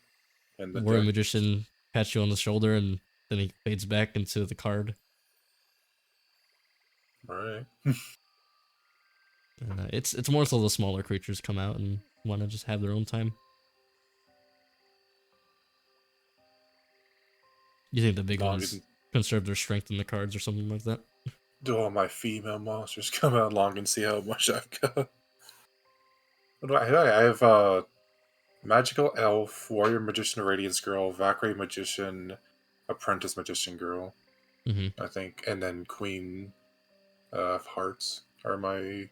[SPEAKER 2] and the
[SPEAKER 1] Warrior
[SPEAKER 2] deck.
[SPEAKER 1] Magician pats you on the shoulder, and then he fades back into the card.
[SPEAKER 2] Alright.
[SPEAKER 1] It's more so the smaller creatures come out and want to just have their own time. You think the big ones conserve their strength in the cards or something like that?
[SPEAKER 2] Do all my female monsters come out long and see how much I've got? What do I have? I have Magical Elf, Warrior Magician Radiance Girl, Valkyrie Magician, Apprentice Magician Girl, I think, and then Queen of Hearts are my,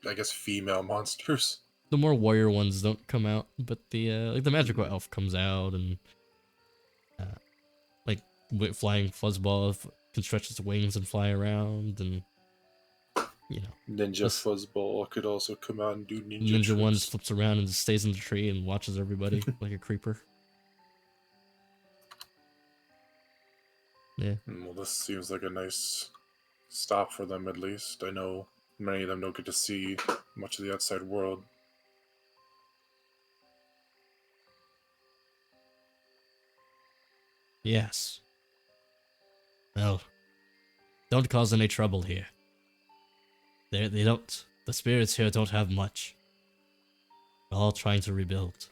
[SPEAKER 2] I guess, female monsters.
[SPEAKER 1] The more warrior ones don't come out, but the magical elf comes out, and flying fuzzball can stretch its wings and fly around, and
[SPEAKER 2] Ninja Fuzzball could also come out and do ninja
[SPEAKER 1] Ninja
[SPEAKER 2] tricks.
[SPEAKER 1] one just flips around and just stays in the tree and watches everybody like a creeper. Yeah.
[SPEAKER 2] Well, this seems like a nice stop for them, at least. I know many of them don't get to see much of the outside world.
[SPEAKER 1] Yes. Well, don't cause any trouble here. They don't. The spirits here don't have much. We're all trying to rebuild.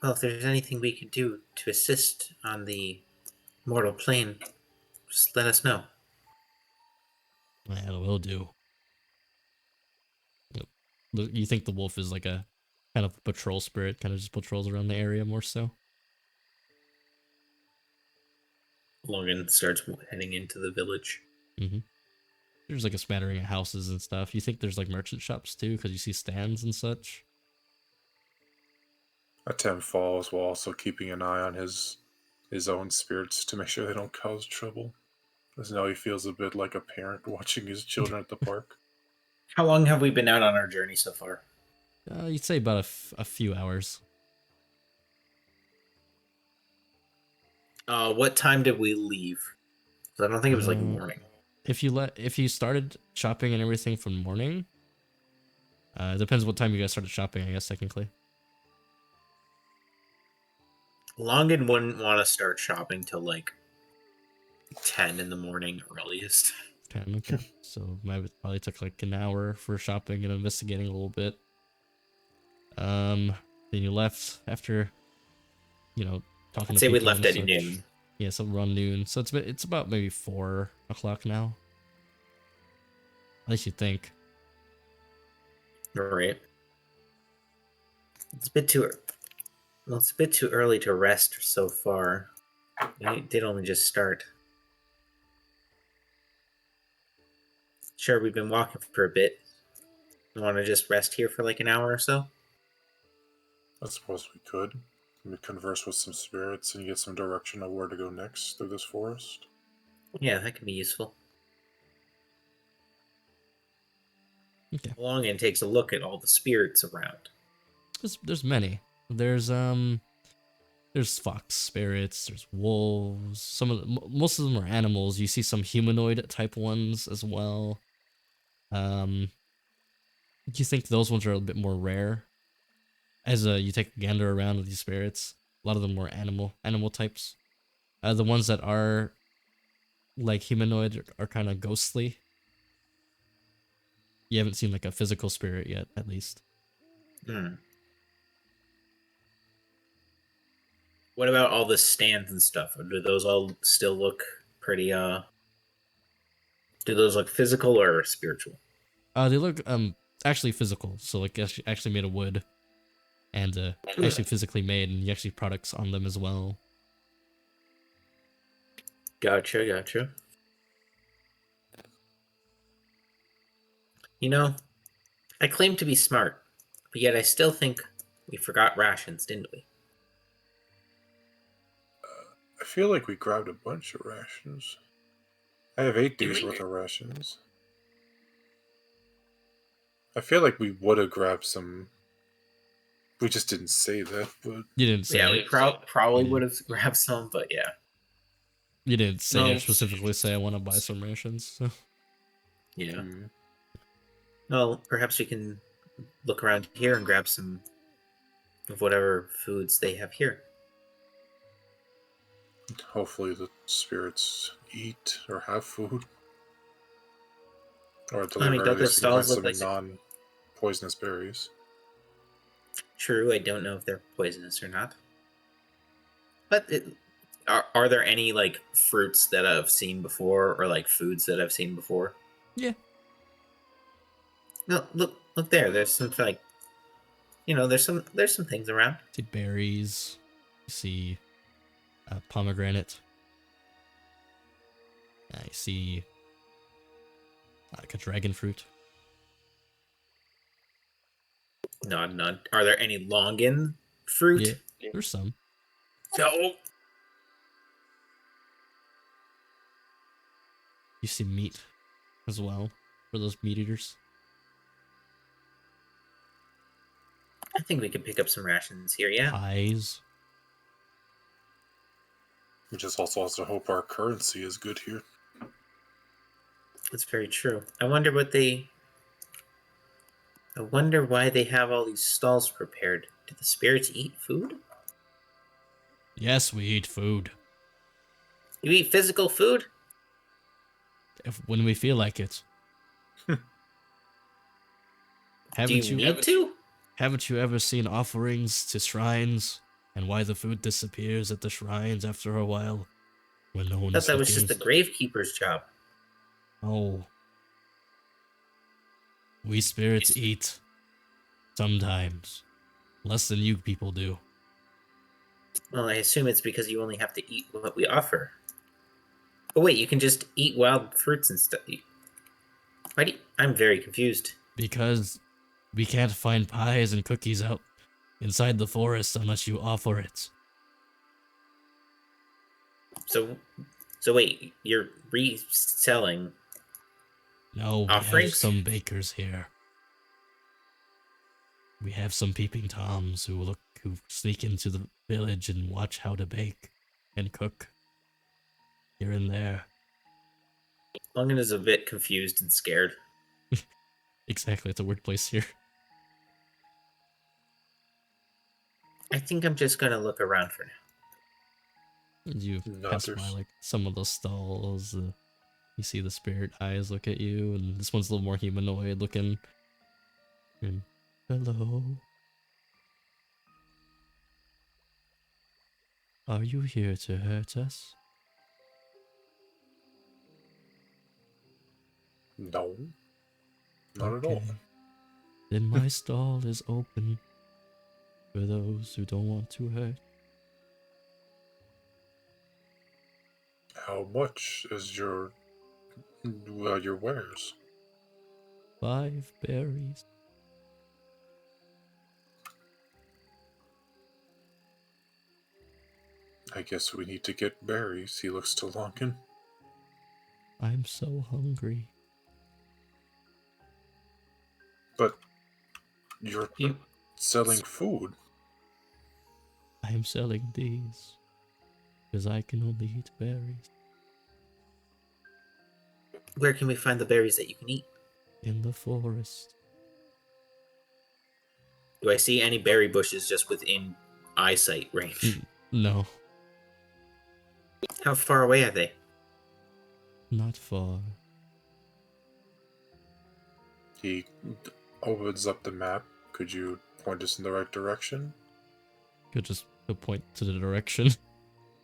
[SPEAKER 3] Well, if there's anything we could do to assist on the mortal plane, just let us know.
[SPEAKER 1] Yeah, it will do. Yep. You think the wolf is like a kind of patrol spirit, kind of just patrols around the area more so?
[SPEAKER 3] Logan starts heading into the village.
[SPEAKER 1] Mm-hmm. There's like a smattering of houses and stuff. You think there's like merchant shops too, because you see stands and such?
[SPEAKER 2] Atem follows while also keeping an eye on his own spirits to make sure they don't cause trouble. Because now he feels a bit like a parent watching his children at the park.
[SPEAKER 3] How long have we been out on our journey so far?
[SPEAKER 1] You'd say about a few hours.
[SPEAKER 3] What time did we leave? 'Cause I don't think it was like
[SPEAKER 1] Uh,
[SPEAKER 3] morning.
[SPEAKER 1] If you started shopping and everything from morning, it depends what time you guys started shopping, I guess, technically.
[SPEAKER 3] Longan wouldn't want to start shopping till like 10 in the morning earliest.
[SPEAKER 1] 10, okay. So probably took like an hour for shopping and investigating a little bit. Then you left after, talking
[SPEAKER 3] I'd
[SPEAKER 1] to
[SPEAKER 3] say we
[SPEAKER 1] people
[SPEAKER 3] left
[SPEAKER 1] and
[SPEAKER 3] at
[SPEAKER 1] such.
[SPEAKER 3] noon.
[SPEAKER 1] Yeah, somewhere around noon. So it's about maybe 4 o'clock now. At least you think.
[SPEAKER 3] Right. It's a bit too. Well, it's a bit too early to rest so far. We did only just start. Sure, we've been walking for a bit. You want to just rest here for like an hour or so?
[SPEAKER 2] I suppose we could. We converse with some spirits and get some direction of where to go next through this forest.
[SPEAKER 3] Yeah, that could be useful.
[SPEAKER 1] Okay.
[SPEAKER 3] Longan takes a look at all the spirits around.
[SPEAKER 1] There's many. There's fox spirits, there's wolves, most of them are animals. You see some humanoid type ones as well. You think those ones are a bit more rare? As you take a gander around with these spirits, a lot of them were animal types. The ones that are like humanoid are kind of ghostly. You haven't seen like a physical spirit yet, at least.
[SPEAKER 3] Hmm. What about all the stands and stuff? Do those all still look pretty do those look physical or spiritual?
[SPEAKER 1] They look actually physical, so like actually made of wood, and actually physically made, and you actually have products on them as well.
[SPEAKER 3] Gotcha. You know, I claim to be smart, but yet I still think we forgot rations, didn't we?
[SPEAKER 2] I feel like we grabbed a bunch of rations. I have 8
[SPEAKER 3] Did
[SPEAKER 2] days
[SPEAKER 3] we?
[SPEAKER 2] worth of rations. I feel like we would have grabbed some. We just didn't say that, but
[SPEAKER 1] You didn't say
[SPEAKER 3] Yeah,
[SPEAKER 1] it.
[SPEAKER 3] we probably
[SPEAKER 1] Yeah.
[SPEAKER 3] would have grabbed some, but yeah.
[SPEAKER 1] You didn't say
[SPEAKER 3] No.
[SPEAKER 1] it specifically. Say I want to buy some rations. So.
[SPEAKER 3] Yeah.
[SPEAKER 2] hmm,
[SPEAKER 3] Well, perhaps we can look around here and grab some of whatever foods they have here.
[SPEAKER 2] hopefully the spirits eat or have food. Or at the
[SPEAKER 3] I mean,
[SPEAKER 2] very
[SPEAKER 3] don't the
[SPEAKER 2] least, we can find
[SPEAKER 3] stalls look
[SPEAKER 2] some
[SPEAKER 3] like
[SPEAKER 2] non-poisonous berries.
[SPEAKER 3] True, I don't know if they're poisonous or not. But are there any like fruits that I've seen before, or like foods that I've seen before?
[SPEAKER 1] Yeah.
[SPEAKER 3] No, look there. There's some like, there's some things around.
[SPEAKER 1] See berries. You see pomegranate. I see like a dragon fruit.
[SPEAKER 3] None. Are there any longan fruit?
[SPEAKER 1] Yeah, there's some.
[SPEAKER 3] No.
[SPEAKER 1] You see meat as well for those meat eaters.
[SPEAKER 3] I think we could pick up some rations here. Yeah.
[SPEAKER 1] Pies.
[SPEAKER 2] We just also have to hope our currency is good here.
[SPEAKER 3] That's very true. I wonder why they have all these stalls prepared. Do the spirits eat food?
[SPEAKER 1] Yes, we eat food.
[SPEAKER 3] You eat physical food?
[SPEAKER 1] When we feel like it.
[SPEAKER 3] Do
[SPEAKER 1] Haven't
[SPEAKER 3] you
[SPEAKER 1] you
[SPEAKER 3] need to?
[SPEAKER 1] haven't you ever seen offerings to shrines and why the food disappears at the shrines after a while? when no one
[SPEAKER 3] I
[SPEAKER 1] is
[SPEAKER 3] thought that was
[SPEAKER 1] looking.
[SPEAKER 3] just the gravekeeper's job.
[SPEAKER 1] Oh, we spirits eat sometimes, less than you people do.
[SPEAKER 3] Well, I assume it's because you only have to eat what we offer. But wait, you can just eat wild fruits and stuff. Why do you... I'm very confused.
[SPEAKER 1] Because we can't find pies and cookies out inside the forest unless you offer it.
[SPEAKER 3] So wait, you're reselling
[SPEAKER 1] No, we have
[SPEAKER 3] offerings?
[SPEAKER 1] some bakers here. We have some peeping toms who sneak into the village and watch how to bake and cook here and there.
[SPEAKER 3] Lungan is a bit confused and scared.
[SPEAKER 1] Exactly, it's a weird place here.
[SPEAKER 3] I think I'm just gonna look around for now.
[SPEAKER 1] And you
[SPEAKER 2] No,
[SPEAKER 1] pass by
[SPEAKER 2] there's-
[SPEAKER 1] like some of those stalls. You see the spirit eyes look at you, and this one's a little more humanoid looking. And hello. Are you here to hurt us?
[SPEAKER 2] No. Not at all.
[SPEAKER 1] Okay. Then my stall is open for those who don't want to hurt.
[SPEAKER 2] How much is your wares?
[SPEAKER 1] 5 berries.
[SPEAKER 2] I guess we need to get berries. He looks to Lunkin.
[SPEAKER 1] I'm so hungry.
[SPEAKER 2] But you're
[SPEAKER 3] You,
[SPEAKER 2] selling food.
[SPEAKER 1] I'm selling these because I can only eat berries
[SPEAKER 3] where can we find the berries that you can eat?
[SPEAKER 1] in the forest.
[SPEAKER 3] Do I see any berry bushes just within eyesight range?
[SPEAKER 1] No,
[SPEAKER 3] How far away are they?
[SPEAKER 1] not far.
[SPEAKER 2] He opens up the map. Could you point us in the right direction?
[SPEAKER 1] Could just go point to the direction.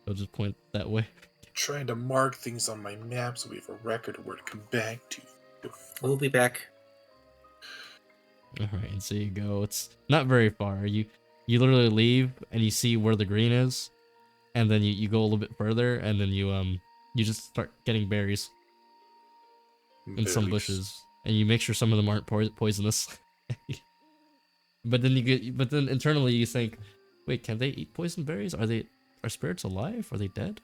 [SPEAKER 1] I'll just point that way.
[SPEAKER 2] Trying to mark things on my map so we have a record of where to come back to.
[SPEAKER 3] We'll be back.
[SPEAKER 1] Alright, and so you go. It's not very far. You literally leave and you see where the green is, and then you go a little bit further, and then you just start getting berries in some
[SPEAKER 2] Berries.
[SPEAKER 1] bushes, and you make sure some of them aren't poisonous. But then internally you think, wait, can they eat poison berries? Are spirits alive? Are they dead?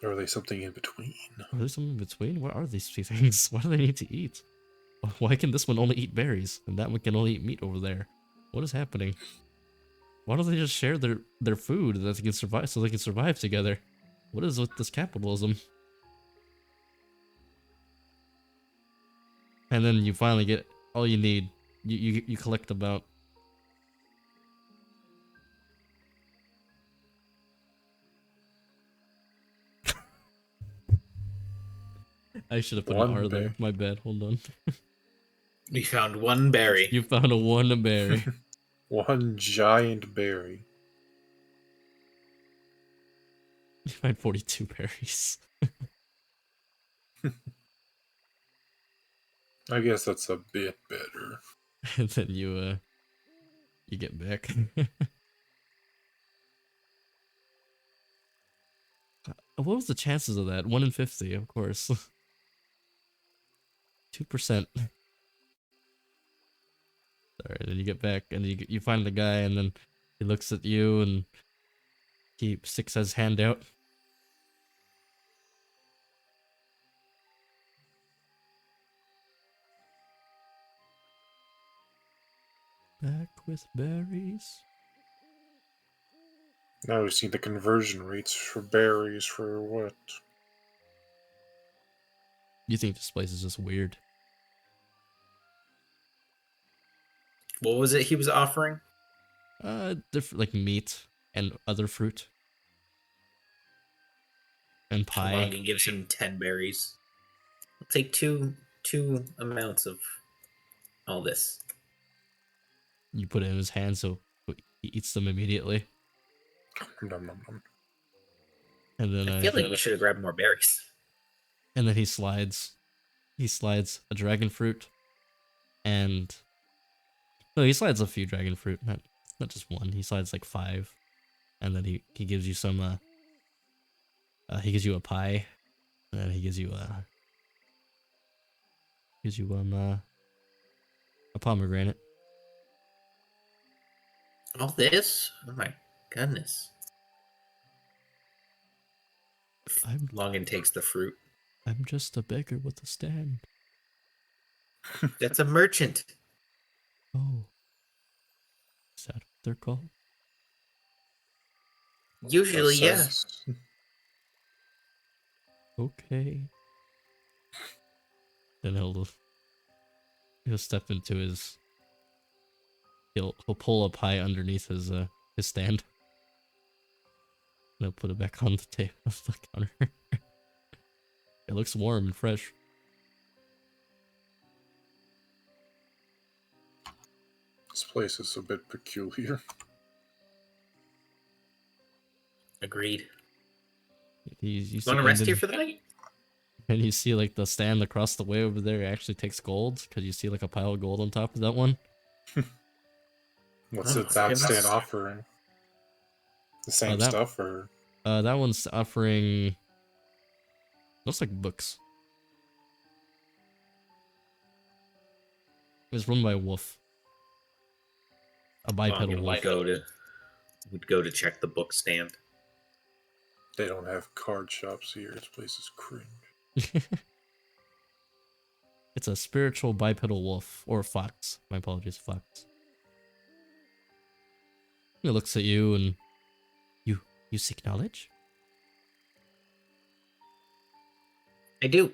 [SPEAKER 2] Or are they something in between?
[SPEAKER 1] Are there something in between? What are these two things? What do they need to eat? Why can this one only eat berries and that one can only eat meat over there? What is happening? Why don't they just share their food that they can survive so they can survive together? What is with this capitalism? And then you finally get all you need. You collect about I should have put
[SPEAKER 2] One
[SPEAKER 1] an R
[SPEAKER 2] berry.
[SPEAKER 1] there. My bad. Hold on.
[SPEAKER 3] We found one berry.
[SPEAKER 1] You found a one berry.
[SPEAKER 2] One giant berry.
[SPEAKER 1] You find 42 berries.
[SPEAKER 2] I guess that's a bit better.
[SPEAKER 1] And then you get back. What was the chances of that? 1 in 50, of course. 2%. Sorry, then you get back and you find the guy, and then he looks at you and he sticks his hand out. Back with berries.
[SPEAKER 2] Now we see the conversion rates for berries for what?
[SPEAKER 1] You think this place is just weird?
[SPEAKER 3] What was it he was offering?
[SPEAKER 1] Different, like meat and other fruit and pie.
[SPEAKER 3] Logan gives him 10 berries. I'll take two amounts of all this.
[SPEAKER 1] You put it in his hand, so he eats them immediately.
[SPEAKER 2] Nom, nom, nom.
[SPEAKER 1] And then
[SPEAKER 3] I feel like we should have grabbed more berries.
[SPEAKER 1] and then he slides a dragon fruit, and no, he slides a few dragon fruit, not just one. He slides like 5, and then he gives you some he gives you a pie, and then he gives you a pomegranate.
[SPEAKER 3] All this? Oh my goodness.
[SPEAKER 1] I'm
[SPEAKER 3] Longin takes the fruit.
[SPEAKER 1] I'm just a beggar with a stand.
[SPEAKER 3] That's a merchant.
[SPEAKER 1] Oh, is that what they're called?
[SPEAKER 3] Usually, yeah.
[SPEAKER 2] Sense.
[SPEAKER 1] Okay. Then he'll step into his. He'll pull a pie underneath his stand. And he'll put it back on the table, the counter. It looks warm and fresh.
[SPEAKER 2] This place is a bit peculiar.
[SPEAKER 3] Agreed.
[SPEAKER 1] You
[SPEAKER 3] Want to rest here for the night?
[SPEAKER 1] And you see like the stand across the way over there actually takes gold because you see like a pile of gold on top of that one.
[SPEAKER 2] What's
[SPEAKER 3] Oh,
[SPEAKER 2] it that
[SPEAKER 3] it
[SPEAKER 2] stand
[SPEAKER 3] must-
[SPEAKER 2] offering? The same
[SPEAKER 1] that-
[SPEAKER 2] stuff, or
[SPEAKER 1] That one's offering. Looks like books. It's run by a wolf. A bipedal
[SPEAKER 3] Longin
[SPEAKER 1] wolf.
[SPEAKER 3] would go to check the book stand.
[SPEAKER 2] they don't have card shops here. This place is cringe.
[SPEAKER 1] It's a spiritual bipedal wolf or fox. My apologies, fox. He looks at you and you seek knowledge?
[SPEAKER 3] I do.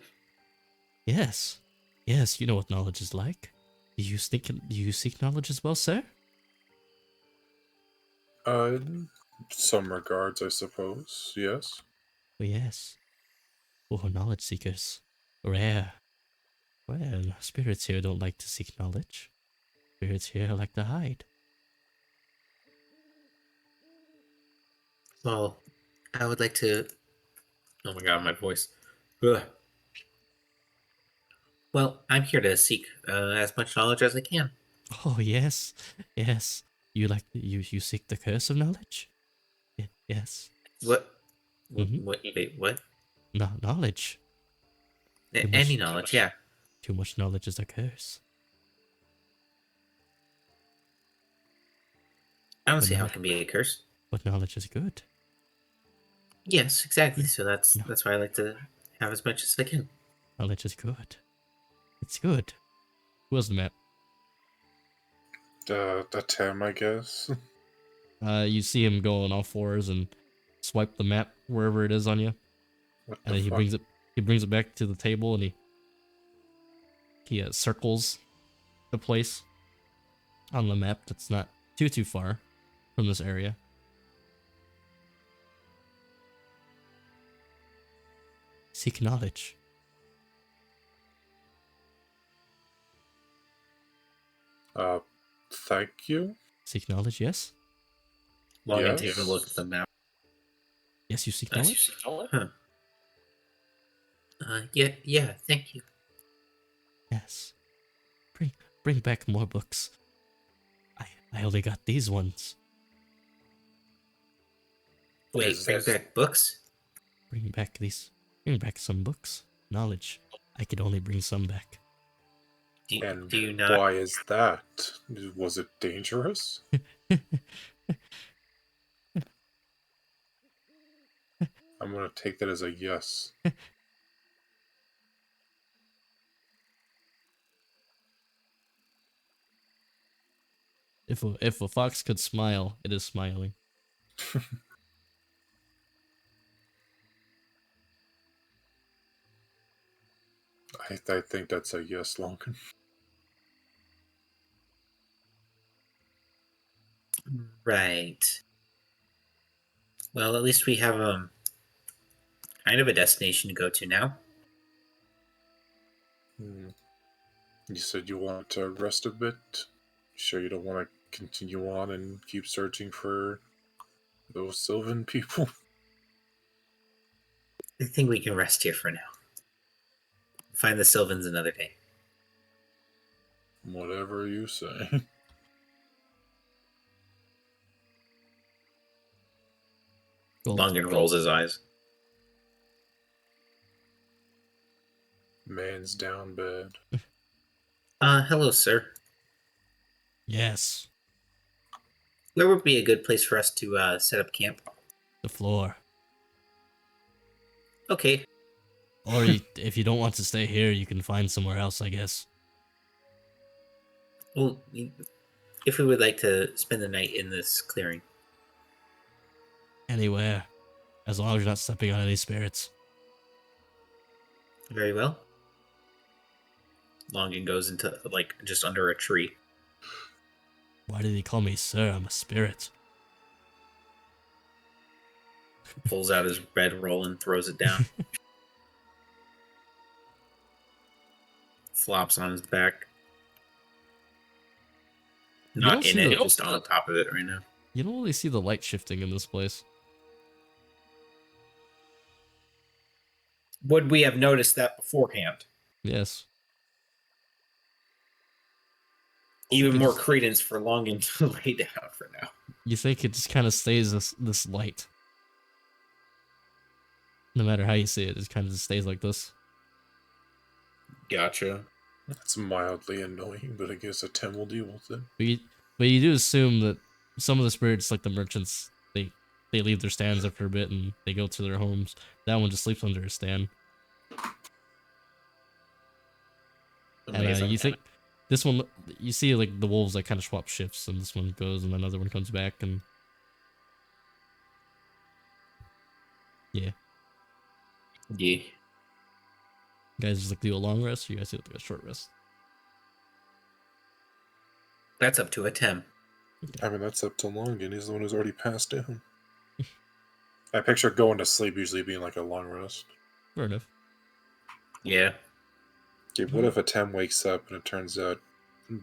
[SPEAKER 1] Yes. Yes, you know what knowledge is like. Do you seek knowledge as well, sir?
[SPEAKER 2] In some regards, I suppose. Yes.
[SPEAKER 1] Oh yes. Oh, knowledge seekers. Rare. Well, spirits here don't like to seek knowledge. Spirits here like to hide.
[SPEAKER 3] Well, I would like to. Oh my god, my voice. Ugh. Well, I'm here to seek as much knowledge as I can.
[SPEAKER 1] Oh yes, yes. You like you seek the curse of knowledge? Yes.
[SPEAKER 3] What?
[SPEAKER 1] Mhm.
[SPEAKER 3] Wait, what?
[SPEAKER 1] No knowledge. Too much-
[SPEAKER 3] Any knowledge, yeah.
[SPEAKER 1] Too much knowledge is a curse.
[SPEAKER 3] I don't
[SPEAKER 1] But
[SPEAKER 3] see how
[SPEAKER 1] no-
[SPEAKER 3] it can be a curse.
[SPEAKER 1] But knowledge is good.
[SPEAKER 3] Yes, exactly.
[SPEAKER 1] Yeah.
[SPEAKER 3] So that's
[SPEAKER 1] No.
[SPEAKER 3] why I like to have as much as I can.
[SPEAKER 1] Knowledge is good. It's good. Who has the map?
[SPEAKER 2] The Tem, I guess.
[SPEAKER 1] You see him go on all fours and swipe the map wherever it is on you,
[SPEAKER 2] What
[SPEAKER 1] and
[SPEAKER 2] the
[SPEAKER 1] then he
[SPEAKER 2] fuck?
[SPEAKER 1] brings it back to the table and he circles the place on the map that's not too far from this area. Seek knowledge.
[SPEAKER 2] Thank you.
[SPEAKER 1] Seek knowledge, yes?
[SPEAKER 3] Longin
[SPEAKER 2] Yes.
[SPEAKER 3] takes a look at the map.
[SPEAKER 1] Yes, you seek knowledge?
[SPEAKER 3] Huh. Yeah, thank you.
[SPEAKER 1] Yes. Bring back more books. I only got these ones.
[SPEAKER 3] Wait,
[SPEAKER 2] Is
[SPEAKER 3] bring
[SPEAKER 2] this-
[SPEAKER 3] back books?
[SPEAKER 1] Bring back some books. Knowledge. I could only bring some back.
[SPEAKER 2] And
[SPEAKER 3] Do you not?
[SPEAKER 2] why is that? Was it dangerous? I'm gonna take that as a yes.
[SPEAKER 1] If a fox could smile, it is smiling.
[SPEAKER 2] I think that's a yes, Lonkin.
[SPEAKER 3] Right. Well, at least we have kind of a destination to go to now.
[SPEAKER 2] Hmm. You said you want to rest a bit. Sure you don't want to continue on and keep searching for those Sylvan people?
[SPEAKER 3] I think we can rest here for now. Find the Sylvans another day.
[SPEAKER 2] Whatever you say.
[SPEAKER 1] Gold.
[SPEAKER 3] Longin rolls his eyes.
[SPEAKER 2] Man's down bad.
[SPEAKER 3] Hello, sir.
[SPEAKER 1] Yes,
[SPEAKER 3] Where would be a good place for us to set up camp?
[SPEAKER 1] the floor.
[SPEAKER 3] Okay.
[SPEAKER 1] Or if you don't want to stay here, you can find somewhere else, I guess.
[SPEAKER 3] Well, if we would like to spend the night in this clearing.
[SPEAKER 1] Anywhere. As long as you're not stepping on any spirits.
[SPEAKER 3] Very well. Longin goes into, like, just under a tree.
[SPEAKER 1] Why did he call me sir? I'm a spirit.
[SPEAKER 3] Pulls out his red roll and throws it down. Flops on his back.
[SPEAKER 1] You
[SPEAKER 3] Not
[SPEAKER 1] don't
[SPEAKER 3] in
[SPEAKER 1] see
[SPEAKER 3] it,
[SPEAKER 1] the-
[SPEAKER 3] just on top of it right now.
[SPEAKER 1] You don't really see the light shifting in this place.
[SPEAKER 3] Would we have noticed that beforehand?
[SPEAKER 1] Yes.
[SPEAKER 3] Even
[SPEAKER 1] It's-
[SPEAKER 3] more credence for Longin to lay down for now.
[SPEAKER 1] You think it just kind of stays this light. No matter how you see it, it kind of just stays like this.
[SPEAKER 3] Gotcha.
[SPEAKER 2] That's mildly annoying, but I guess a Tim will deal with it.
[SPEAKER 1] But you do assume that some of the spirits, like the merchants, they leave their stands after a bit and they go to their homes. That one just sleeps under a stand.
[SPEAKER 3] Amazing.
[SPEAKER 1] And you think this one, you see like the wolves like kind of swap shifts, and this one goes and another one comes back, and yeah,
[SPEAKER 3] Yeah.
[SPEAKER 1] you guys just like do a long rest, or you guys do like a short rest.
[SPEAKER 3] That's up to a 10.
[SPEAKER 2] I mean, that's up to Longin. He's the one who's already passed down. I picture going to sleep usually being like a long rest.
[SPEAKER 1] Fair enough.
[SPEAKER 3] Yeah.
[SPEAKER 2] Okay, what if a Tem wakes up and it turns out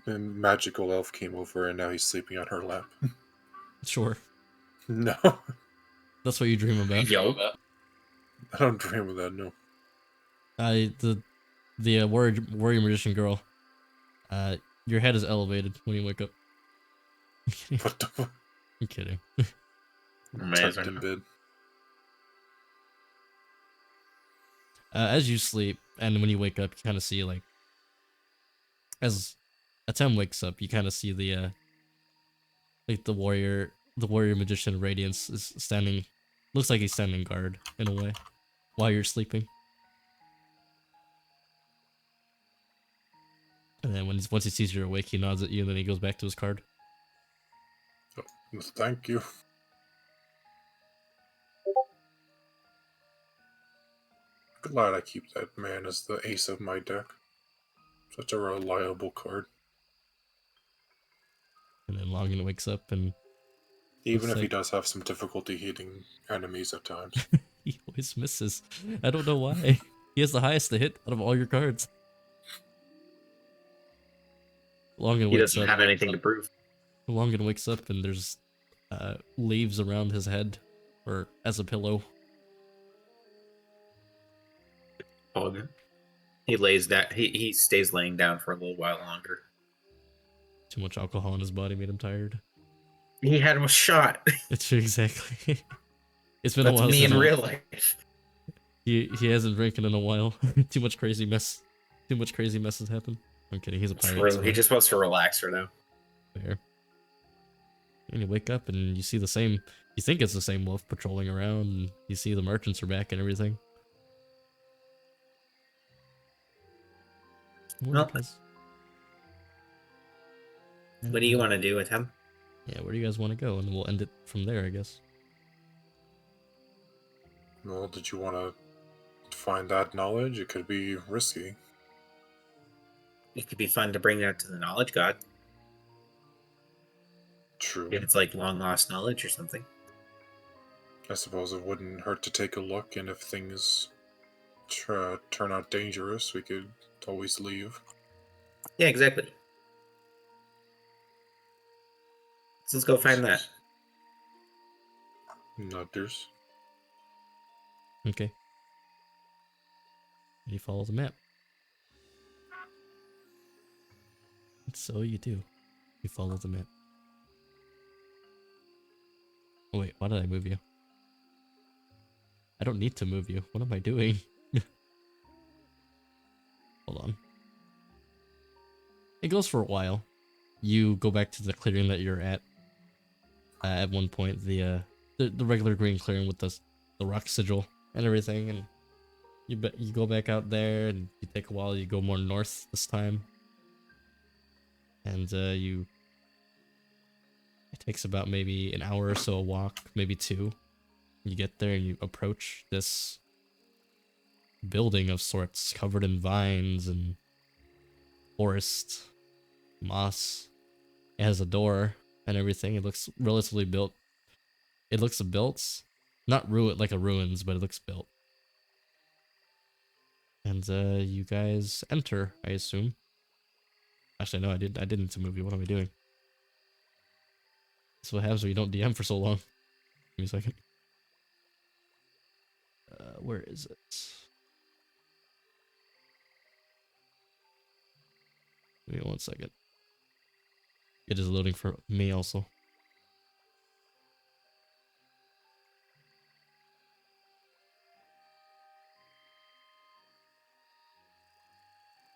[SPEAKER 2] a magical elf came over and now he's sleeping on her lap?
[SPEAKER 1] Sure,
[SPEAKER 2] No,
[SPEAKER 1] that's what you dream about.
[SPEAKER 3] Yo.
[SPEAKER 2] I don't dream of that, no.
[SPEAKER 1] The warrior magician girl. Your head is elevated when you wake up.
[SPEAKER 2] What the fuck?
[SPEAKER 1] I'm kidding.
[SPEAKER 2] Tucked in
[SPEAKER 3] Amazing.
[SPEAKER 2] bed.
[SPEAKER 1] As you sleep, and when you wake up, you kind of see like, as Atem wakes up, you kind of see the like the warrior magician Radiance is standing. Looks like he's standing guard in a way while you're sleeping. And then once he sees you're awake, he nods at you, and then he goes back to his card.
[SPEAKER 2] Thank you. Glad I keep that man as the ace of my deck. Such a reliable card.
[SPEAKER 1] And then Longin wakes up, and
[SPEAKER 2] Even
[SPEAKER 1] Looks
[SPEAKER 2] if he
[SPEAKER 1] like-
[SPEAKER 2] does have some difficulty hitting enemies at times.
[SPEAKER 1] he always misses. I don't know why. He has the highest to hit out of all your cards. Longin
[SPEAKER 3] He
[SPEAKER 1] wakes
[SPEAKER 3] doesn't
[SPEAKER 1] up.
[SPEAKER 3] have anything to prove.
[SPEAKER 1] Longin wakes up and there's leaves around his head, or as a pillow.
[SPEAKER 3] Pog. He lays that. He stays laying down for a little while longer.
[SPEAKER 1] Too much alcohol in his body made him tired.
[SPEAKER 3] He had him a shot.
[SPEAKER 1] It's exactly. It's been
[SPEAKER 3] That's
[SPEAKER 1] a while.
[SPEAKER 3] me
[SPEAKER 1] since
[SPEAKER 3] in real life.
[SPEAKER 1] He hasn't drinking in a while. Too much crazy mess. Too much crazy mess has happened. I'm kidding. He's a pirate. so
[SPEAKER 3] He just wants to relax for now.
[SPEAKER 1] fair. And you wake up and you see the same. You think it's the same wolf patrolling around. And you see the merchants are back and everything.
[SPEAKER 3] Well,
[SPEAKER 1] guys.
[SPEAKER 3] What do you want to do with him?
[SPEAKER 1] Yeah, where do you guys want to go? And we'll end it from there, I guess.
[SPEAKER 2] Well, did you want to find that knowledge? It could be risky.
[SPEAKER 3] It could be fun to bring that to the knowledge god.
[SPEAKER 2] True.
[SPEAKER 3] If it's like long lost knowledge or something.
[SPEAKER 2] I suppose it wouldn't hurt to take a look, and if things turn out dangerous, we could always leave.
[SPEAKER 3] Yeah, exactly. So let's go find that.
[SPEAKER 2] Nutters.
[SPEAKER 1] Okay. And you follow the map. And so you do. You follow the map. Oh wait, why did I move you? I don't need to move you. What am I doing? Hold on. It goes for a while. You go back to the clearing that you're at one point, the regular green clearing with the rock sigil and everything, and you go back out there, and you take a while. You go more north this time, and it takes about maybe an hour or so a walk, maybe two. You get there and you approach this building of sorts, covered in vines and forest, moss. It has a door and everything. It looks relatively built. It looks built, not like a ruins, but it looks built. And you guys enter, I assume. Actually, no, I didn't move you. What am I doing? That's what happens when you don't DM for so long. Give me a second. Where is it? Give me 1 second. It is loading for me also.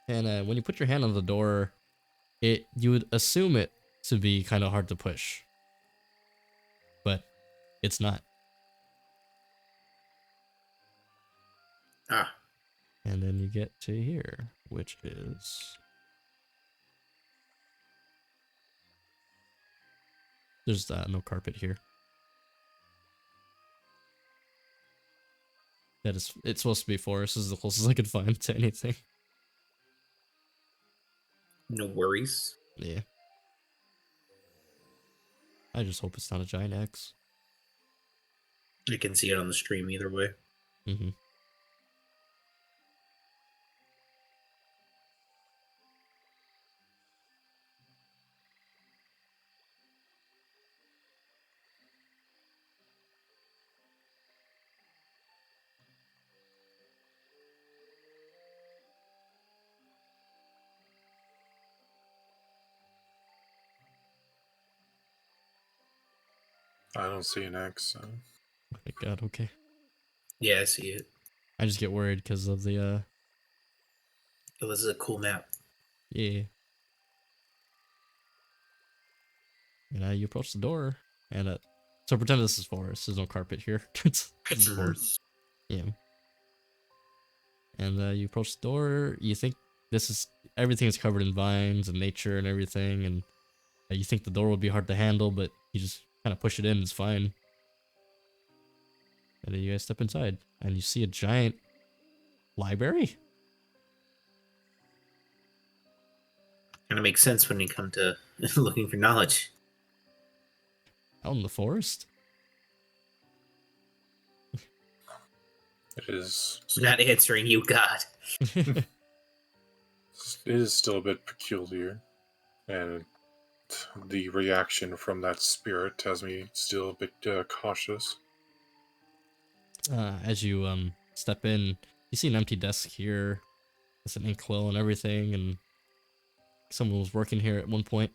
[SPEAKER 1] And when you put your hand on the door, you would assume it to be kind of hard to push, but it's not.
[SPEAKER 3] Ah.
[SPEAKER 1] And then you get to here, which is... There's no carpet here. It's supposed to be forest. This is the closest I could find to anything.
[SPEAKER 3] No worries.
[SPEAKER 1] Yeah. I just hope it's not a giant X.
[SPEAKER 3] You can see it on the stream either way.
[SPEAKER 1] Mm-hmm.
[SPEAKER 2] I don't see an X. So.
[SPEAKER 1] Oh my god, okay.
[SPEAKER 3] Yeah, I see it.
[SPEAKER 1] I just get worried because of the,
[SPEAKER 3] Oh, this is a cool map.
[SPEAKER 1] yeah. And you approach the door, and so pretend this is forest. There's no carpet here. It's forest. Yeah. And you approach the door. You think everything is covered in vines and nature and everything, and you think the door would be hard to handle, but you just kind of push it in. It's fine. And then you guys step inside, and you see a giant library.
[SPEAKER 3] Kind of makes sense when you come to looking for knowledge.
[SPEAKER 1] Out in the forest.
[SPEAKER 2] It is.
[SPEAKER 3] Not answering you, God.
[SPEAKER 2] It is still a bit peculiar, and the reaction from that spirit has me still a bit cautious.
[SPEAKER 1] As you step in, you see an empty desk here. It's an inkwell and everything, and someone was working here at one point.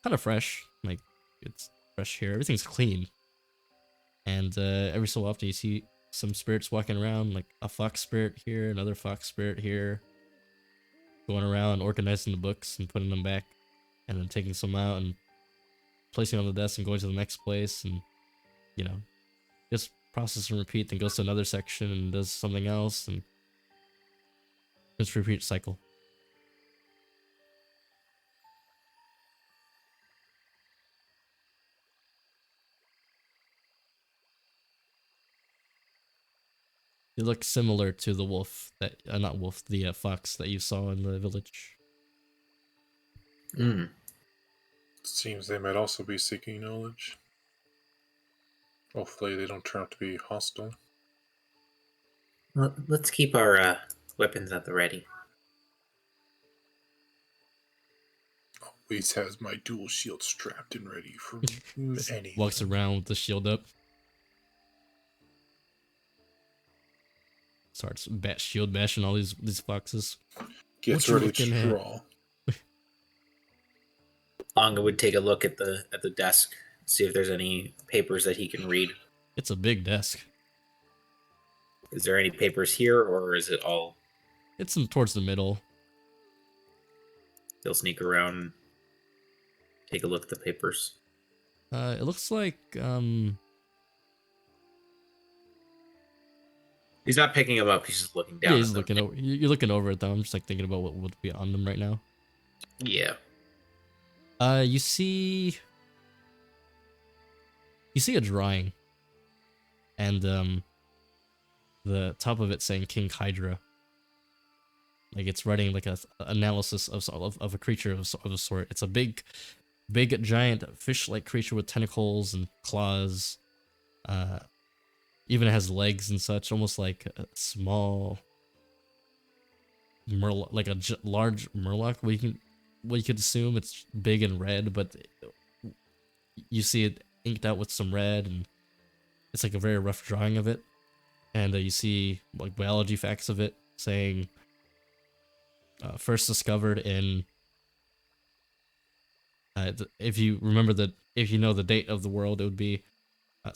[SPEAKER 1] Kind of fresh, like it's fresh here. Everything's clean, and every so often you see some spirits walking around, like a fox spirit here, another fox spirit here, going around organizing the books and putting them back, and then taking some out and placing on the desk and going to the next place, and just process and repeat, then goes to another section and does something else, and just repeat cycle. It looks similar to the wolf the fox that you saw in the village.
[SPEAKER 3] Mm.
[SPEAKER 2] Seems they might also be seeking knowledge. Hopefully they don't turn out to be hostile.
[SPEAKER 3] Well, let's keep our weapons at the ready.
[SPEAKER 2] Always has my dual shield strapped and ready for any.
[SPEAKER 1] Walks around with the shield up. starts shield bashing all these foxes.
[SPEAKER 2] Gets
[SPEAKER 1] What you
[SPEAKER 2] ready
[SPEAKER 1] looking
[SPEAKER 2] to
[SPEAKER 1] at?
[SPEAKER 2] draw.
[SPEAKER 3] Longa would take a look at the desk, see if there's any papers that he can read.
[SPEAKER 1] It's a big desk.
[SPEAKER 3] Is there any papers here, or is it all?
[SPEAKER 1] It's towards the middle.
[SPEAKER 3] He'll sneak around, and take a look at the papers.
[SPEAKER 1] It looks like
[SPEAKER 3] He's not picking them up. He's just looking down.
[SPEAKER 1] yeah, he's
[SPEAKER 3] at them.
[SPEAKER 1] looking over. You're looking over at them. I'm just like thinking about what would be on them right now.
[SPEAKER 3] Yeah.
[SPEAKER 1] You see a drawing, and the top of it saying King Hydra. Like it's writing like a analysis of a creature of a sort. It's a big giant fish-like creature with tentacles and claws. Even has legs and such, almost like a small like a large murloc. What you could assume it's big and red, but you see it inked out with some red, and it's like a very rough drawing of it. And you see like biology facts of it, saying first discovered in if you know the date of the world, it would be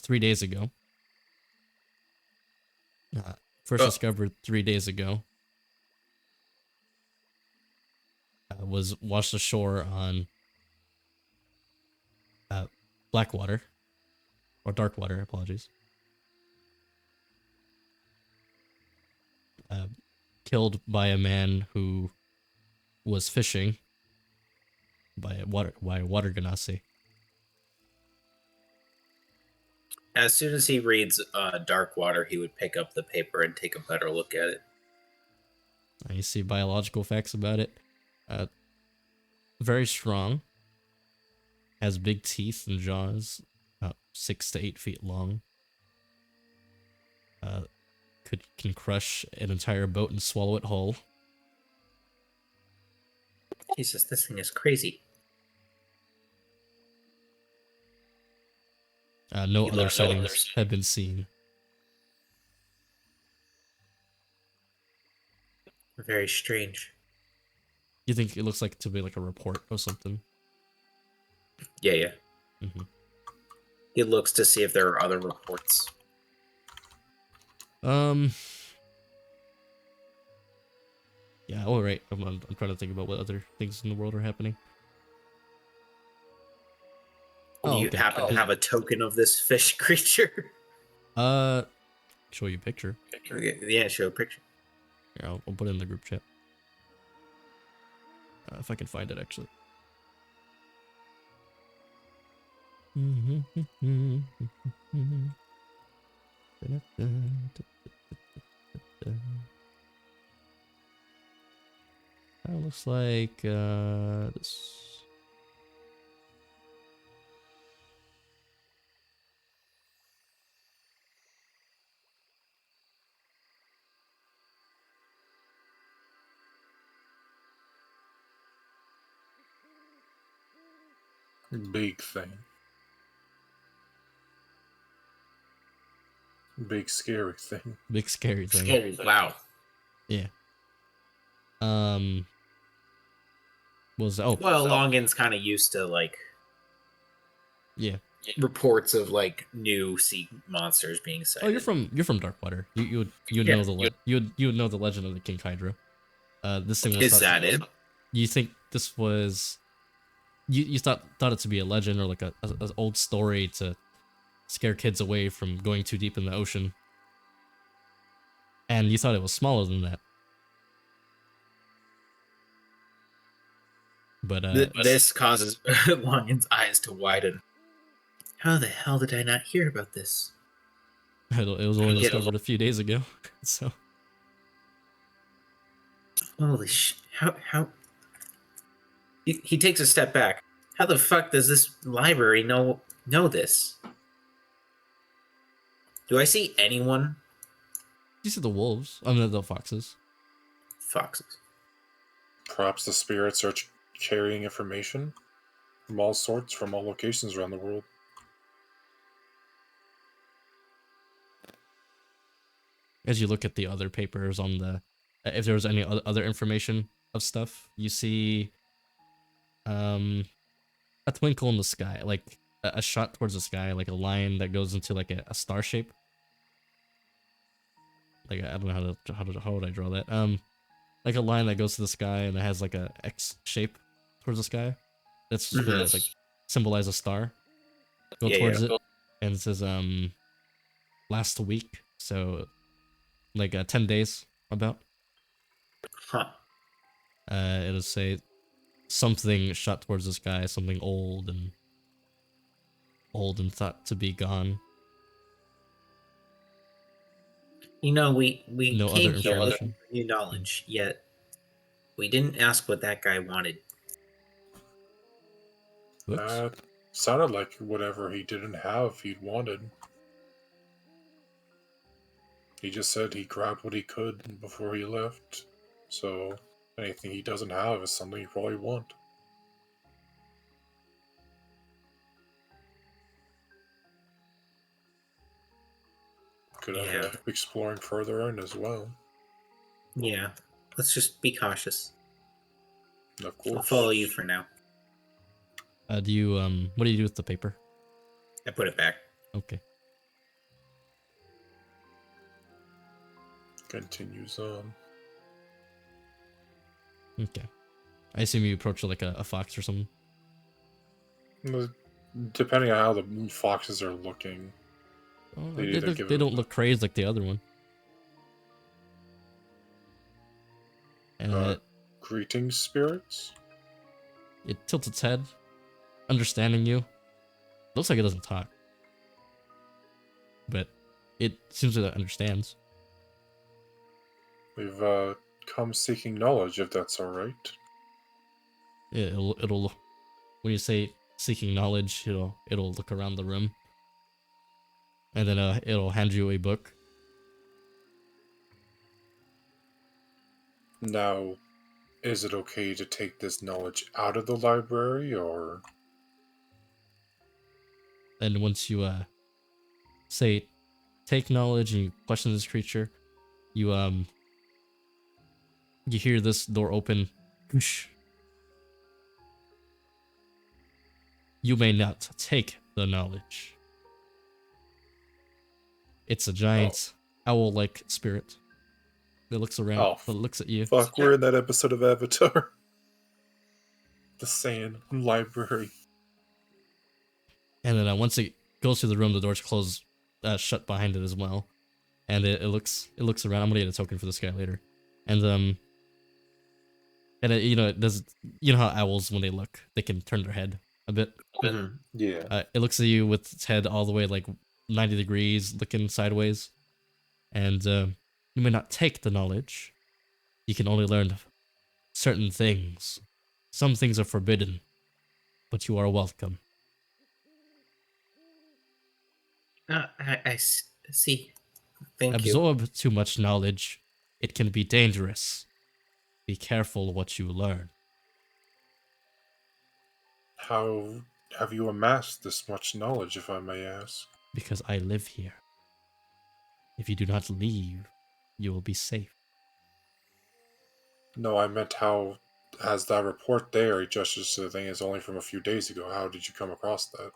[SPEAKER 1] 3 days ago. First discovered 3 days ago. Was washed ashore on Blackwater or Darkwater. Apologies. Killed by a man who was fishing by a water ganassi.
[SPEAKER 3] As soon as he reads Dark Water, he would pick up the paper and take a better look at it.
[SPEAKER 1] You see biological facts about it. Very strong. Has big teeth and jaws, about 6 to 8 feet long. Can crush an entire boat and swallow it whole.
[SPEAKER 3] Jesus, this thing is crazy.
[SPEAKER 1] No other sightings have been seen.
[SPEAKER 3] Very strange.
[SPEAKER 1] You think it looks like to be like a report or something?
[SPEAKER 3] Yeah.
[SPEAKER 1] Mm-hmm.
[SPEAKER 3] He looks to see if there are other reports.
[SPEAKER 1] Yeah. All right. I'm trying to think about what other things in the world are happening.
[SPEAKER 3] Do you happen to have a token of this fish creature?
[SPEAKER 1] Show you a picture.
[SPEAKER 3] Yeah, show a picture.
[SPEAKER 1] Here, I'll put it in the group chat. If I can find it, actually. That looks like this.
[SPEAKER 2] Big thing. Big scary thing.
[SPEAKER 1] Big scary thing.
[SPEAKER 3] Wow.
[SPEAKER 1] Yeah.
[SPEAKER 3] Well, Longin's kind of used to like
[SPEAKER 1] yeah
[SPEAKER 3] reports of like new sea monsters being sighted.
[SPEAKER 1] Oh, you're from Darkwater. You would
[SPEAKER 3] Yeah.
[SPEAKER 1] know you would know the legend of the King Hydra. This thing was
[SPEAKER 3] Is that it?
[SPEAKER 1] You think this was you thought it to be a legend or like a old story to scare kids away from going too deep in the ocean, and you thought it was smaller than that. But
[SPEAKER 3] this causes Longin's eyes to widen. How the hell did I not hear about this?
[SPEAKER 1] it was only discovered a few days ago, so.
[SPEAKER 3] Holy sh! How? He takes a step back. How the fuck does this library know this? Do I see anyone?
[SPEAKER 1] You see the wolves? I mean, the foxes.
[SPEAKER 3] Foxes.
[SPEAKER 2] Perhaps the spirits are carrying information from all sorts, from all locations around the world.
[SPEAKER 1] as you look at the other papers on the, if there was any other information of stuff, you see a twinkle in the sky, like a shot towards the sky, like a line that goes into like a star shape. Like I don't know how would I draw that? Like a line that goes to the sky and it has like a X shape towards the sky. That's gonna like symbolize a star. Go towards it, and it says last week, so like 10 days about.
[SPEAKER 3] Huh.
[SPEAKER 1] It'll say something shot towards the sky, something old and thought to be gone.
[SPEAKER 3] You know, we
[SPEAKER 1] No
[SPEAKER 3] came
[SPEAKER 1] other
[SPEAKER 3] here looking
[SPEAKER 1] information.
[SPEAKER 3] for new knowledge, yet we didn't ask what that guy wanted.
[SPEAKER 1] Whoops.
[SPEAKER 2] Sounded like whatever he didn't have, he'd wanted. He just said he grabbed what he could before he left. So anything he doesn't have is something he probably want. Could have exploring further in as well.
[SPEAKER 3] Yeah, let's just be cautious.
[SPEAKER 2] Of course.
[SPEAKER 3] I'll follow you for now.
[SPEAKER 1] Do you what do you do with the paper?
[SPEAKER 3] I put it back.
[SPEAKER 1] Okay.
[SPEAKER 2] Continues on.
[SPEAKER 1] Okay. I assume you approach it like a fox or something.
[SPEAKER 2] Depending on how the foxes are looking.
[SPEAKER 1] Oh, they don't look crazed like the other one. And
[SPEAKER 2] greetings, spirits.
[SPEAKER 1] It tilts its head, understanding you. Looks like it doesn't talk, but it seems that it understands.
[SPEAKER 2] We've come seeking knowledge, if that's all right.
[SPEAKER 1] Yeah, it'll when you say seeking knowledge, it'll look around the room, and then it'll hand you a book.
[SPEAKER 2] Now, is it okay to take this knowledge out of the library, or?
[SPEAKER 1] And once you say take knowledge and you question this creature, you hear this door open. Whoosh. You may not take the knowledge. It's a giant owl-like spirit that looks around, that looks at you.
[SPEAKER 2] Fuck, we're in that episode of Avatar. The Sand Library.
[SPEAKER 1] And then once it goes through the room, the doors close, shut behind it as well. And it looks around. I'm gonna get a token for this guy later. And it does. You know how owls, when they look, they can turn their head a bit.
[SPEAKER 3] Mm-hmm.
[SPEAKER 2] Yeah.
[SPEAKER 1] It looks at you with its head all the way like 90 degrees, looking sideways. And you may not take the knowledge. You can only learn certain things. Some things are forbidden, but you are welcome.
[SPEAKER 3] I see. Thank you.
[SPEAKER 1] Absorb too much knowledge. It can be dangerous. Be careful what you learn.
[SPEAKER 2] How have you amassed this much knowledge, if I may ask?
[SPEAKER 1] Because I live here. If you do not leave, you will be safe.
[SPEAKER 2] No, I meant how, as that report there, it gestures to the thing, is only from a few days ago. How did you come across that?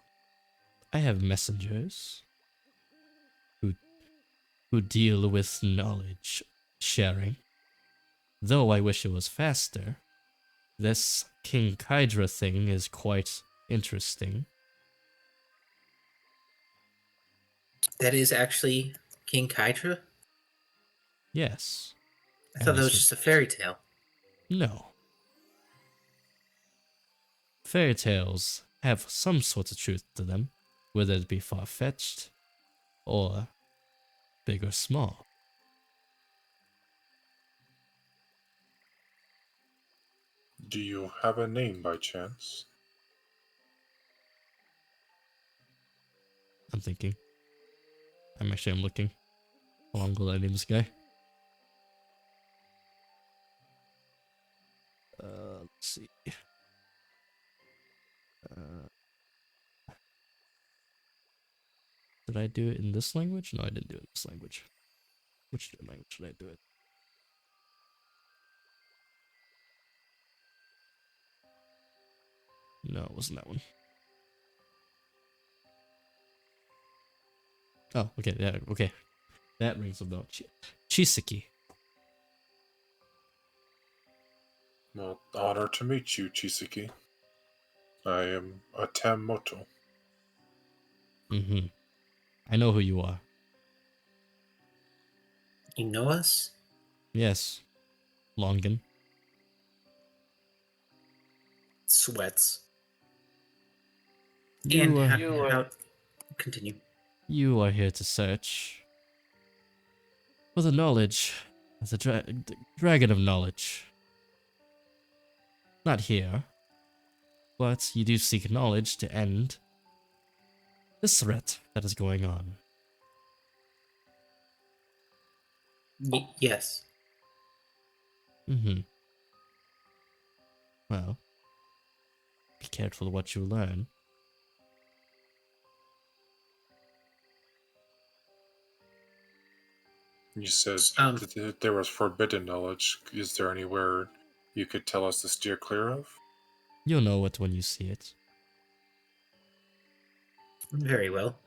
[SPEAKER 1] I have messengers who deal with knowledge sharing. Though I wish it was faster, this King Kydra thing is quite interesting.
[SPEAKER 3] That is actually King Kydra?
[SPEAKER 1] Yes.
[SPEAKER 3] I thought that was just a fairy tale.
[SPEAKER 1] No. Fairy tales have some sort of truth to them, whether it be far-fetched or big or small.
[SPEAKER 2] Do you have a name by chance?
[SPEAKER 1] I'm thinking. I'm looking. How long will I name this guy? Let's see. Did I do it in this language? No, I didn't do it in this language. Which language should I do it? No, it wasn't that one. Oh, okay, yeah, okay. That rings a bell. Chisaki.
[SPEAKER 2] Well, honor to meet you, Chisaki. I am Atem Moto.
[SPEAKER 1] Mm-hmm. I know who you are.
[SPEAKER 3] You know us?
[SPEAKER 1] Yes. Longan.
[SPEAKER 3] Sweats.
[SPEAKER 1] You,
[SPEAKER 3] And
[SPEAKER 1] are,
[SPEAKER 3] continue.
[SPEAKER 1] you are here to search for the knowledge. The dragon of knowledge. Not here. But you do seek knowledge to end this threat that is going on.
[SPEAKER 3] Yes.
[SPEAKER 1] Mm-hmm. Well, be careful what you learn.
[SPEAKER 2] You said
[SPEAKER 3] Um,
[SPEAKER 2] that there was forbidden knowledge. Is there anywhere you could tell us to steer clear of?
[SPEAKER 1] You'll know it when you see it.
[SPEAKER 3] Very well.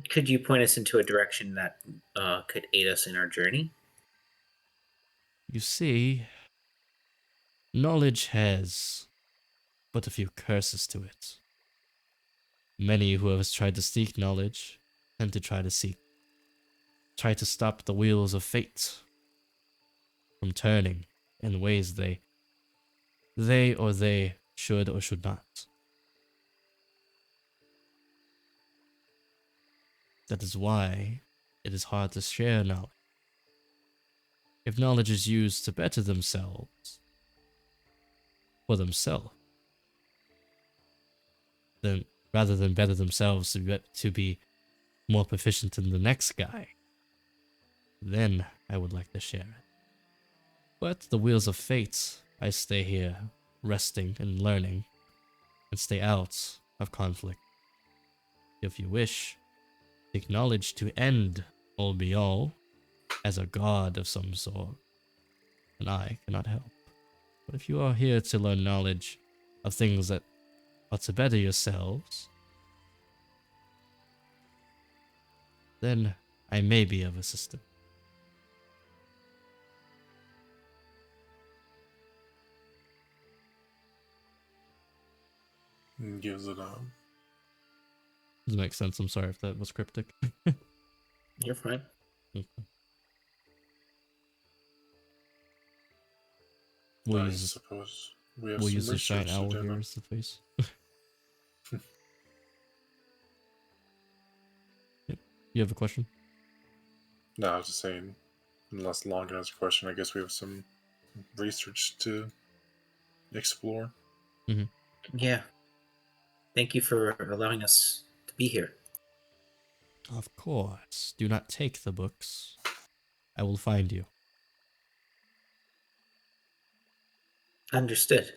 [SPEAKER 3] Could you point us into a direction that could aid us in our journey?
[SPEAKER 1] You see, knowledge has but a few curses to it. Many who have tried to seek knowledge tend to try to stop the wheels of fate from turning in ways they should or should not. That is why it is hard to share knowledge. If knowledge is used to better themselves, for themselves, then rather than better themselves to be more proficient than the next guy, then I would like to share it. But the wheels of fate, I stay here, resting and learning, and stay out of conflict. If you wish, seek knowledge to end all be all, as a god of some sort, and I cannot help. But if you are here to learn knowledge of things that are to better yourselves, then I may be of assistance.
[SPEAKER 2] And gives it
[SPEAKER 1] Does it make sense? I'm sorry if that was cryptic.
[SPEAKER 3] You're fine.
[SPEAKER 1] Okay.
[SPEAKER 2] I suppose we have
[SPEAKER 1] We'll
[SPEAKER 2] some
[SPEAKER 1] use the
[SPEAKER 2] research
[SPEAKER 1] giant owl
[SPEAKER 2] to do
[SPEAKER 1] here
[SPEAKER 2] now.
[SPEAKER 1] as the face. Yep. You have a question?
[SPEAKER 2] No, I was just saying, unless Longan has a question, I guess we have some research to explore.
[SPEAKER 3] Yeah. Thank you for allowing us to be here.
[SPEAKER 1] Of course. Do not take the books. I will find you.
[SPEAKER 3] Understood.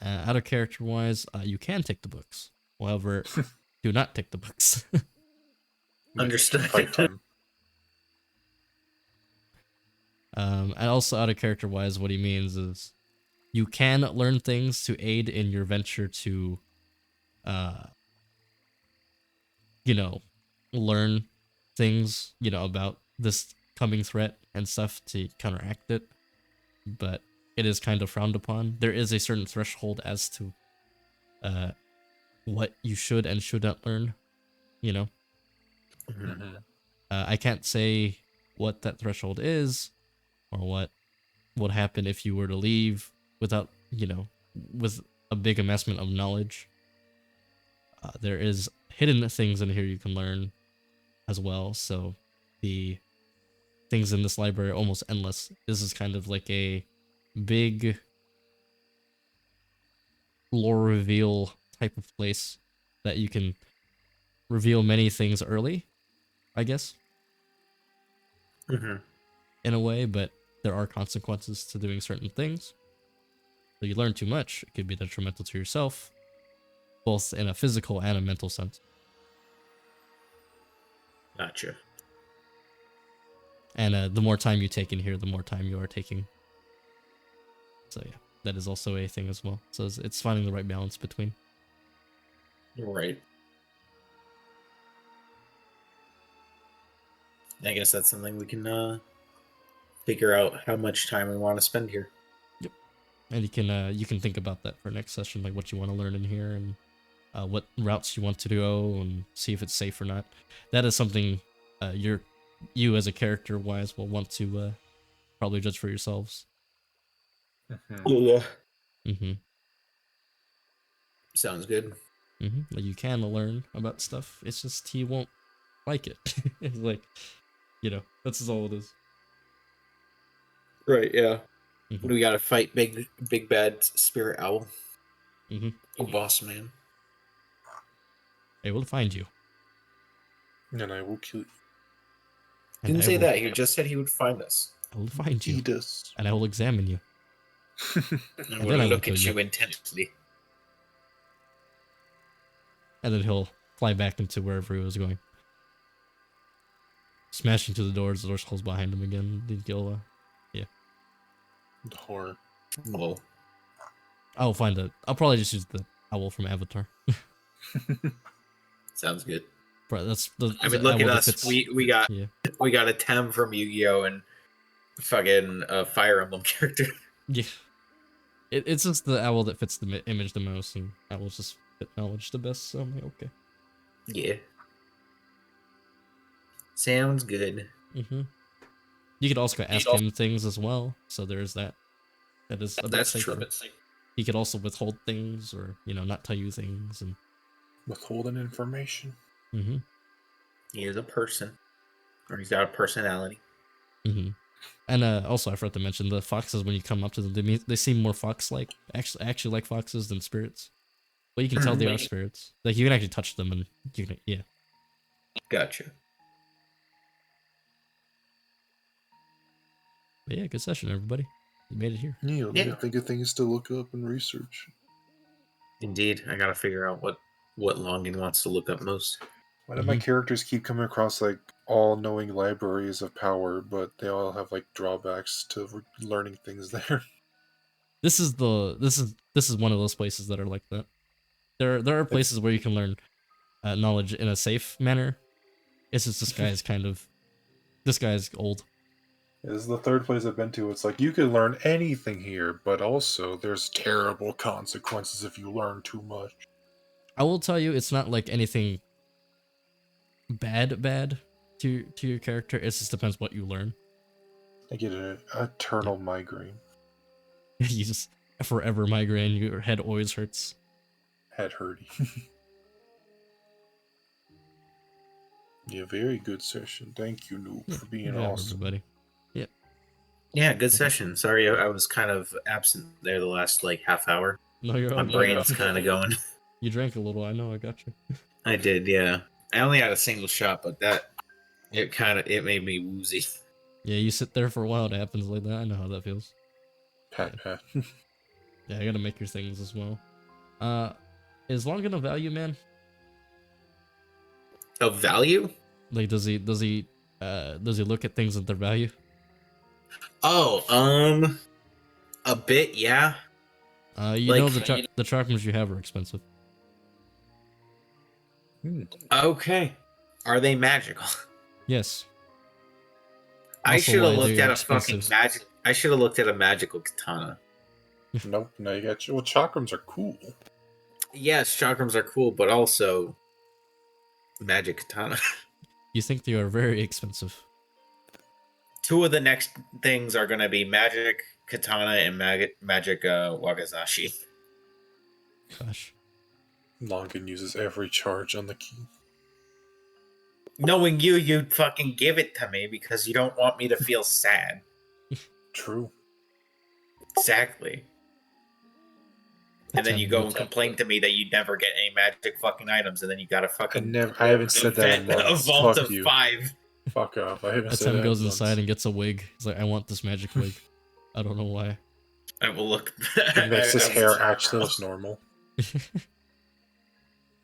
[SPEAKER 1] Out of character wise, you can take the books. However, do not take the books.
[SPEAKER 3] Understood.
[SPEAKER 2] Fight time.
[SPEAKER 1] And also out of character wise, what he means is you can learn things to aid in your venture to, learn things, about this coming threat and stuff to counteract it. But it is kind of frowned upon. There is a certain threshold as to what you should and should not learn,
[SPEAKER 2] Mm-hmm.
[SPEAKER 1] I can't say what that threshold is or what would happen if you were to leave without, with a big amassment of knowledge. There is hidden things in here you can learn as well. So the things in this library are almost endless. This is kind of like a big lore reveal type of place that you can reveal many things early, I guess, in a way, but there are consequences to doing certain things. So you learn too much, it could be detrimental to yourself, both in a physical and a mental sense.
[SPEAKER 3] Gotcha.
[SPEAKER 1] And the more time you take in here, the more time you are taking. So yeah, that is also a thing as well. So it's finding the right balance between.
[SPEAKER 3] Right. I guess that's something we can figure out how much time we want to spend here.
[SPEAKER 1] And you can think about that for next session, like what you want to learn in here and what routes you want to go and see if it's safe or not. That is something you as a character wise will want to probably judge for yourselves.
[SPEAKER 3] Yeah.
[SPEAKER 1] Mm-hmm.
[SPEAKER 3] Sounds good.
[SPEAKER 1] Mm-hmm. Like you can learn about stuff. It's just he won't like it. It's like, that's all it is.
[SPEAKER 3] Right, yeah.
[SPEAKER 1] Mhm.
[SPEAKER 3] We gotta fight big bad spirit owl.
[SPEAKER 1] Mhm.
[SPEAKER 3] Oh, boss man.
[SPEAKER 1] I will find you.
[SPEAKER 2] And I will kill you.
[SPEAKER 3] He
[SPEAKER 1] And
[SPEAKER 3] didn't
[SPEAKER 1] I
[SPEAKER 3] say
[SPEAKER 1] will,
[SPEAKER 3] that. He just said he would find us.
[SPEAKER 1] I will find you.
[SPEAKER 2] Eat us.
[SPEAKER 1] And I will examine you.
[SPEAKER 3] And
[SPEAKER 1] And
[SPEAKER 3] we'll
[SPEAKER 1] then I will
[SPEAKER 3] look
[SPEAKER 1] kill
[SPEAKER 3] at
[SPEAKER 1] you.
[SPEAKER 3] you intently.
[SPEAKER 1] And then he'll fly back into wherever he was going. Smashing to the doors close behind him again. He'll,
[SPEAKER 2] The horror.
[SPEAKER 3] Well,
[SPEAKER 1] I'll probably just use the owl from Avatar.
[SPEAKER 3] sounds good.
[SPEAKER 1] Bro, that's the.
[SPEAKER 3] I mean,
[SPEAKER 1] the
[SPEAKER 3] look at
[SPEAKER 1] owl that
[SPEAKER 3] us.
[SPEAKER 1] fits-
[SPEAKER 3] We got
[SPEAKER 1] Yeah.
[SPEAKER 3] we got a Tem from Yu-Gi-Oh and fucking a Fire Emblem character.
[SPEAKER 1] Yeah. It's just the owl that fits the image the most, and owls just fit knowledge the best, so I'm like, okay.
[SPEAKER 3] Yeah. Sounds good.
[SPEAKER 1] Mm-hmm. You could also ask him things as well, so there's that. That is a bit
[SPEAKER 3] That's
[SPEAKER 1] safer.
[SPEAKER 3] true.
[SPEAKER 1] He could also withhold things, or, not tell you things, and...
[SPEAKER 2] Withholding information.
[SPEAKER 1] Mm-hmm.
[SPEAKER 3] He is a person. Or he's got a personality.
[SPEAKER 1] Mm-hmm. And also, I forgot to mention, the foxes, when you come up to them, they seem more fox-like, actually like foxes than spirits. But you can tell they are spirits. Like, you can actually touch them, and you can, yeah.
[SPEAKER 3] Gotcha.
[SPEAKER 1] But yeah, good session, everybody. You made it here.
[SPEAKER 2] Yeah, you'll
[SPEAKER 3] Yeah.
[SPEAKER 2] think of things to look up and research.
[SPEAKER 3] Indeed. I gotta figure out what Longin wants to look up most.
[SPEAKER 2] Why do my characters keep coming across like all-knowing libraries of power, but they all have like drawbacks to learning things there?
[SPEAKER 1] This is one of those places that are like that. There are places where you can learn knowledge in a safe manner. It's just this guy's old.
[SPEAKER 2] This is the third place I've been to. It's like you can learn anything here, but also there's terrible consequences if you learn too much.
[SPEAKER 1] I will tell you, it's not like anything bad to your character. It just depends what you learn.
[SPEAKER 2] I get an eternal migraine.
[SPEAKER 1] You just forever migraine. Your head always hurts.
[SPEAKER 2] Head hurty. Yeah, very good session. Thank you, Noob, for being
[SPEAKER 1] Yeah,
[SPEAKER 2] awesome.
[SPEAKER 1] everybody.
[SPEAKER 3] Yeah, good session. Sorry, I was kind of absent there the last like half hour.
[SPEAKER 1] No, you're
[SPEAKER 3] My
[SPEAKER 1] all good.
[SPEAKER 3] brain's kind of going.
[SPEAKER 1] You drank a little. I know. I got you.
[SPEAKER 3] I did, yeah. I only had a single shot, but it made me woozy.
[SPEAKER 1] Yeah, you sit there for a while. It happens like that. I know how that feels.
[SPEAKER 2] Pat.
[SPEAKER 1] Yeah, I gotta make your things as well. Is Longin a value man?
[SPEAKER 3] Of value?
[SPEAKER 1] Like, does he look at things at their value?
[SPEAKER 3] Oh, a bit, yeah.
[SPEAKER 1] You
[SPEAKER 3] Like-
[SPEAKER 1] know the chakras you have are expensive.
[SPEAKER 3] Okay. Are they magical?
[SPEAKER 1] Yes.
[SPEAKER 3] I
[SPEAKER 1] Also
[SPEAKER 3] should have
[SPEAKER 1] why
[SPEAKER 3] looked
[SPEAKER 1] they're
[SPEAKER 3] at a fucking
[SPEAKER 1] expensive.
[SPEAKER 3] magic. I should have looked at a magical katana.
[SPEAKER 2] Nope, now you got well, chakrams are cool.
[SPEAKER 3] Yes, chakrams are cool, but also magic katana.
[SPEAKER 1] You think they are very expensive.
[SPEAKER 3] Two of the next things are going to be magic katana and magic wagazashi.
[SPEAKER 1] Gosh.
[SPEAKER 2] Longin uses every charge on the key.
[SPEAKER 3] Knowing you, you'd fucking give it to me because you don't want me to feel sad.
[SPEAKER 2] True.
[SPEAKER 3] Exactly. And then you go and
[SPEAKER 1] That's
[SPEAKER 3] complain to me that you never get any magic fucking items, and then you gotta fucking
[SPEAKER 2] I haven't said that in
[SPEAKER 3] invent a
[SPEAKER 2] months.
[SPEAKER 3] vault
[SPEAKER 2] Fuck
[SPEAKER 3] of
[SPEAKER 2] you.
[SPEAKER 3] 5.
[SPEAKER 2] Fuck off. I haven't
[SPEAKER 1] That
[SPEAKER 2] said
[SPEAKER 1] time
[SPEAKER 2] that
[SPEAKER 1] goes
[SPEAKER 2] in
[SPEAKER 1] inside
[SPEAKER 2] months.
[SPEAKER 1] and gets a wig. He's like, I want this magic wig. I don't know why.
[SPEAKER 3] I will look.
[SPEAKER 2] It makes his
[SPEAKER 3] I will
[SPEAKER 2] hair
[SPEAKER 3] look
[SPEAKER 2] actually
[SPEAKER 3] around.
[SPEAKER 2] look normal.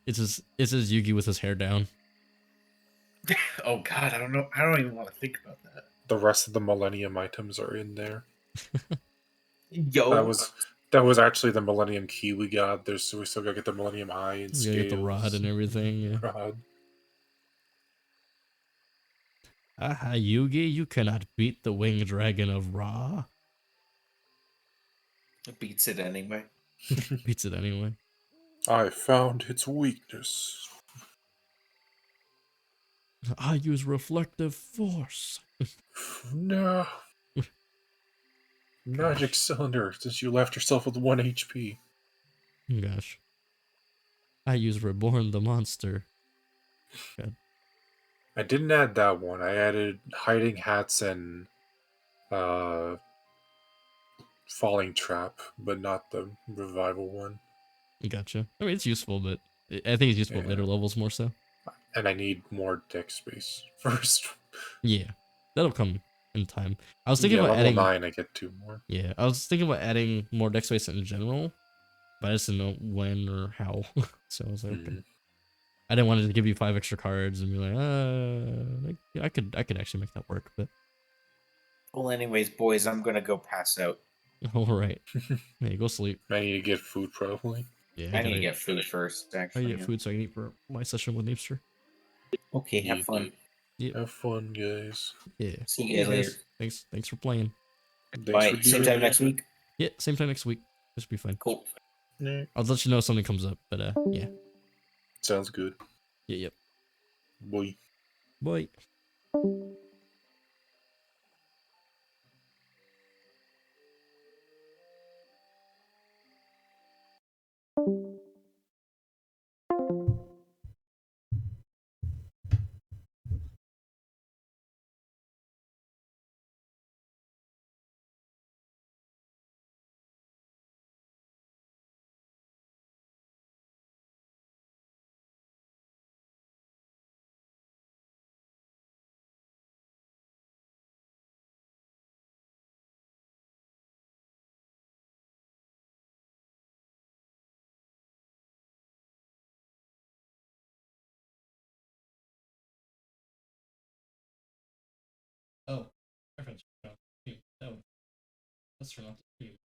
[SPEAKER 1] It's his Yugi with his hair down.
[SPEAKER 3] Oh God, I don't know. I don't even want to think about that.
[SPEAKER 2] The rest of the Millennium items are in there.
[SPEAKER 3] Yo,
[SPEAKER 2] That was actually the Millennium Key we got. We still gotta get the Millennium Eye and
[SPEAKER 1] You gotta get the rod
[SPEAKER 2] scales.
[SPEAKER 1] and everything. Yeah.
[SPEAKER 2] Rod.
[SPEAKER 1] Aha, Yugi, you cannot beat the winged dragon of Ra.
[SPEAKER 3] it beats it anyway.
[SPEAKER 1] Beats it anyway.
[SPEAKER 2] I found its weakness.
[SPEAKER 1] I use reflective force.
[SPEAKER 2] No. Magic cylinder, since you left yourself with 1 HP.
[SPEAKER 1] Gosh. I use reborn the monster. God.
[SPEAKER 2] I didn't add that one. I added hiding hats and falling trap, but not the revival one.
[SPEAKER 1] Gotcha. I mean, it's useful, but I think it's useful at
[SPEAKER 2] Yeah.
[SPEAKER 1] later levels more so.
[SPEAKER 2] And I need more deck space first.
[SPEAKER 1] Yeah, that'll come in time. I was thinking
[SPEAKER 2] Yeah,
[SPEAKER 1] about
[SPEAKER 2] level
[SPEAKER 1] adding.
[SPEAKER 2] 9, I get 2 more.
[SPEAKER 1] Yeah, I was thinking about adding more deck space in general, but I just didn't know when or how. So I was like, okay.
[SPEAKER 2] Mhm.
[SPEAKER 1] I didn't want to give you 5 extra cards and be like, I could actually make that work. But
[SPEAKER 3] Well, anyways, boys, I'm gonna go pass out.
[SPEAKER 1] all right, hey, go sleep.
[SPEAKER 2] I need to get food probably.
[SPEAKER 1] Yeah,
[SPEAKER 3] I need to get food first.
[SPEAKER 1] I
[SPEAKER 3] Actually,
[SPEAKER 1] get food so I can eat for my session with Napster.
[SPEAKER 3] Okay, have fun.
[SPEAKER 1] Yeah,
[SPEAKER 2] Have fun, guys.
[SPEAKER 1] yeah.
[SPEAKER 3] See you guys later.
[SPEAKER 1] Thanks for playing.
[SPEAKER 2] Thanks
[SPEAKER 3] Bye.
[SPEAKER 2] for
[SPEAKER 3] Same
[SPEAKER 2] doing
[SPEAKER 3] time
[SPEAKER 2] it.
[SPEAKER 3] next week.
[SPEAKER 1] Yeah, same time next week. This will be fine.
[SPEAKER 3] Cool.
[SPEAKER 2] Yeah,
[SPEAKER 1] I'll let you know if something comes up. But yeah,
[SPEAKER 2] sounds good.
[SPEAKER 1] yep.
[SPEAKER 2] Boy.
[SPEAKER 1] Bye. Oh, reference. No, that's turn off the stream.